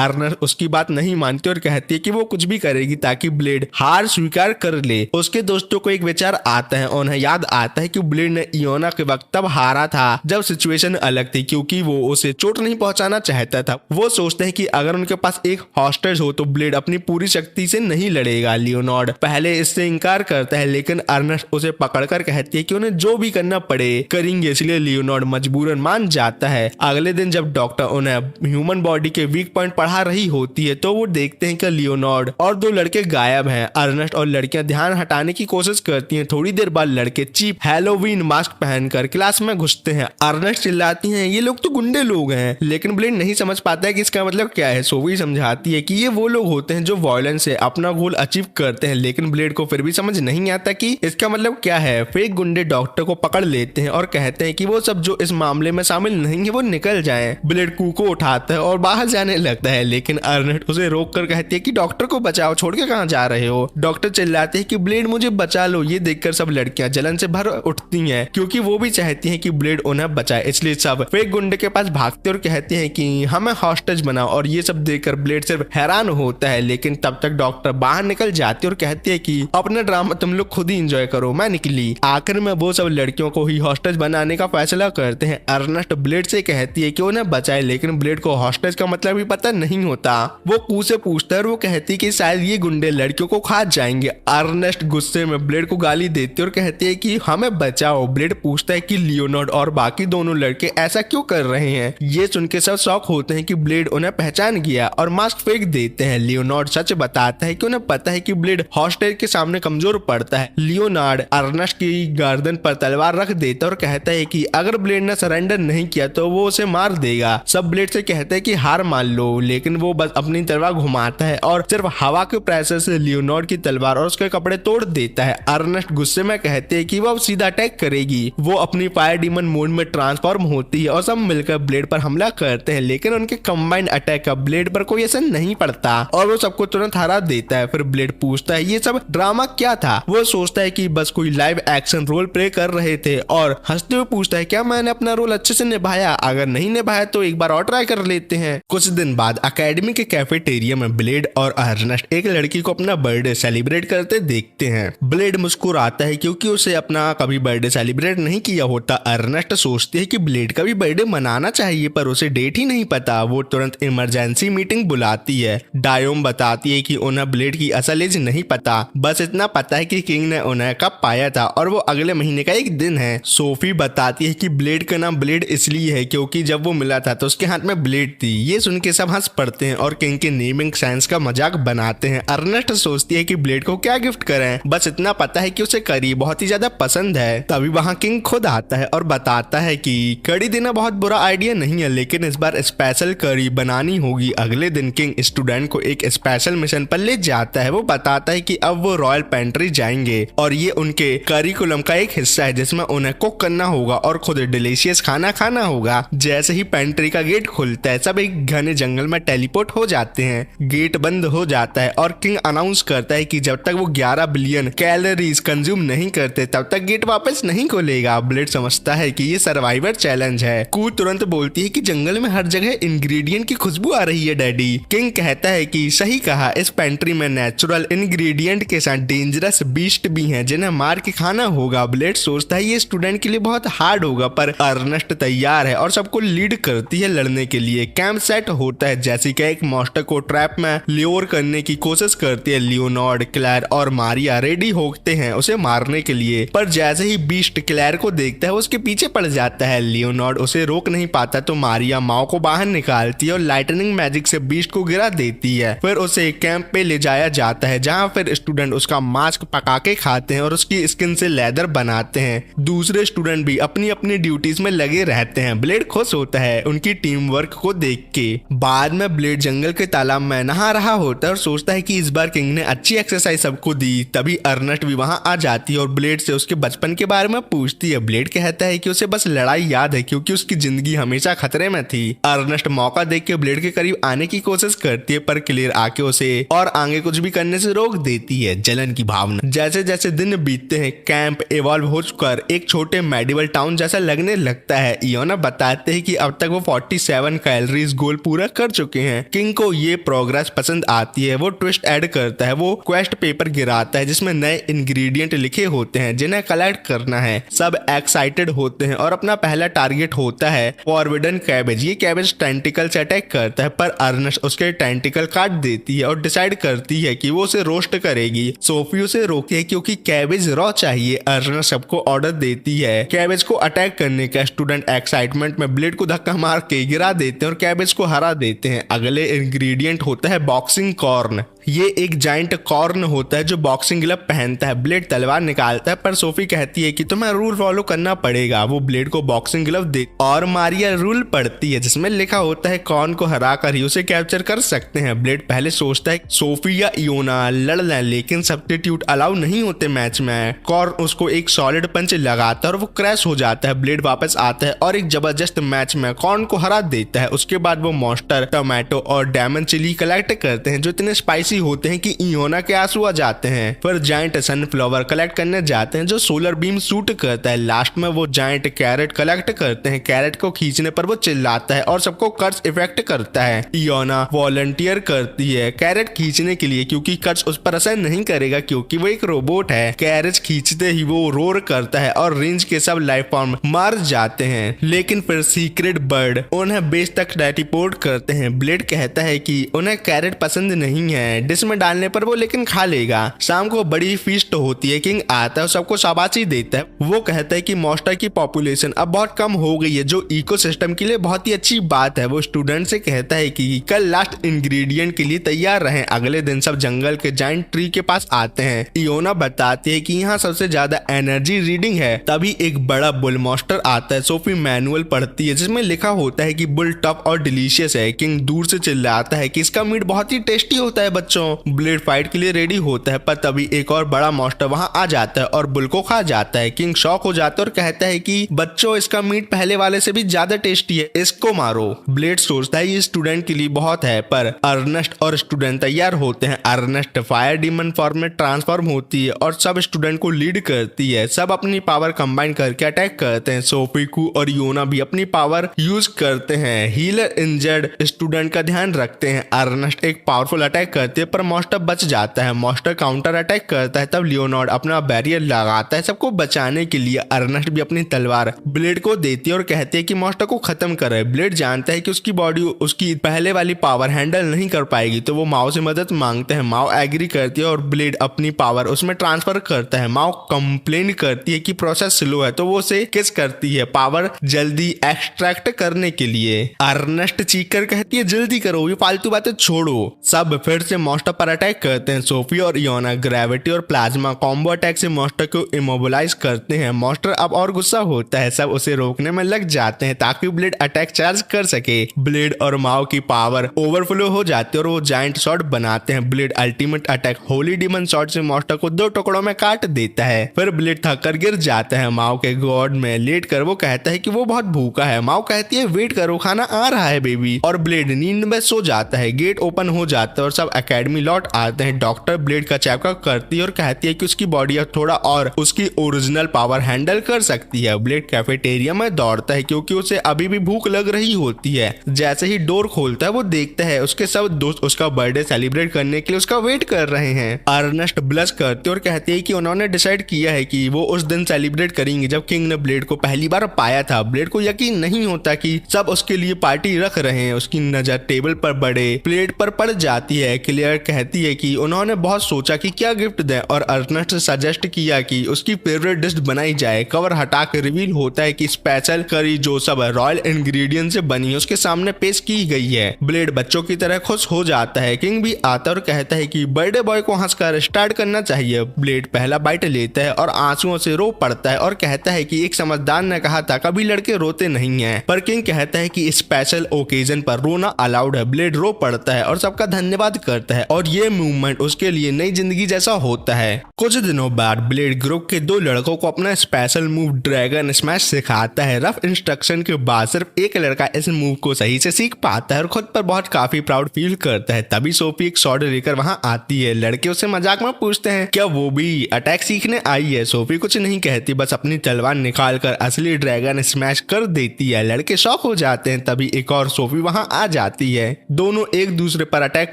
अर्नेस्ट उसकी बात नहीं मानती और कहती है कि वो कुछ भी करेगी ताकि ब्लेड हार स्वीकार कर ले। उसके दोस्तों को एक विचार आता है, उन्हें याद आता है कि ब्लेड ने इयोना के वक्त तब हारा था जब सिचुएशन अलग थी, क्योंकि वो उसे चोट नहीं पहुंचाना चाहता था। वो सोचते हैं कि अगर उनके पास एक हॉस्टेज हो तो ब्लेड अपनी पूरी शक्ति से नहीं लड़ेगा। लियोनार्ड पहले इससे इनकार करता है, लेकिन अर्नेस्ट उसे पकड़कर कहती है कि उन्हें जो भी करना पड़े करेंगे, इसलिए लियोनार्ड मजबूरन मान जाता है। अगले दिन जब डॉक्टर उन्हें ह्यूमन बॉडी के वीक पॉइंट पढ़ा रही होती है तो वो देखते हैं कि लियोनार्ड और दो लड़के गायब हैं। अर्नेस्ट और लड़कियां ध्यान हटाने की कोशिश करती हैं। थोड़ी देर बाद लड़के चीप हैलोवीन मास्क पहनकर क्लास में घुसते हैं। अर्नेस्ट चिल्लाती हैं ये लोग तो गुंडे लोग हैं, लेकिन ब्लेड नहीं समझ पाता है कि इसका मतलब क्या है। सोफी समझाती है कि ये वो लोग होते हैं जो वायलेंस से अपना गोल अचीव करते हैं, लेकिन ब्लेड को फिर भी समझ नहीं आता कि इसका मतलब क्या है। फेक गुंडे डॉक्टर को पकड़ लेते हैं और कहते हैं कि वो सब जो इस मामले में शामिल नहीं है वो निकल जाएं। ब्लेड कू को उठाता है और बाहर जाने लगता है, लेकिन अर्नेस्ट उसे रोक कर कहती है कि डॉक्टर को बचाओ, छोड़ के कहाँ जा रहे हो। डॉक्टर चिल्लाते हैं कि ब्लेड मुझे बचा लो। ये देखकर सब लड़कियां जलन से भर उठती हैं क्योंकि वो भी चाहती हैं कि ब्लेड उन्हें बचाए, इसलिए सब फेक गुंडे के पास भागते और कहते हैं कि हमें हॉस्टेज बनाओ। और ये सब देखकर ब्लेड सिर्फ हैरान होता है, लेकिन तब तक डॉक्टर बाहर निकल जाती है और कहती है कि अपना ड्रामा तुम लोग खुद ही एंजॉय करो, मैं निकली। आखिर में वो सब लड़कियों को ही हॉस्टेज बनाने का फैसला करते हैं। अर्नेस्ट ब्लेड से कहती है कि उन्हें बचाए, लेकिन ब्लेड को हॉस्टेज का मतलब भी पता नहीं होता। वो कू से पूछता है और वो कहती है कि शायद ये गुंडे ये लड़कियों को खा जाएंगे। अर्नेस्ट गुस्से में ब्लेड को गाली देते और कहते हैं कि हमें बचाओ। ब्लेड पूछता है कि लियोनार्ड और बाकी दोनों लड़के ऐसा क्यों कर रहे हैं। ये सुन के सब शॉक होते हैं कि ब्लेड उन्हें पहचान गया और मास्क फेंक देते हैं। लियोनार्ड सच बताता है कि उन्हें पता है कि ब्लेड हॉस्टेज के सामने कमजोर पड़ता है। लियोनार्ड अर्नेस्ट की गर्दन पर तलवार रख देता है और कहता है कि अगर ब्लेड ने सरेंडर नहीं किया तो वो उसे मार देगा। सब ब्लेड से कहते हैं कि हार मान लो, लेकिन वो बस अपनी तलवार घुमाता है और सिर्फ हवा के प्रेशर से लियोनार्ड की तलवार और उसके कपड़े तोड़ देता है। अर्नेस्ट गुस्से में कहते हैं कि वो अब सीधा अटैक करेगी। वो अपनी फायर डीमन मोड में ट्रांसफॉर्म होती है और सब मिलकर ब्लेड पर हमला करते हैं, लेकिन उनके कंबाइंड अटैक का ब्लेड पर कोई असर नहीं पड़ता और वो सबको तुरंत हरा देता है। फिर ब्लेड पूछता है ये सब ड्रामा क्या था। वो सोचता है कि बस कोई लाइव एक्शन रोल प्ले कर रहे थे और हंसते हुए पूछता है क्या मैंने अपना रोल अच्छे से निभाया? अगर नहीं निभाया तो एक बार और ट्राई कर लेते हैं। कुछ दिन बाद अकेडमी के कैफेटेरिया में ब्लेड और अर्नेस्ट एक लड़की को अपना बर्थडे सेलिब्रेट करते देखते हैं। ब्लेड मुस्कुराता है क्योंकि उसे अपना कभी बर्थडे सेलिब्रेट नहीं किया होता। अर्नेस्ट सोचती है कि ब्लेड का भी बर्थडे मनाना चाहिए पर उसे डेट ही नहीं पता। वो तुरंत इमरजेंसी मीटिंग बुलाती है। डायोम बताती है कि उन्हें ब्लेड की असल एज नहीं पता, बस इतना पता है कि किंग ने उन्हें कब पाया था और वो अगले महीने का एक दिन है। सोफी बताती है कि ब्लेड का नाम ब्लेड इसलिए है क्योंकि जब वो मिला था तो उसके हाथ में ब्लेड थी। ये सुन के सब हंस पड़ते हैं और किंग के नेमिंग सेंस का मजाक बनाते हैं। अर्नेस्ट सोचती है कि ब्लेड को क्या गिफ्ट करें, बस इतना पता है कि उसे करी बहुत ही ज्यादा पसंद है। तभी वहाँ किंग खुद आता है और बताता है कि करी देना बहुत बुरा आइडिया नहीं है, लेकिन इस बार स्पेशल करी बनानी होगी। अगले दिन किंग स्टूडेंट को एक स्पेशल मिशन पर ले जाता है। वो बताता है कि अब वो रॉयल पेंट्री जाएंगे और ये उनके करिकुलम का एक हिस्सा है जिसमें उन्हें कुक करना होगा और खुद डिलीशियस खाना खाना होगा। जैसे ही पेंट्री का गेट खुलता है सब एक घने जंगल में टेलीपोर्ट हो जाते हैं। गेट बंद हो जाता है और किंग अनाउंस करता है कि जब तक वो 11 बिलियन कैलोरीज कंज्यूम नहीं करते तब तक गेट वापस नहीं खोलेगा। ब्लेड समझता है कि ये सर्वाइवर चैलेंज है। कू तुरंत बोलती है कि जंगल में हर जगह इंग्रेडिएंट की खुशबू आ रही है डैडी। किंग कहता है कि सही कहा, इस पेंट्री में नेचुरल इंग्रेडिएंट के साथ डेंजरस बीस्ट भी हैं जिन्हें मार के खाना होगा। ब्लेड सोचता है ये स्टूडेंट के लिए बहुत हार्ड होगा पर अर्नेस्ट तैयार है और सबको लीड करती है लड़ने के लिए। कैंप सेट होता है। जेसिका एक मॉन्स्टर को ट्रैप में ल्योर करने की कोशिश करती है। लियोनार्ड, क्लैर और मारिया रेडी होते हैं उसे मारने के लिए, पर जैसे ही बीस्ट क्लैर को देखता है उसके पीछे पड़ जाता है। लियोनार्ड उसे रोक नहीं पाता तो मारिया माओ को बाहर निकालती है और लाइटनिंग मैजिक से बीस्ट को गिरा देती है। फिर उसे कैंप पे ले जाया जाता है जहाँ फिर स्टूडेंट उसका मास्क पका के खाते हैं और उसकी स्किन से लेदर बनाते हैं। दूसरे स्टूडेंट भी अपनी अपनी ड्यूटीज में लगे रहते हैं। ब्लेड खुश होता है उनकी टीम वर्क को देख के। बाद में ब्लेड जंगल के तालाब में नहा रहा होता है और सोचता है कि इस बार किंग ने अच्छी एक्सरसाइज सबको दी। तभी अर्नेस्ट भी वहां आ जाती है और ब्लेड से उसके बचपन के बारे में पूछती है। ब्लेड कहता है कि उसे बस लड़ाई याद है क्योंकि उसकी जिंदगी हमेशा खतरे में थी। अर्नेस्ट मौका देख के ब्लेड के करीब आने की कोशिश करती है पर क्लेयर आके उसे और आगे कुछ भी करने से रोक देती है। जलन की भावना। जैसे जैसे दिन बीतते हैं कैंप इवॉल्व होकर एक छोटे मेडिवल टाउन जैसा लगने लगता है। इयोना बताते हैं कि अब तक वो 47 कैलोरीज गोल पूरा कर चुके हैं। किंग को ये प्रोग्रेस पसंद आती है। वो ट्विस्ट ऐड करता है। वो क्वेस्ट पेपर गिराता है जिसमें नए इंग्रेडिएंट लिखे होते हैं जिन्हें कलेक्ट करना है। सब एक्साइटेड होते हैं और अपना पहला टारगेट होता है फॉरबिडन कैबेज। ये कैबेज टेंटिकल से अटैक करता है पर अर्नेस्ट उसके टेंटिकल काट देती है और डिसाइड करती है कि वो उसे रोस्ट करेगी। सोफी उसे रोकती है क्योंकि कैबेज रॉ चाहिए। अर्नेस्ट सबको ऑर्डर देती है कैबेज को अटैक करने का। स्टूडेंट एक्साइटमेंट में ब्लेड को धक्का मार के गिरा देते हैं और कैबेज को हरा देते हैं। अगले इंग्रेडिएंट होता है बॉक्सिंग कॉर्न। ये एक जाइंट कॉर्न होता है जो बॉक्सिंग ग्लव पहनता है। ब्लेड तलवार निकालता है पर सोफी कहती है कि तुम्हें रूल फॉलो करना पड़ेगा। वो ब्लेड को बॉक्सिंग ग्लव दे और मारिया रूल पढ़ती है जिसमें लिखा होता है कॉर्न को हरा कर ही उसे कैप्चर कर सकते हैं। ब्लेड पहले सोचता है सोफी या इयोना लड़ लें लेकिन सब्स्टिट्यूट अलाउ नहीं होते मैच में। कॉर्न उसको एक सॉलिड पंच लगाता है और वो क्रैश हो जाता है। ब्लेड वापस आता है और एक जबरदस्त मैच में कॉर्न को हरा देता है। उसके बाद वो मॉन्स्टर, टोमेटो और डायमंड चिली कलेक्ट करते हैं जो इतने स्पाइसी होते हैं कि इयोना के आंसू आ जाते हैं। फिर जाइंट सनफ्लावर कलेक्ट करने जाते हैं जो सोलर बीम शूट करता है। लास्ट में वो जाइंट कैरेट कलेक्ट करते हैं। कैरेट को खींचने पर वो चिल्लाता है और सबको कर्ज इफेक्ट करता है। इयोना वॉलंटियर करती है कैरेट खींचने के लिए क्योंकि कर्ज उस पर असर नहीं करेगा क्योंकि वो एक रोबोट है। कैरेट खींचते ही वो रोर करता है और रेंज के सब लाइफ फॉर्म मर जाते हैं। लेकिन फिर सीक्रेट बर्ड उन्हें बेस तक टेलीपोर्ट करते हैं। ब्लेड कहता है कि उन्हें कैरेट पसंद नहीं है। डिश में डालने पर वो लेकिन खा लेगा। शाम को बड़ी फीस्ट होती है, किंग आता है और सबको शाबाशी देता है। वो कहता है कि मॉन्स्टर की पॉपुलेशन अब बहुत कम हो गई है, जो इकोसिस्टम के लिए बहुत ही अच्छी बात है। वो स्टूडेंट से कहता है कि कल लास्ट इंग्रेडिएंट के लिए तैयार रहें। अगले दिन सब जंगल के जाइंट ट्री के पास आते हैं। इयोना बताती है कि यहाँ सबसे ज्यादा एनर्जी रीडिंग है। तभी एक बड़ा बुल मॉन्स्टर आता है। सोफी मैनुअल पढ़ती है जिसमें लिखा होता है कि बुल टफ और डिलीशियस है। किंग दूर से चिल्लाता है कि इसका मीट बहुत ही टेस्टी होता है बच्चों। ब्लेड फाइट के लिए रेडी होता है, पर तभी एक और बड़ा मॉन्स्टर वहां आ जाता है और बुल को खा जाता है। किंग शॉक हो जाता है और कहता है कि बच्चों, इसका मीट पहले वाले से भी ज्यादा टेस्टी है, इसको मारो। ब्लेड सोचता है ये स्टूडेंट के लिए बहुत है, पर अर्नेस्ट और स्टूडेंट तैयार होते हैं। अर्नेस्ट फायर डीमन फॉर्म में ट्रांसफॉर्म होती है और सब स्टूडेंट को लीड करती है। सब अपनी पावर कंबाइन करके अटैक करते हैं। सोफी कू और योना भी अपनी पावर यूज करते हैं। हीलर इंजर्ड स्टूडेंट का ध्यान रखते हैं। अर्नेस्ट एक पावरफुल अटैक करते हैं पर मॉन्स्टर बच जाता है। मॉन्स्टर काउंटर अटैक करता है, तब लियोनार्ड अपना बैरियर लगाता है सबको बचाने के लिए। अर्नेस्ट भी अपनी तलवार ब्लेड को देती है और कहती है कि मॉन्स्टर को खत्म करे। ब्लेड जानता है कि उसकी बॉडी उसकी पहले वाली पावर हैंडल नहीं कर पाएगी, तो वो माओ से मदद मांगते हैं। माओ एग्री करती है और ब्लेड अपनी पावर उसमें ट्रांसफर करता है। माओ कंप्लेन करती है कि प्रोसेस स्लो है, तो वो उसे किस करती है पावर जल्दी एक्सट्रैक्ट करने के लिए। अर्नेस्ट चीख कर कहती है जल्दी करो, ये फालतू बातें छोड़ो। सब फिर से मॉन्स्टर पर अटैक करते हैं। सोफी और इयोना ग्रेविटी और प्लाज्मा कॉम्बो अटैक से मॉन्स्टर को इमोबिलाइज करते हैं। मॉन्स्टर अब और गुस्सा होता है। सब उसे रोकने में लग जाते हैं ताकि ब्लेड अटैक चार्ज कर सके। ब्लेड और माओ की पावर ओवरफ्लो हो जाती है और वो जायंट शॉट बनाते हैं। Blade ultimate attack Holi demon shot से मॉन्स्टर को 2 टुकड़ों में काट देता है। फिर ब्लेड थक कर गिर जाता है। माओ के गॉड में लेट कर वो कहता है कि वो बहुत भूखा है। माओ कहती है वेट करो, खाना आ रहा है बेबी। और ब्लेड नींद में सो जाता है। गेट ओपन हो जाता है और सब एकेडमी लौट आते हैं। डॉक्टर ब्लेड का चेकअप करती है और कहती है कि उसकी बॉडी अब थोड़ा और उसकी ओरिजिनल पावर हैंडल कर सकती है। ब्लेड कैफेटेरिया में दौड़ता है क्योंकि उसे अभी भी भूख लग रही होती है। जैसे ही डोर खोलता है वो देखता है उसके सब दोस्त उसका बर्थडे सेलिब्रेट करने के लिए उसका वेट कर रहे हैं। अर्नेस्ट ब्लश करती है और कहती है कि उन्होंने डिसाइड किया है कि वो उस दिन सेलिब्रेट करेंगे जब किंग ने ब्लेड को पहली बार पाया था। ब्लेड को यकीन नहीं होता कि सब उसके लिए पार्टी रख रहे हैं। उसकी नजर टेबल पर बड़े प्लेट पर पड़ जाती है। क्लियर कहती है कि उन्होंने बहुत सोचा कि क्या गिफ्ट दें और अर्नेस्ट सजेस्ट किया कि उसकी फेवरेट डिश बनाई जाए। कवर हटा कर रिवील होता है कि स्पेशल करी जो सब रॉयल इंग्रेडिएंट से बनी है उसके सामने पेश की गई है। ब्लेड बच्चों की तरह खुश हो जाता है। किंग भी आता है और कहता है कि बर्थडे बॉय को हंसकर स्टार्ट करना चाहिए। ब्लेड पहला बाइट लेता है और आंसुओं से रो पड़ता है और कहता है कि एक समझदार ने कहा था कभी लड़के रोते नहीं हैं, पर किंग कहता है कि स्पेशल ओकेजन पर रोना अलाउड है। ब्लेड रो पड़ता है और सबका धन्यवाद करता है और ये मूवमेंट उसके लिए नई जिंदगी जैसा होता है। कुछ दिनों बाद ब्लेड ग्रुप के 2 लड़कों को अपना स्पेशल मूव ड्रैगन स्मैश सिखाता है। रफ इंस्ट्रक्शन के बाद सिर्फ एक लड़का इस मूव को सही से सीख पाता है और खुद पर बहुत काफी प्राउड फील करता है। तभी सोफी एक शॉट लेकर वहां आती है। लड़के उससे मजाक में पूछते हैं क्या वो भी अटैक सीखने आई है। सोफी कुछ नहीं कहती, बस अपनी तलवार निकाल कर असली ड्रैगन स्मैश कर देती है। लड़के शॉक हो जाते हैं। तभी एक और सोफी वहां आ जाती है। दोनों एक दूसरे पर अटैक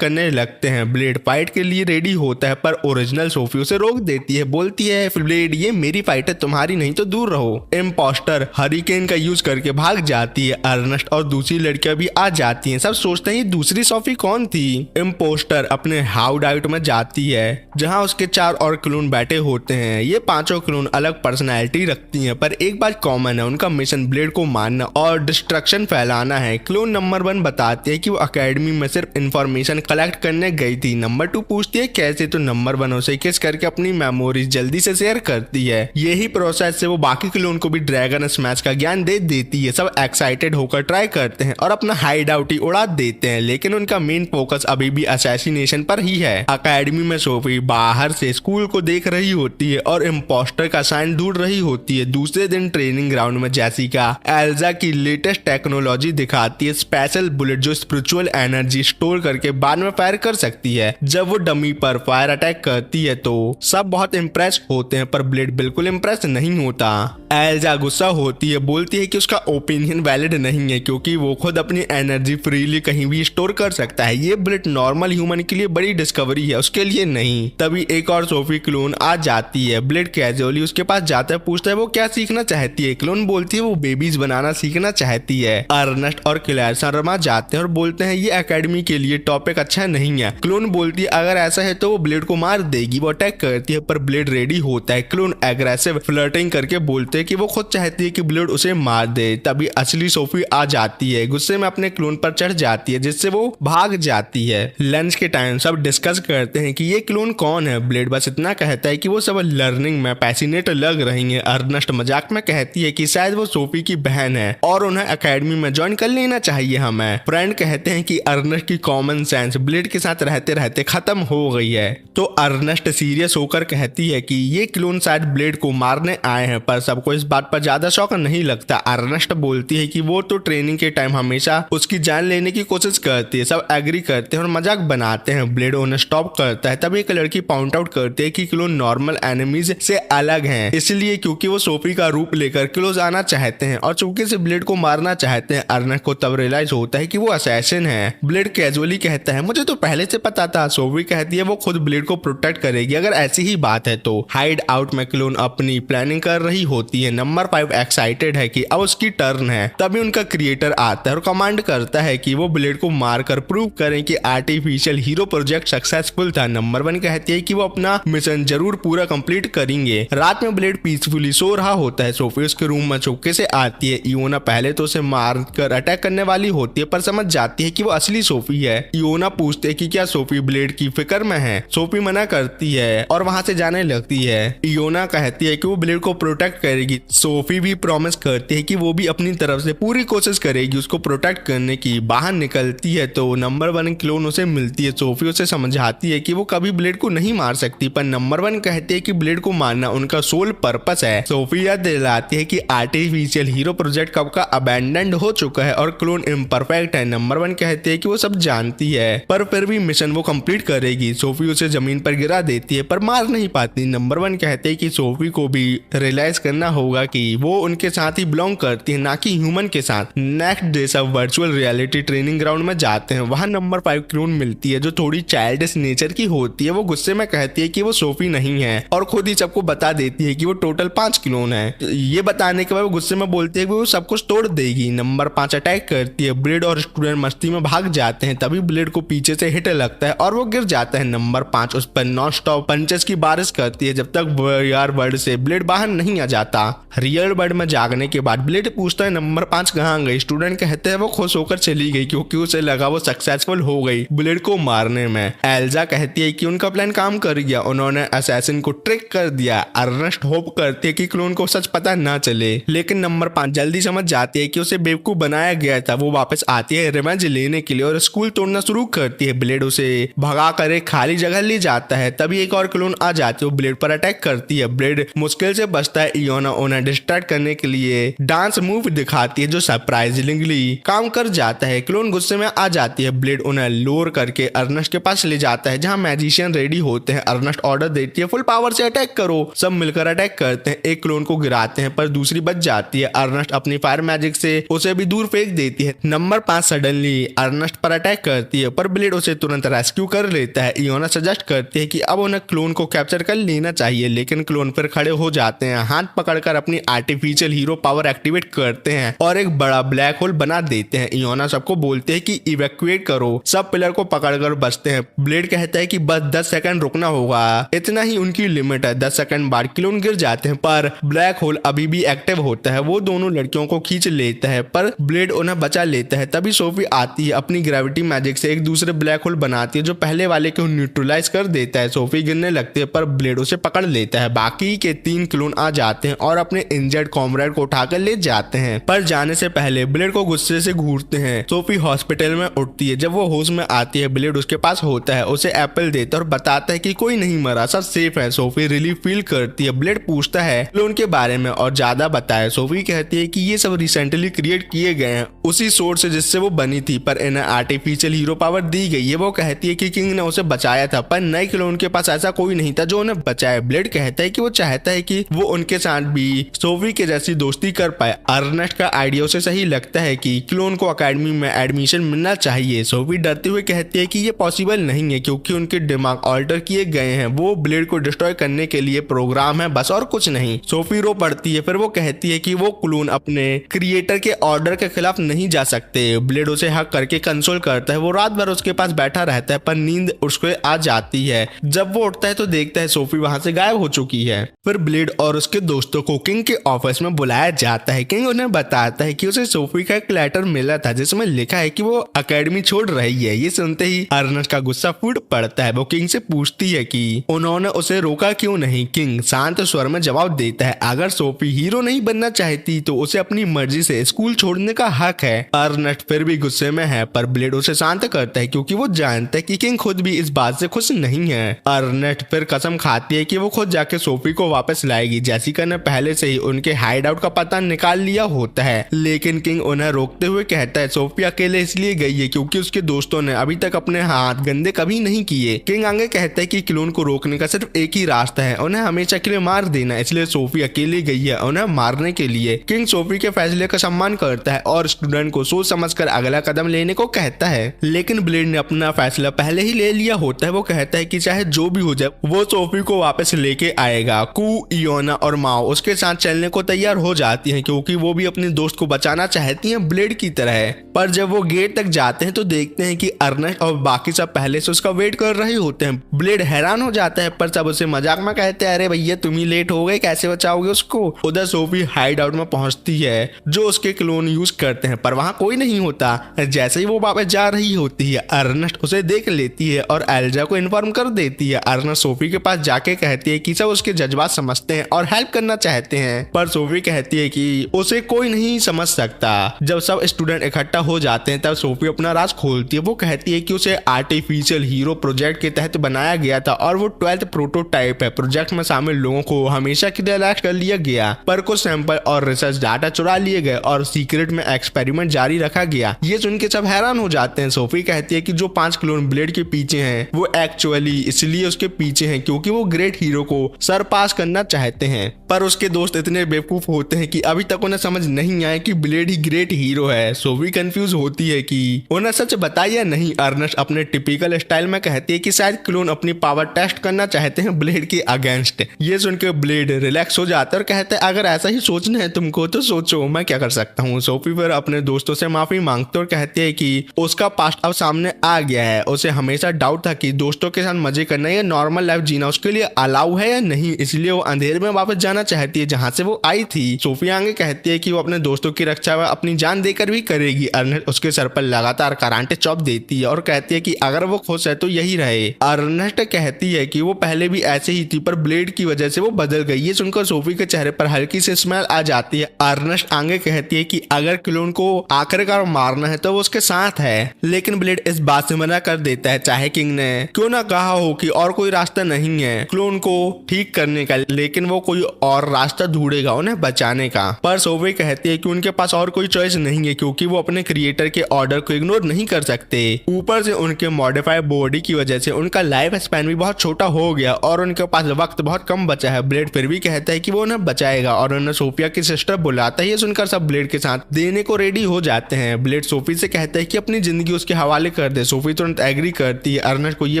करने लगते हैं। ब्लेड फाइट के लिए रेडी होता है पर ओरिजिनल सोफी उसे रोक देती है। बोलती है ब्लेड ये मेरी फाइट है, तुम्हारी नहीं, तो दूर रहो। इम्पोस्टर हरिकेन का यूज करके भाग जाती है। अर्नेस्ट और दूसरी लड़कियां भी आ जाती हैं। सब सोचते हैं दूसरी सोफी कौन थी। इम्पोस्टर अपने हाउड आउट में जाती है जहां उसके 4 और क्लोन बैठे होते हैं। ये 5 क्लोन अलग पर्सनैलिटी रखती हैं, पर एक बात कॉमन है, उनका मिशन ब्लेड को मारना और डिस्ट्रक्शन फैलाना है। क्लोन नंबर 1 बताती है कि वो एकेडमी में सिर्फ इंफॉर्मेशन कलेक्ट करने गई थी। नंबर 2 पूछती है कैसे, तो नंबर 1 उसे किस करके अपनी मेमोरीज जल्दी से शेयर करती है। यही प्रोसेस से वो बाकी क्लोन को भी ड्रैगन स्मैश का ज्ञान दे देती है। सब एक्साइटेड होकर ट्राई करते हैं और अपना हाइड आउट ही उड़ा देते हैं, लेकिन उनका मेन फोकस अभी भी असैसिनेशन पर ही है। एकेडमी में सोफी बाहर से स्कूल को देख रही होती है और इम्पोस्टर का साइन ढूंढ रही होती है। दूसरे दिन ट्रेनिंग ग्राउंड में जेसिका एल्जा की लेटेस्ट टेक्नोलॉजी दिखाती है, स्पेशल बुलेट जो स्पिरिचुअल एनर्जी स्टोर करके बाद में फायर कर सकती है। जब वो डमी पर फायर अटैक करती है तो सब बहुत इम्प्रेस होते हैं, पर ब्लेड बिल्कुल इम्प्रेस नहीं होता। एल्जा गुस्सा होती है, बोलती है कि उसका ओपिनियन वैलिड नहीं है क्योंकि वो खुद अपनी एनर्जी फ्रीली कहीं भी स्टोर कर सकता है। ये बुलेट नॉर्मल ह्यूमन के लिए बड़ी डिस्कवरी है, उसके लिए नहीं। तभी एक और सोफी क्लोन आ जाती है। ब्लेड कैजुअली उसके पास जाता है, पूछता है वो क्या सीखना चाहती है। क्लोन बोलती है वो बेबीज बनाना सीखना चाहती है। अर्नेस्ट और क्लैर शर्मा जाते हैं और बोलते हैं ये एकेडमी के लिए टॉपिक अच्छा नहीं है, क्लोन बोलती है अगर ऐसा है तो वो ब्लेड को मार देगी। वो अटैक करती है पर ब्लेड रेडी होता है। क्लोन एग्रेसिव फ्लर्टिंग करके बोलते हैं कि वो खुद चाहती है कि ब्लेड उसे मार दे। तभी असली सोफी आ जाती है, गुस्से में अपने क्लोन पर चढ़ जाती है जिससे वो भाग जाती है। लंच के टाइम सब डिस्कस करते हैं कि ये क्लोन कौन है। ब्लेड बस इतना कहता है कि वो सब लर्निंग में पैसिनेट लग रही है। अर्नेस्ट मजाक में कहती है कि शायद वो सोफी की बहन है और उन्हें एकेडमी में ज्वाइन कर लेना चाहिए हमें। फ्रेंड कहते हैं कि अर्नेस्ट की कॉमन सेंस ब्लेड के साथ रहते रहते खत्म हो गई है। तो अर्नेस्ट सीरियस होकर कहती है कि ये क्लोन शायद ब्लेड को मारने आए हैं, पर सबको इस बात पर ज्यादा शौक नहीं लगता। अर्नेस्ट बोलती है कि वो तो ट्रेनिंग के टाइम हमेशा उसकी जान लेने की कोशिश करती है। सब एग्री करते हैं और मजाक बनाते हैं। ब्लेड उन्हें स्टॉप करता है। तब एक लड़की पॉइंट आउट करती है कि क्लोन नॉर्मल एनिमीज से अलग हैं, इसलिए क्योंकि वो सोफी का रूप लेकर क्लोज आना चाहते हैं और चुपके से ब्लेड को मारना चाहते हैं। अर्नेस्ट को तब रियलाइज होता है कि वो असैसिन है। ब्लेड कैजुअली कहता है मुझे तो पहले से पता था। सोफी कहती है वो खुद ब्लेड को प्रोटेक्ट करेगी अगर ऐसी ही बात है तो। हाइड आउट में क्लोन अपनी प्लानिंग कर रही होती है। नंबर 5 एक्साइटेड है कि अब उसकी टर्न है। तभी उनका क्रिएटर आता है और कमांड करता है कि वो ब्लेड को मारकर प्रूव करें कि आर्टिफिशियल हीरो प्रोजेक्ट सक्सेसफुल था। नंबर 1 कहती है कि वो अपना मिशन जरूर पूरा कंप्लीट करेंगे। रात में ब्लेड पीसफुली सो रहा होता है। सोफी उसके रूम में चुपके से आती है। इयोना पहले तो उसे मारकर अटैक करने वाली होती है पर समझ जाती है कि वो असली सोफी है। इयोना पूछते है कि क्या सोफी ब्लेड की फिक्र में है। सोफी मना करती है और वहां से जाने लगती है। इयोना कहती है कि वो ब्लेड को प्रोटेक्ट करेगी। सोफी भी प्रॉमिस करती है कि वो भी अपनी तरफ से पूरी कोशिश करेगी उसको प्रोटेक्ट करने की। बाहर निकलती है तो नंबर 1 क्लोन उसे मिलती है। सोफी उसे समझाती है कि वो कभी ब्लेड को नहीं मार सकती, पर नंबर 1 कहती है कि ब्लेड को मारना उनका सोल पर्पस है। सोफी याद दिलाती है कि आर्टिफिशियल हीरो प्रोजेक्ट कब का अबैंडन्ड हो चुका है और क्लोन इम्परफेक्ट है। नंबर 1 कहती है कि वो सब जानती है पर फिर भी मिशन वो कंप्लीट करेगी। सोफी उसे जमीन पर गिरा देती है पर मार नहीं पाती। नंबर 1 कहते हैं कि सोफी को भी रियलाइज करना होगा कि वो उनके साथ ही बिलोंग करती है, ना कि ह्यूमन के साथ। नेक्स्ट डे सब वर्चुअल रियलिटी ट्रेनिंग ग्राउंड में जाते हैं। वहां नंबर 5 क्लोन मिलती है जो थोड़ी चाइल्डिश नेचर की होती है। वो गुस्से में कहती है कि वो सोफी नहीं है और खुद ही सबको बता देती है कि वो टोटल 5 क्लोन है। ये बताने के बाद वो गुस्से में बोलती है कि वो सब कुछ तोड़ देगी। नंबर 5 अटैक करती है। ब्लेड और स्टूडेंट मस्ती में भाग जाते हैं। तभी ब्लेड को पीछे से हिट लगता है और वो गिर जाता है। नंबर 5 उस पर नॉन स्टॉप पंचेस की बारिश करती है जब तक यार वर्ल्ड से ब्लेड बाहर नहीं आ जाता। रियल वर्ल्ड में जागने के बाद ब्लेड पूछता है नंबर 5 कहाँ गई। स्टूडेंट कहते हैं वो खुश होकर चली गई क्योंकि उसे लगा वो सक्सेसफुल हो गई ब्लेड को मारने में। एल्जा कहती है कि उनका प्लान काम कर गया, उन्होंने असैसिन को ट्रिक कर दिया। अर्नेस्ट होप करती है कि क्लोन को सच पता ना चले, लेकिन नंबर 5 जल्दी समझ जाती है कि उसे बेवकूफ बनाया गया था। वो वापस आती है रिवेंज लेने के लिए और स्कूल तोड़ना शुरू करती है। ब्लेड उसे भगा कर एक खाली जगह ले जाता है। तभी एक और क्लोन आ जाती है, वो ब्लेड पर अटैक करती है। ब्लेड मुश्किल से बचता है। इयोना उन्हें डिस्ट्रैक्ट करने के लिए डांस मूव दिखाती है जो सरप्राइजिंगली काम कर जाता है। क्लोन गुस्से में आ जाती है। ब्लेड उन्हें लोअर करके अर्नेस्ट के पास ले जाता है जहां मैजिशियन रेडी होते हैं। अर्नेस्ट ऑर्डर देती है फुल पावर से अटैक करो। सब मिलकर अटैक करते हैं। एक क्लोन को गिराते हैं पर दूसरी बच जाती है। अर्नेस्ट अपनी फायर मैजिक से उसे भी दूर फेंक देती है। नंबर 5 सडनली अर्नेस्ट पर अटैक करती है पर ब्लेड उसे तुरंत रेस्क्यू कर लेता है। इयोना सजेस्ट करती है कि अब उन्हें क्लोन को कैप्चर कर लेना चाहिए, लेकिन क्लोन फिर खड़े हो जाते हैं। हाथ पकड़कर अपनी आर्टिफिशियल हीरो पावर एक्टिवेट करते हैं और एक बड़ा ब्लैक होल बना देते हैं। इयोना सबको बोलते हैं कि इवैक्यूएट करो। सब पिलर को पकड़कर बचते हैं। ब्लेड कहता है कि बस 10 सेकंड रुकना होगा, इतना ही उनकी लिमिट है। 10 सेकंड बाद क्लोन गिर जाते हैं पर ब्लैक होल अभी भी एक्टिव होता है। वो दोनों लड़कियों को खींच लेता है पर ब्लेड उन्हें बचा लेता है। तभी सोफी आती है, अपनी ग्रेविटी मैजिक से एक दूसरे ब्लैक होल बनाती है जो पहले वाले को न्यूट्रलाइज कर देता है। सोफी गिरने लगती है पर ब्लेड उसे पकड़ लेता है। बाकी के 3 क्लोन आ जाते हैं और अपने इंजर्ड कॉमरेड को उठाकर ले जाते हैं, पर जाने से पहले ब्लेड को गुस्से से घूरते हैं। सोफी हॉस्पिटल में उठती है। जब वो होश में आती है ब्लेड उसके पास होता है, उसे एप्पल देता है और बताता है कि कोई नहीं मरा, सब सेफ है। सोफी रिलीफ फील करती है। ब्लेड पूछता है क्लोन के बारे में और ज्यादा बताए। सोफी कहती है कि ये सब रिसेंटली क्रिएट किए गए हैं उसी सोर्स से जिससे वो बनी थी, पर इन्हें आर्टिफिशियल हीरो पावर दी गई है। वो कहती है कि किंग ने उसे बचाया था पर नए क्लोन के पास ऐसा कोई नहीं था जो उन्हें बचाए। ब्लेड कहता है कि वो चाहता है कि वो उनके साथ भी सोफी के जैसी दोस्ती कर पाए। अर्नेस्ट का आइडिया उसे सही लगता है कि क्लोन को एकेडमी में एडमिशन मिलना चाहिए। सोफी डरते हुए कहती है कि ये पॉसिबल नहीं है क्योंकि उनके दिमाग ऑल्टर किए गए हैं। वो ब्लेड को डिस्ट्रॉय करने के लिए प्रोग्राम है, बस और कुछ नहीं। सोफी रो पड़ती है। फिर वो कहती है कि वो क्लोन अपने क्रिएटर के ऑर्डर के खिलाफ नहीं जा सकते। ब्लेड उसे हक करके कंसोल करता है। वो रात भर उसके पास बैठा रहता है पर नींद उसको आ जाती है। जब वो उठता है तो देखता है सोफी वहां से गायब हो चुकी है। फिर ब्लेड और उसके दोस्तों को किंग के ऑफिस में बुलाया जाता है। किंग उन्हें बताता है कि उसे सोफी का एक लेटर मिला था जिसमें लिखा है कि वो अकेडमी छोड़ रही है। ये सुनते ही अर्नेस्ट का गुस्सा फूट पड़ता है। वो किंग से पूछती है कि उन्होंने उसे रोका क्यों नहीं। किंग शांत स्वर में जवाब देता है, अगर सोफी हीरो नहीं बनना चाहती तो उसे अपनी मर्जी से स्कूल छोड़ने का हक है। अर्नेस्ट फिर भी गुस्से में है पर ब्लेड उसे शांत करता है क्योंकि वो जानता है कि किंग खुद भी इस बात से खुश नहीं है। अर्नेस्ट फिर कसम खाती है कि वो खुद जाके सोफी को वापस लाएगी। जेसिका ने पहले से ही उनके हाइड आउट का पता निकाल लिया होता है, लेकिन किंग उन्हें रोकते हुए कहता है सोफी अकेले इसलिए गई है क्योंकि उसके दोस्तों ने अभी तक अपने हाथ गंदे कभी नहीं किए। किंग आगे कहता है कि क्लोन को रोकने का सिर्फ एक ही रास्ता है, उन्हें हमेशा के लिए मार देना, इसलिए सोफी अकेली गई है उन्हें मारने के लिए। किंग सोफी के फैसले का सम्मान करता है और स्टूडेंट को सोच समझकर अगला कदम लेने को कहता है, लेकिन ब्लेड ने अपना फैसला पहले ही ले लिया होता है। वो कहता है कि चाहे जो भी हो जाए वो सोफी को वापस लेके आएगा। कू, इयोना और माओ उसके साथ चलने को तैयार हो जाती हैं क्योंकि वो भी अपने दोस्त को बचाना चाहती हैं ब्लेड की तरह। पर जब वो गेट तक जाते हैं तो देखते हैं कि अर्नेस्ट और बाकी सब पहले से उसका वेट कर रहे होते हैं। ब्लेड हैरान हो जाता है पर सब उसे मजाक में कहते हैं, अरे भैया तुम ही लेट हो गए, कैसे बचाओगे उसको। उधर सोफी हाइड आउट में पहुंचती है जो उसके क्लोन यूज करते हैं पर वहां कोई नहीं होता। जैसे ही वो वापस जा रही होती है अर्नेस्ट उसे देख लेती है और एल्जा को इन्फॉर्म कर देती है। अर्नेस्ट सोफी के पास जाके कहती है कि सब उसके जज्बात समझते हैं और हेल्प करना चाहते हैं, पर सोफी कहती है कि उसे कोई नहीं समझ सकता। जब सब स्टूडेंट इकट्ठा हो जाते हैं तब सोफी अपना राज खोलती है। वो कहती है कि उसे आर्टिफिशियल हीरो प्रोजेक्ट के तहत बनाया गया था और वो 12th प्रोटोटाइप है। प्रोजेक्ट में शामिल लोगों को हमेशा के लिए अरेस्ट कर लिया गया पर कुछ सैंपल और रिसर्च डाटा चुरा लिए गए और सीक्रेट में एक्सपेरिमेंट जारी रखा गया। ये सुन के सब हैरान हो जाते हैं। सोफी कहती है कि जो 5 क्लोन ब्लेड के पीछे हैं वो एक्चुअली इसलिए उसके पीछे हैं क्योंकि वो ग्रेट हीरो को सरपास करना चाहते हैं, पर उसके दोस्त इतने बेवकूफ होते हैं कि अभी तक उन्हें समझ नहीं आया कि ब्लेड ही ग्रेट हीरो है। सोफी कंफ्यूज होती है कि उन्हें सच बताया या नहीं। अर्नेस्ट अपने टिपिकल स्टाइल में कहती है कि शायद क्लोन अपनी पावर टेस्ट करना चाहते हैं ब्लेड के अगेंस्ट। ये सुनकर ब्लेड रिलैक्स हो जाता है और कहता है अगर ऐसा ही सोचना है तुमको तो सोचो, मैं क्या कर सकता हूँ। सोफी फिर अपने दोस्तों से माफी मांगते और कहती है कि उसका पास्ट अब सामने आ गया है। उसे हमेशा डाउट था कि दोस्तों के साथ मजे करना या नॉर्मल लाइफ जीना उसके लिए अलाउ है या नहीं, इसलिए वो अंधेरे में वापस जाना चाहती है जहाँ से वो आई थी। सोफी आगे कहती है कि वो अपने दोस्तों की रक्षा अपनी जान देकर भी करेगी। अर्नेस्ट उसके सर पर लगातार करांटे चौप देती है और कहती है कि अगर वो खुश है तो यही रहे। अर्नेस्ट कहती है कि वो पहले भी ऐसे ही थी पर ब्लेड की वजह से वो बदल गई। ये सुनकर सोफी के चेहरे पर हल्की सी स्माइल आ जाती है। अर्नेस्ट आगे कहती है कि अगर क्लोन को आखिरकार मारना है तो वो उसके साथ है, लेकिन ब्लेड इस बात से मना कर देता है चाहे किंग ने क्यों ना कहा हो कि और कोई रास्ता नहीं है क्लोन को ठीक करने का, लेकिन वो कोई और रास्ता ढूंढेगा उन्हें बचाने का। पर सोफी कहती है कि उनके पास और कोई चॉइस नहीं है क्योंकि वो अपने क्रिएटर के ऑर्डर को इग्नोर नहीं कर सकते। ऊपर से उनके मॉडिफाइड बॉडी की वजह से उनका लाइफ स्पैन भी बहुत छोटा हो गया और उनके पास वक्त बहुत कम बचा है। ब्लेड फिर भी कहता है कि वो उन्हें बचाएगा और उन्हें सोफिया की सिस्टर बुलाता है। ये सुनकर सब ब्लेड के साथ देने को रेडी हो जाते हैं। ब्लेड सोफी से कहता है कि अपनी जिंदगी उसके हवाले कर दे। सोफी तुरंत एग्री करती है। अर्नेस्ट को ये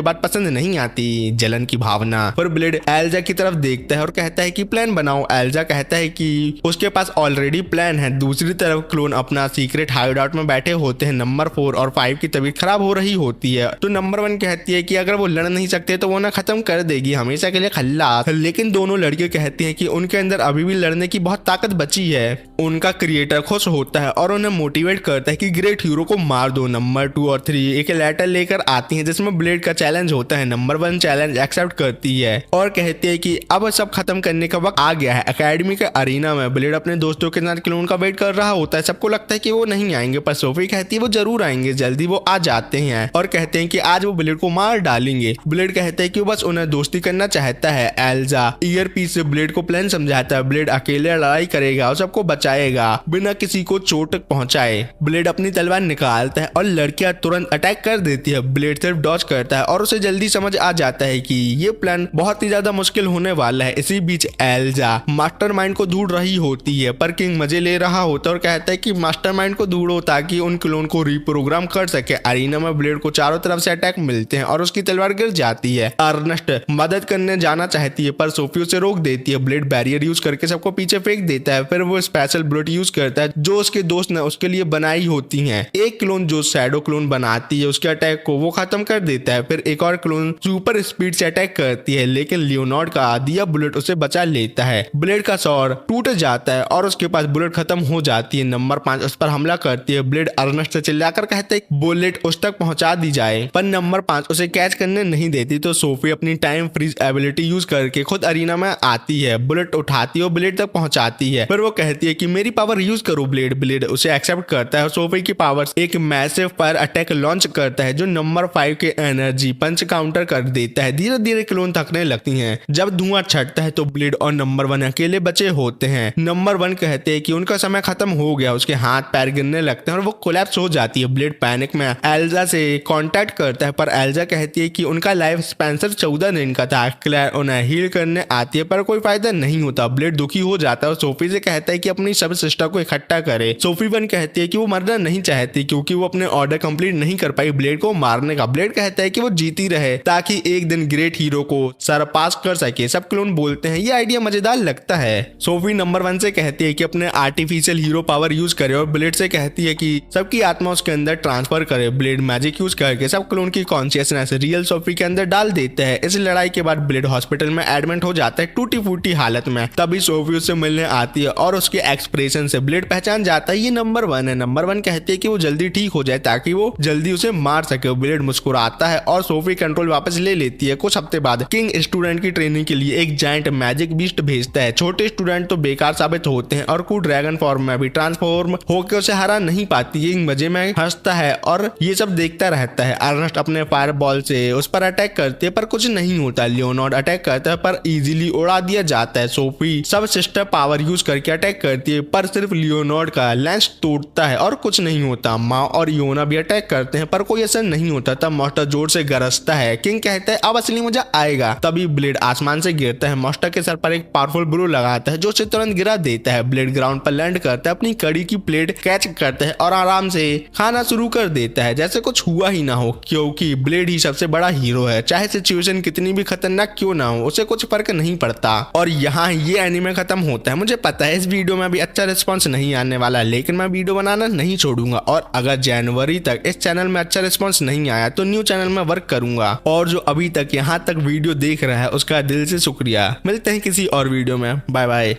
बात पसंद नहीं आती, जलन की भावना। पर ब्लेड एल्जा की तरफ देखता है और कहता है कि प्लान बनाओ। एल्जा कहता है कि उसके पास ऑलरेडी प्लान है। दूसरी तरफ क्लोन अपना सीक्रेट हाइड आउट में बैठे होते हैं। नंबर 4 और 5 की तबीयत खराब हो रही होती है तो नंबर 1 कहती है कि अगर वो लड़ नहीं सकते तो वो ना खत्म कर देगी हमेशा के लिए खल्लास। लेकिन दोनों लड़के कहती हैं कि उनके अंदर अभी भी लड़ने की बहुत ताकत बची है। उनका क्रिएटर खुश होता है और उन्हें मोटिवेट करता है कि ग्रेट हीरो को मार दो। नंबर 2 और 3 एक लेटर लेकर आती हैं जिसमें ब्लेड का चैलेंज होता है। नंबर 1 चैलेंज एक्सेप्ट करती है और कहती है कि अब सब खत्म करने का वक्त आ गया है। एकेडमी के अरीना में ब्लेड अपने दोस्तों के साथ क्लोन का वेट कर रहा होता है। सबको लगता है कि वो नहीं आएंगे पर सोफी कहती है वो जरूर आएंगे, जल्दी वो आ जाते हैं और कहते हैं कि आज वो ब्लेड को मार डालेंगे। ब्लेड कहते हैं कि वो बस उन्हें दोस्ती करना चाहता है। एल्जा ईयरपीस से ब्लेड को प्लान समझाता है। ब्लेड अकेले लड़ाई करेगा और सबको बचाएगा बिना किसी को चोट पहुंचाए। ब्लेड अपनी तलवार निकालता है और लड़कियां तुरंत अटैक कर देती है। ब्लेड सिर्फ डॉज करता है और उसे जल्दी समझ आ जाता है कि ये प्लान बहुत ही ज्यादा मुश्किल होने वाला है। इसी बीच एल्जा मास्टरमाइंड को ढूंढ रही होती है पर किंग मजे ले रहा होता है और कहता है कि मास्टरमाइंड को ढूंढो ताकि उन क्लोन को रिप्रोग्राम कर सके। अरीना में ब्लेड को चारों तरफ से अटैक मिलते हैं और उसकी तलवार गिर जाती है। अर्नेस्ट मदद करने जाना चाहती है पर सोफी उसे रोक देती है। ब्लेड बैरियर यूज करके सबको पीछे फेंक देता है। फिर वो स्पेशल बुलेट यूज करता है जो उसके दोस्त ने उसके लिए बनाई होती है। एक क्लोन जो शैडो क्लोन बनाती है उसके अटैक अटैक को वो खत्म कर देता है। फिर एक और क्लोन सुपर स्पीड से अटैक करती है, लेकिन लियोनार्ड का दिया बुलेट उसे बचा लेता है। ब्लेड का सौर टूट जाता है और उसके पास बुलेट खत्म हो जाती है। नंबर 5 उस पर हमला करती है। ब्लेड अर्नेस्ट से चिल्लाकर कहते है बुलेट उस तक पहुंचा दी जाए, पर नंबर 5 उसे कैच करने नहीं देती। तो सोफी अपनी टाइम फ्रीज एबिलिटी यूज करके खुद अरीना में आती है, बुलेट उठाती है और ब्लेड तक पहुंचाती है। फिर वो कहती है कि मेरी पावर यूज करो ब्लेड। ब्लेड उसे एक्सेप्ट करता है और सोफी की पावर एक मैसिव फायर अटैक लॉन्च करता है जो नंबर 5 के एनर्जी पंच काउंटर कर देता है। धीरे धीरे क्लोन थकने लगती हैं। जब धुआं छटता है तो ब्लेड और नंबर 1 अकेले बचे होते हैं। नंबर 1 कहते हैं कि उनका समय खत्म हो गया। उसके हाथ पैर गिरने लगते हैं और वो कोलैप्स हो जाती है। ब्लेड पैनिक में एल्जा से कांटेक्ट करता है, पर एल्जा कहती है कि उनका लाइफ स्पैन सिर्फ 14 दिन का था। क्लेयर उन्हें हील करने आती है, पर कोई फायदा नहीं होता। ब्लेड दुखी हो जाता है और सोफी से कहता है कि अपनी सब सिस्टर को इकट्ठा करे। सोफी 1 कहती है कि वो मरना नहीं चाहती क्योंकि वो अपने ऑर्डर कंप्लीट नहीं कर पाई ब्लेड को मारने का। ब्लेड कहता है कि वो जीती रहे ताकि एक दिन ग्रेट हीरो को सरपास कर सके। सब क्लोन बोलते हैं ये आइडिया मजेदार लगता है। सोफी नंबर 1 से कहती है कि अपने आर्टिफिशियल हीरो पावर यूज करे और ब्लेड से कहती है कि सबकी आत्मा उसके अंदर ट्रांसफर करे। ब्लेड मैजिक यूज करके सब क्लोन की कॉन्शियसनेस रियल सोफी के अंदर डाल देते हैं। इस लड़ाई के बाद ब्लेड हॉस्पिटल में एडमिट हो जाता है टूटी फूटी हालत में। तभी सोफी उससे मिलने आती है और उसके एक्सप्रेशन से ब्लेड पहचान जाता है ये नंबर 1 है। नंबर 1 कहती है कि वो जल्दी ठीक हो जाए ताकि वो जल्दी उसे मार सके। ब्लेड मुस्कुराता है और सोफी कंट्रोल वापस ले लेती है। कुछ हफ्ते बाद किंग स्टूडेंट की ट्रेनिंग के लिए एक जायंट मैजिक बीस्ट भेजता है। छोटे स्टूडेंट तो बेकार साबित होते हैं और कुछ ड्रैगन फॉर्म में भी ट्रांसफॉर्म होकर उसे हरा नहीं पाती। ये मजे में हंसता है और ये सब देखता रहता है। अर्नेस्ट अपने फायर बॉल से उस पर अटैक करते हैं पर कुछ नहीं होता। लियोनार्ड अटैक करता है पर इजीली उड़ा दिया जाता है। सोफी सब सिस्टर पावर यूज करके अटैक करती है पर सिर्फ लियोनार्ड का लेंस टूटता है और कुछ नहीं होता। माँ और योना भी अटैक करते हैं पर कोई असर नहीं होता। तब मॉन्स्टर जोर से गरजता है। किंग कहता है अब असली मजा आएगा। तभी ब्लेड आसमान से गिरता है। मॉन्स्टर के सर पर एक पावरफुल ब्लो लगाता है जो उसे तुरंत गिरा देता है। ब्लेड ग्राउंड पर लैंड करता है, अपनी कड़ी की प्लेट कैच करता है और आराम से खाना शुरू कर देता है जैसे कुछ हुआ ही ना हो, क्योंकि ब्लेड ही सबसे बड़ा हीरो है। चाहे सिचुएशन कितनी भी खतरनाक क्यों ना हो उसे कुछ फर्क नहीं पड़ता। और यहाँ ये एनीमे खत्म होता है। मुझे पता है इस वीडियो में भी अच्छा रिस्पॉन्स नहीं आने वाला, लेकिन मैं वीडियो बनाना नहीं छोड़ूंगा और अगर जनवरी तक इस चैनल में अच्छा रिस्पॉन्स नहीं आया तो न्यू चैनल में वर्क करूंगा। और जो अभी तक यहाँ तक वीडियो देख रहा है उसका दिल से शुक्रिया। मिलते हैं किसी और वीडियो में। Bye bye.